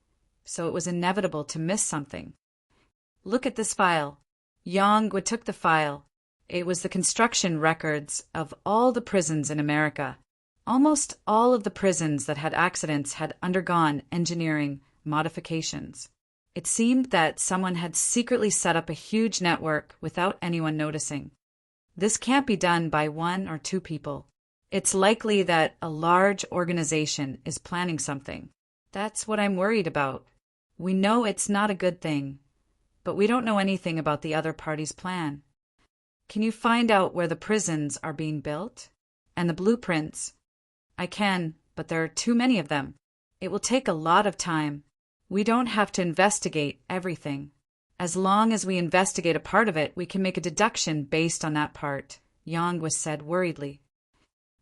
so it was inevitable to miss something. Look at this file. Yangwa took the file. It was the construction records of all the prisons in America. Almost all of the prisons that had accidents had undergone engineering modifications. It seemed that someone had secretly set up a huge network without anyone noticing. This can't be done by 1 or 2 people. It's likely that a large organization is planning something. That's what I'm worried about. We know it's not a good thing, but we don't know anything about the other party's plan. Can you find out where the prisons are being built? And the blueprints? I can, but there are too many of them. It will take a lot of time. We don't have to investigate everything. As long as we investigate a part of it, we can make a deduction based on that part, Yangwa said worriedly.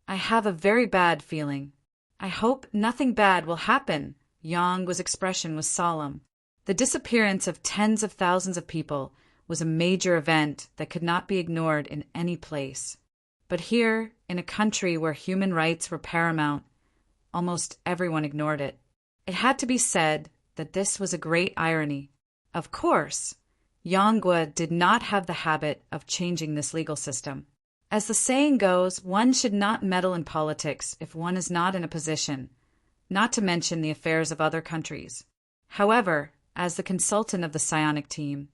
I have a very bad feeling. I hope nothing bad will happen. Yangwa's expression was solemn. The disappearance of tens of thousands of people was a major event that could not be ignored in any place. But here, in a country where human rights were paramount, almost everyone ignored it. It had to be said that this was a great irony. Of course, Yangwa did not have the habit of changing this legal system. As the saying goes, one should not meddle in politics if one is not in a position, not to mention the affairs of other countries. However, as the consultant of the psionic team,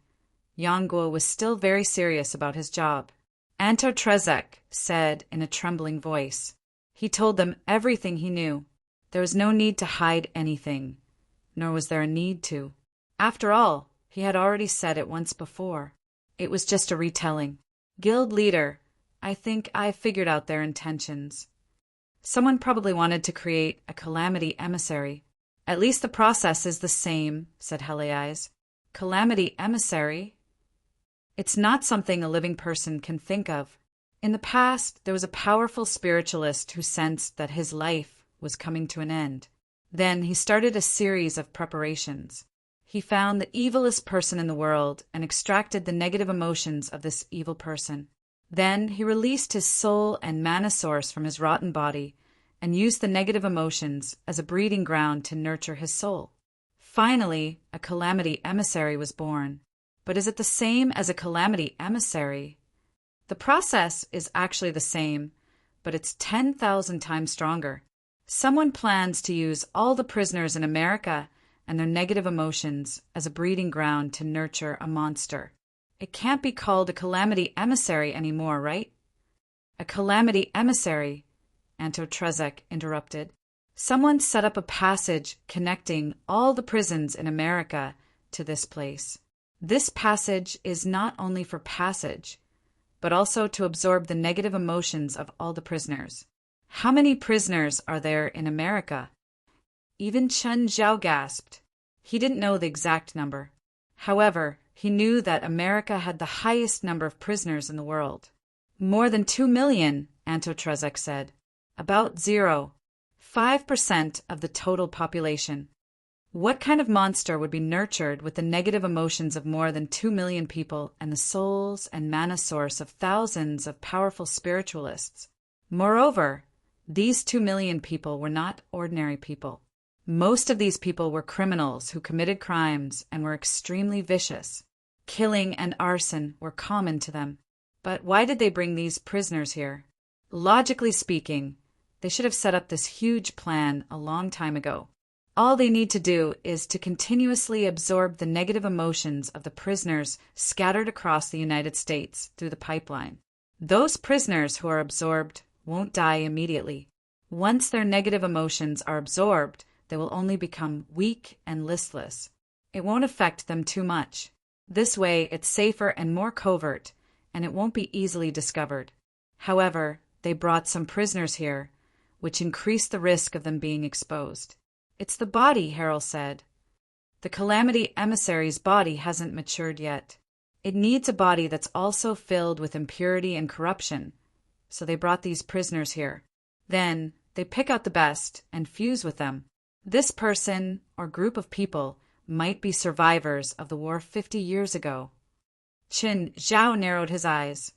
Yonguo was still very serious about his job. Anto Trzek said in a trembling voice. He told them everything he knew. There was no need to hide anything, nor was there a need to. After all, he had already said it once before. It was just a retelling. Guild leader, I think I figured out their intentions. Someone probably wanted to create a calamity emissary. At least the process is the same, said Heliais. Calamity emissary? It's not something a living person can think of. In the past, there was a powerful spiritualist who sensed that his life was coming to an end. Then he started a series of preparations. He found the evilest person in the world and extracted the negative emotions of this evil person. Then he released his soul and mana source from his rotten body and used the negative emotions as a breeding ground to nurture his soul. Finally, a calamity emissary was born. But is it the same as a calamity emissary? The process is actually the same, but it's 10,000 times stronger. Someone plans to use all the prisoners in America and their negative emotions as a breeding ground to nurture a monster. It can't be called a calamity emissary anymore, right? A calamity emissary, Anto Trzek interrupted. Someone set up a passage connecting all the prisons in America to this place. This passage is not only for passage, but also to absorb the negative emotions of all the prisoners. How many prisoners are there in America? Even Chen Zhao gasped. He didn't know the exact number. However, he knew that America had the highest number of prisoners in the world. More than 2 million, Anto Trzek said. About 0.5% of the total population. What kind of monster would be nurtured with the negative emotions of more than 2 million people and the souls and mana source of thousands of powerful spiritualists? Moreover, these 2 million people were not ordinary people. Most of these people were criminals who committed crimes and were extremely vicious. Killing and arson were common to them. But why did they bring these prisoners here? Logically speaking, they should have set up this huge plan a long time ago. All they need to do is to continuously absorb the negative emotions of the prisoners scattered across the United States through the pipeline. Those prisoners who are absorbed won't die immediately. Once their negative emotions are absorbed, they will only become weak and listless. It won't affect them too much. This way, it's safer and more covert, and it won't be easily discovered. However, they brought some prisoners here, which increased the risk of them being exposed. It's the body, Harold said. The calamity emissary's body hasn't matured yet. It needs a body that's also filled with impurity and corruption. So they brought these prisoners here. Then they pick out the best and fuse with them. This person or group of people might be survivors of the war 50 years ago. Qin Zhao narrowed his eyes.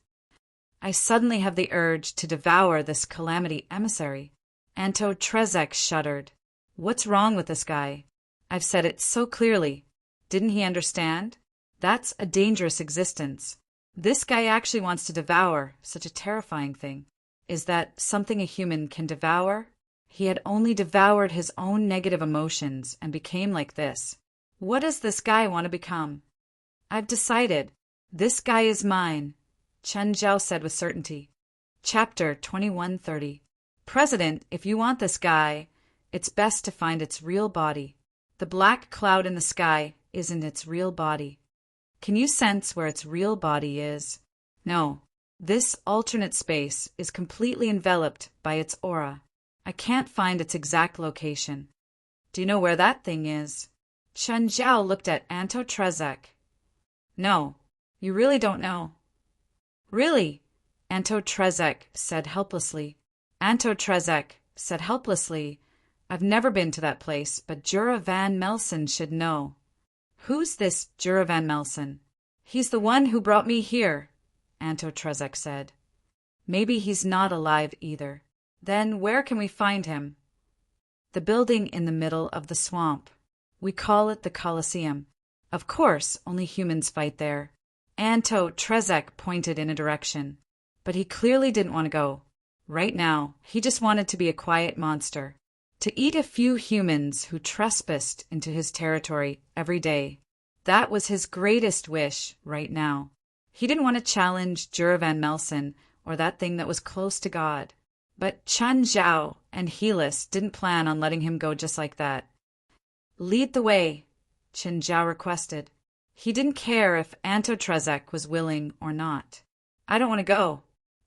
I suddenly have the urge to devour this calamity emissary. Anto Trzek shuddered. What's wrong with this guy? I've said it so clearly. Didn't he understand? That's a dangerous existence. This guy actually wants to devour such a terrifying thing. Is that something a human can devour? He had only devoured his own negative emotions and became like this. What does this guy want to become? I've decided. This guy is mine, Chen Zhao said with certainty. Chapter 2130. President, if you want this guy, it's best to find its real body. The black cloud in the sky isn't its real body. Can you sense where its real body is? No. This alternate space is completely enveloped by its aura. I can't find its exact location. Do you know where that thing is? Chen Zhao looked at Anto Trzek. No, you really don't know. Really? Anto Trzek said helplessly. Anto Trzek said helplessly. I've never been to that place, but Jura van Melsen should know. Who's this Jura van Melsen? He's the one who brought me here, Anto Trzek said. Maybe he's not alive either. Then where can we find him? The building in the middle of the swamp. We call it the Colosseum. Of course, only humans fight there. Anto Trzek pointed in a direction. But he clearly didn't want to go. Right now, he just wanted to be a quiet monster, to eat a few humans who trespassed into his territory every day. That was his greatest wish right now. He didn't want to challenge Jura Van Melson or that thing that was close to God. But Chun Zhao and Helis didn't plan on letting him go just like that. Lead the way, Chun Zhao requested. He didn't care if Anto Trezek was willing or not. I don't want to go.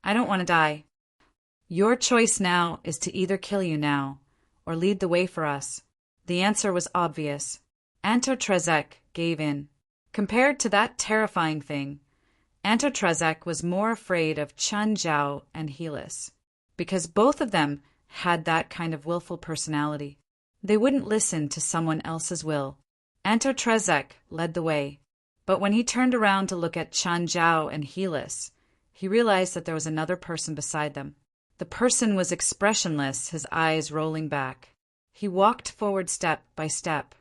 I don't want to die. Your choice now is to either kill you now or lead the way for us. The answer was obvious. Anto Trezek gave in. Compared to that terrifying thing, Anto Trezek was more afraid of Chun Zhao and Helis, because both of them had that kind of willful personality. They wouldn't listen to someone else's will. Anto Trezek led the way, but when he turned around to look at Chun Zhao and Helis, he realized that there was another person beside them. The person was expressionless, his eyes rolling back. He walked forward step by step.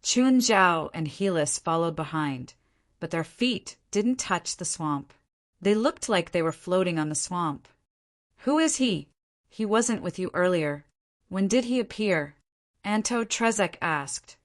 Chun Zhao and Helis followed behind, but their feet didn't touch the swamp. They looked like they were floating on the swamp. Who is he? He wasn't with you earlier. When did he appear? Anto Trezek asked.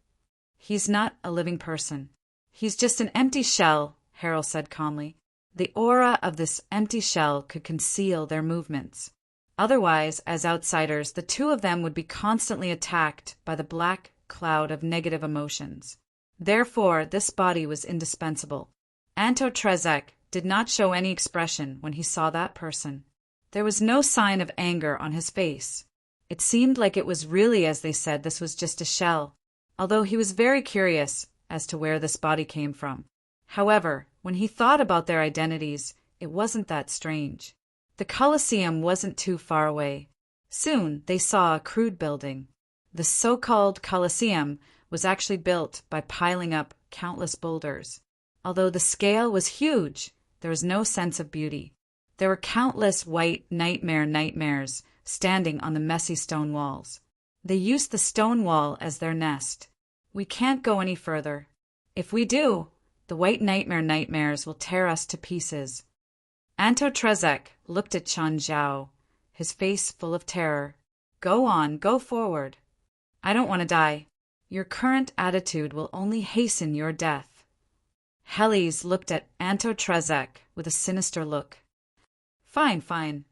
He's not a living person. He's just an empty shell, Harold said calmly. The aura of this empty shell could conceal their movements. Otherwise, as outsiders, the two of them would be constantly attacked by the black cloud of negative emotions. Therefore, this body was indispensable. Anto Trezek did not show any expression when he saw that person. There was no sign of anger on his face. It seemed like it was really, as they said, this was just a shell, although he was very curious as to where this body came from. However, when he thought about their identities, it wasn't that strange. The Colosseum wasn't too far away. Soon they saw a crude building. The so-called Colosseum was actually built by piling up countless boulders. Although the scale was huge, there was no sense of beauty. There were countless white nightmares standing on the messy stone walls. They used the stone wall as their nest. We can't go any further. If we do, the white nightmares will tear us to pieces. Anto Trezek looked at Chun Zhao, his face full of terror. Go on, go forward. I don't want to die. Your current attitude will only hasten your death. Helis looked at Anto Trezek with a sinister look. Fine, fine.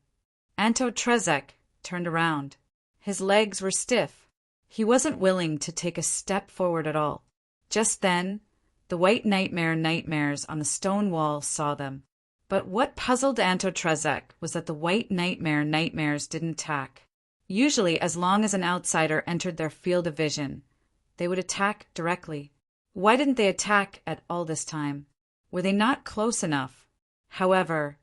Anto Trezek turned around. His legs were stiff. He wasn't willing to take a step forward at all. Just then, the white nightmares on the stone wall saw them. But what puzzled Anto Trezek was that the white nightmares didn't attack. Usually, as long as an outsider entered their field of vision, they would attack directly. Why didn't they attack at all this time? Were they not close enough? However,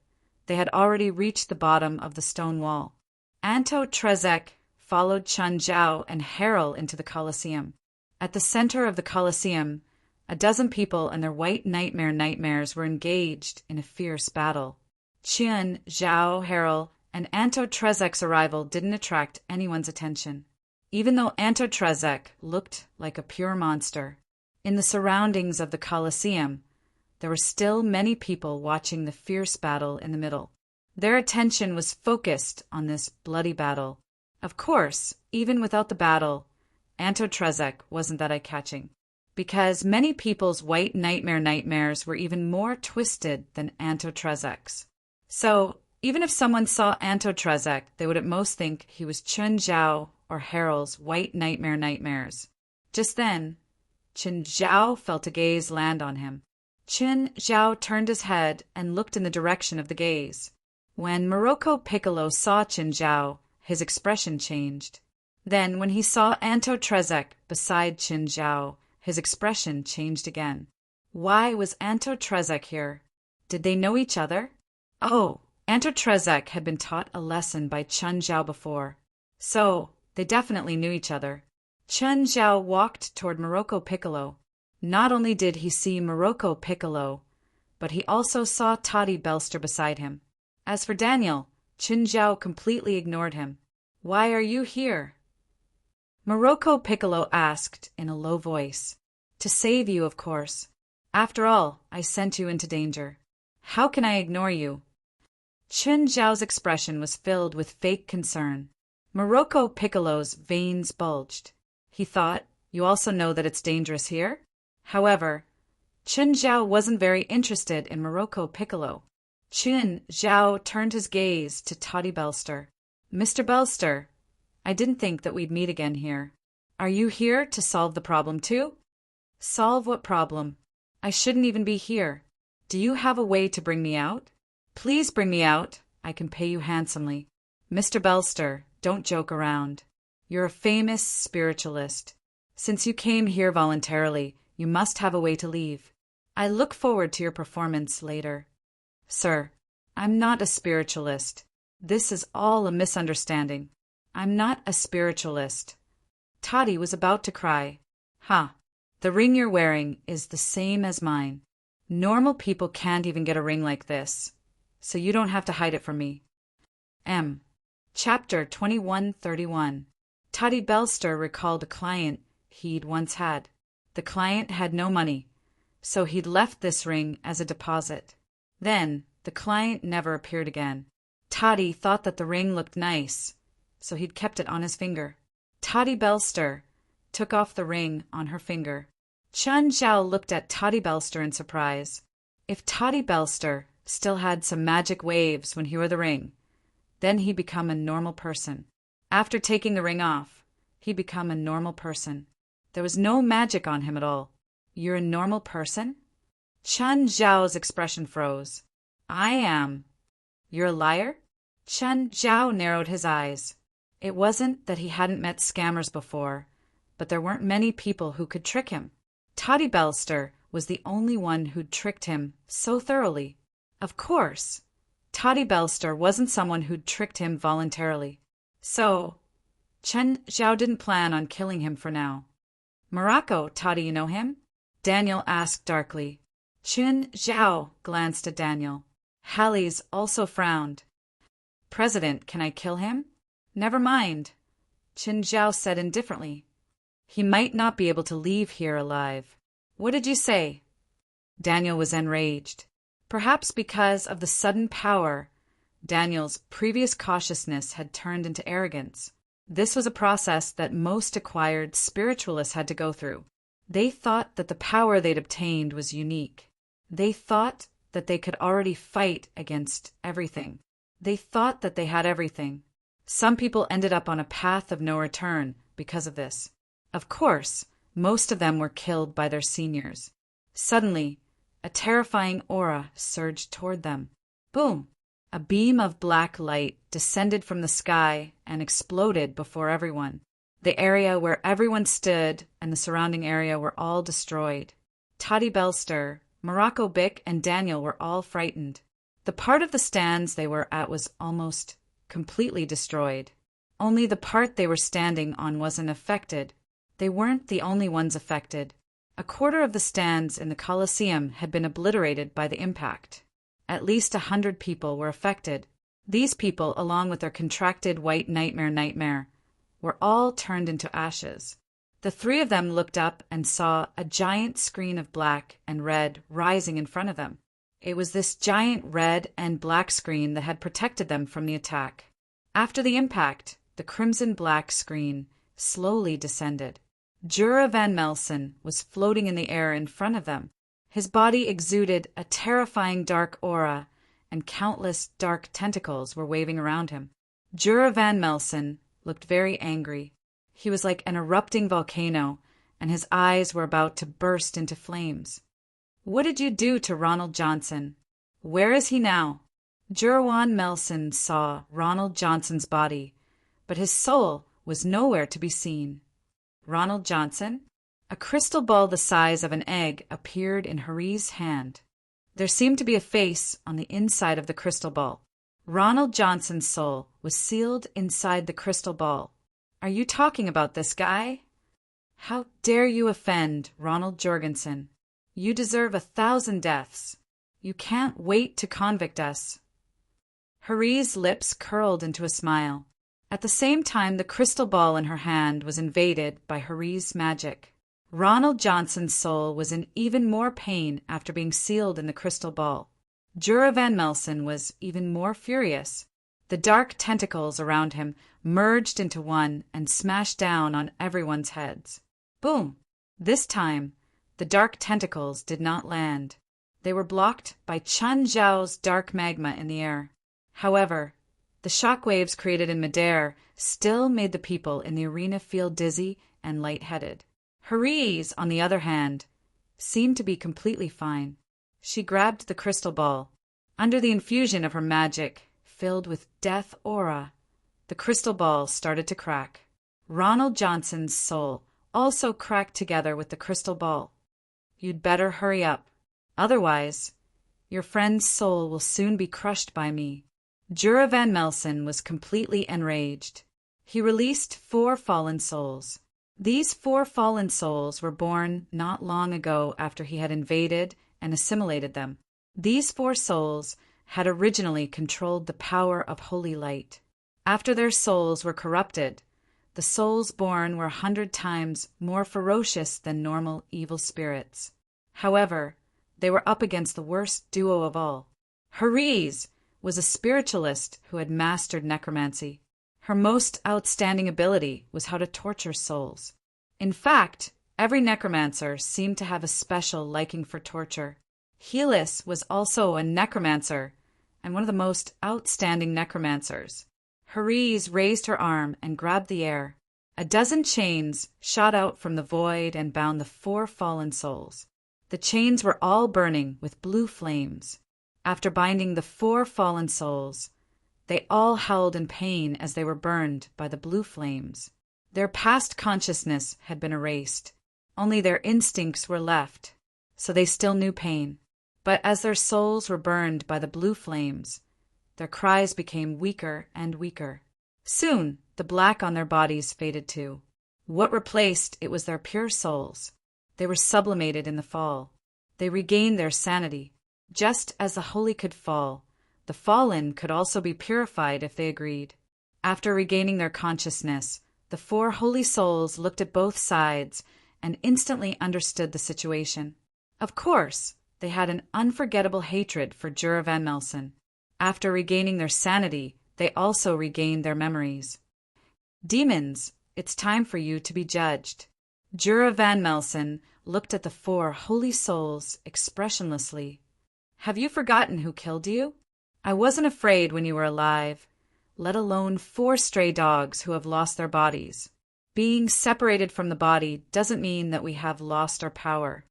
they had already reached the bottom of the stone wall. Anto Trezek followed Chun Zhao and Harold into the Colosseum. At the center of the Colosseum, a dozen people and their white nightmares were engaged in a fierce battle. Chun Zhao, Harold, and Anto Trezek's arrival didn't attract anyone's attention, even though Anto Trezek looked like a pure monster. In the surroundings of the Colosseum, there were still many people watching the fierce battle in the middle. Their attention was focused on this bloody battle. Of course, even without the battle, Anto Trezek wasn't that eye-catching, because many people's white nightmares were even more twisted than Anto Trezek's. So, even if someone saw Anto Trezek, they would at most think he was Chun Zhao or Harold's white nightmares. Just then, Chun Zhao felt a gaze land on him. Chun Zhao turned his head and looked in the direction of the gaze. When Morocco Piccolo saw Chun Zhao, his expression changed. Then, when he saw Anto Trezek beside Chun Zhao, his expression changed again. Why was Anto Trezek here? Did they know each other? Oh, Anto Trezek had been taught a lesson by Chun Zhao before. So, they definitely knew each other. Chun Zhao walked toward Morocco Piccolo. Not only did he see Morocco Piccolo, but he also saw Toddy Belster beside him. As for Daniel, Chun Zhao completely ignored him. Why are you here? Morocco Piccolo asked in a low voice. To save you, of course. After all, I sent you into danger. How can I ignore you? Chun Zhao's expression was filled with fake concern. Morocco Piccolo's veins bulged. He thought, you also know that it's dangerous here? However, Chun Zhao wasn't very interested in Morocco Piccolo. Chun Zhao turned his gaze to Toddy Belster. Mr. Belster, I didn't think that we'd meet again here. Are you here to solve the problem too? Solve what problem? I shouldn't even be here. Do you have a way to bring me out? Please bring me out. I can pay you handsomely. Mr. Belster, don't joke around. You're a famous spiritualist. Since you came here voluntarily, you must have a way to leave. I look forward to your performance later. Sir, I'm not a spiritualist. This is all a misunderstanding. I'm not a spiritualist. Toddy was about to cry. Ha! The ring you're wearing is the same as mine. Normal people can't even get a ring like this, so you don't have to hide it from me. Chapter 2131. Toddy Belster recalled a client he'd once had. The client had no money, so he'd left this ring as a deposit. Then, the client never appeared again. Toddy thought that the ring looked nice, so he'd kept it on his finger. Toddy Belster took off the ring on her finger. Chun Zhao looked at Toddy Belster in surprise. If Toddy Belster still had some magic waves when he wore the ring, then he'd become a normal person. After taking the ring off, he'd become a normal person. There was no magic on him at all. You're a normal person? Chun Zhao's expression froze. I am. You're a liar? Chun Zhao narrowed his eyes. It wasn't that he hadn't met scammers before, but there weren't many people who could trick him. Toddy Belster was the only one who'd tricked him so thoroughly. Of course, Toddy Belster wasn't someone who'd tricked him voluntarily. So, Chun Zhao didn't plan on killing him for now. Morocco, Toddy, you know him? Daniel asked darkly. Chun Zhao glanced at Daniel. Hallies also frowned. President, can I kill him? Never mind, Chun Zhao said indifferently. He might not be able to leave here alive. What did you say? Daniel was enraged. Perhaps because of the sudden power, Daniel's previous cautiousness had turned into arrogance. This was a process that most acquired spiritualists had to go through. They thought that the power they'd obtained was unique. They thought that they could already fight against everything. They thought that they had everything. Some people ended up on a path of no return because of this. Of course, most of them were killed by their seniors. Suddenly, a terrifying aura surged toward them. Boom! A beam of black light descended from the sky and exploded before everyone. The area where everyone stood and the surrounding area were all destroyed. Toddy Belster, Morocco Bick, and Daniel were all frightened. The part of the stands they were at was almost completely destroyed. Only the part they were standing on wasn't affected. They weren't the only ones affected. A quarter of the stands in the Colosseum had been obliterated by the impact. At least 100 people were affected. These people, along with their contracted white nightmare, were all turned into ashes. The three of them looked up and saw a giant screen of black and red rising in front of them. It was this giant red and black screen that had protected them from the attack. After the impact, the crimson-black screen slowly descended. Jura Van Melsen was floating in the air in front of them. His body exuded a terrifying dark aura, and countless dark tentacles were waving around him. Jura Van Melsen looked very angry. He was like an erupting volcano, and his eyes were about to burst into flames. What did you do to Ronald Johnson? Where is he now? Jura Van Melsen saw Ronald Johnson's body, but his soul was nowhere to be seen. Ronald Johnson? A crystal ball the size of an egg appeared in Harry's hand. There seemed to be a face on the inside of the crystal ball. Ronald Johnson's soul was sealed inside the crystal ball. Are you talking about this guy? How dare you offend Ronald Jorgensen? You deserve 1,000 deaths. You can't wait to convict us. Harry's lips curled into a smile. At the same time, the crystal ball in her hand was invaded by Harry's magic. Ronald Johnson's soul was in even more pain after being sealed in the crystal ball. Jura Van Melsen was even more furious. The dark tentacles around him merged into one and smashed down on everyone's heads. Boom! This time, the dark tentacles did not land. They were blocked by Chun Zhao's dark magma in the air. However, the shock waves created in midair still made the people in the arena feel dizzy and lightheaded. Herese, on the other hand, seemed to be completely fine. She grabbed the crystal ball. Under the infusion of her magic, filled with death aura, the crystal ball started to crack. Ronald Johnson's soul also cracked together with the crystal ball. You'd better hurry up. Otherwise, your friend's soul will soon be crushed by me. Jura Van Melsen was completely enraged. He released 4 fallen souls. These 4 fallen souls were born not long ago after he had invaded and assimilated them. These 4 souls had originally controlled the power of holy light. After their souls were corrupted, the souls born were 100 times more ferocious than normal evil spirits. However, they were up against the worst duo of all. Herese was a spiritualist who had mastered necromancy. Her most outstanding ability was how to torture souls. In fact, every necromancer seemed to have a special liking for torture. Helis was also a necromancer, and one of the most outstanding necromancers. Herese raised her arm and grabbed the air. A dozen chains shot out from the void and bound the 4 fallen souls. The chains were all burning with blue flames. After binding the 4 fallen souls, they all howled in pain as they were burned by the blue flames. Their past consciousness had been erased. Only their instincts were left, so they still knew pain. But as their souls were burned by the blue flames, their cries became weaker and weaker. Soon, the black on their bodies faded too. What replaced it was their pure souls. They were sublimated in the fall. They regained their sanity. Just as the holy could fall, the fallen could also be purified if they agreed. After regaining their consciousness, the 4 holy souls looked at both sides and instantly understood the situation. Of course, they had an unforgettable hatred for Jura Van Melsen. After regaining their sanity, they also regained their memories. Demons, it's time for you to be judged. Jura Van Melsen looked at the 4 holy souls expressionlessly. Have you forgotten who killed you? I wasn't afraid when you were alive, let alone 4 stray dogs who have lost their bodies. Being separated from the body doesn't mean that we have lost our power.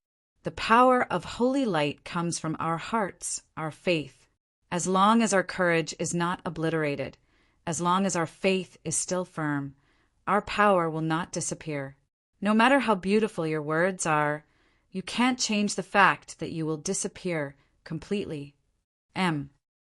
The power of holy light comes from our hearts, our faith. As long as our courage is not obliterated, as long as our faith is still firm, our power will not disappear. No matter how beautiful your words are, you can't change the fact that you will disappear completely. M.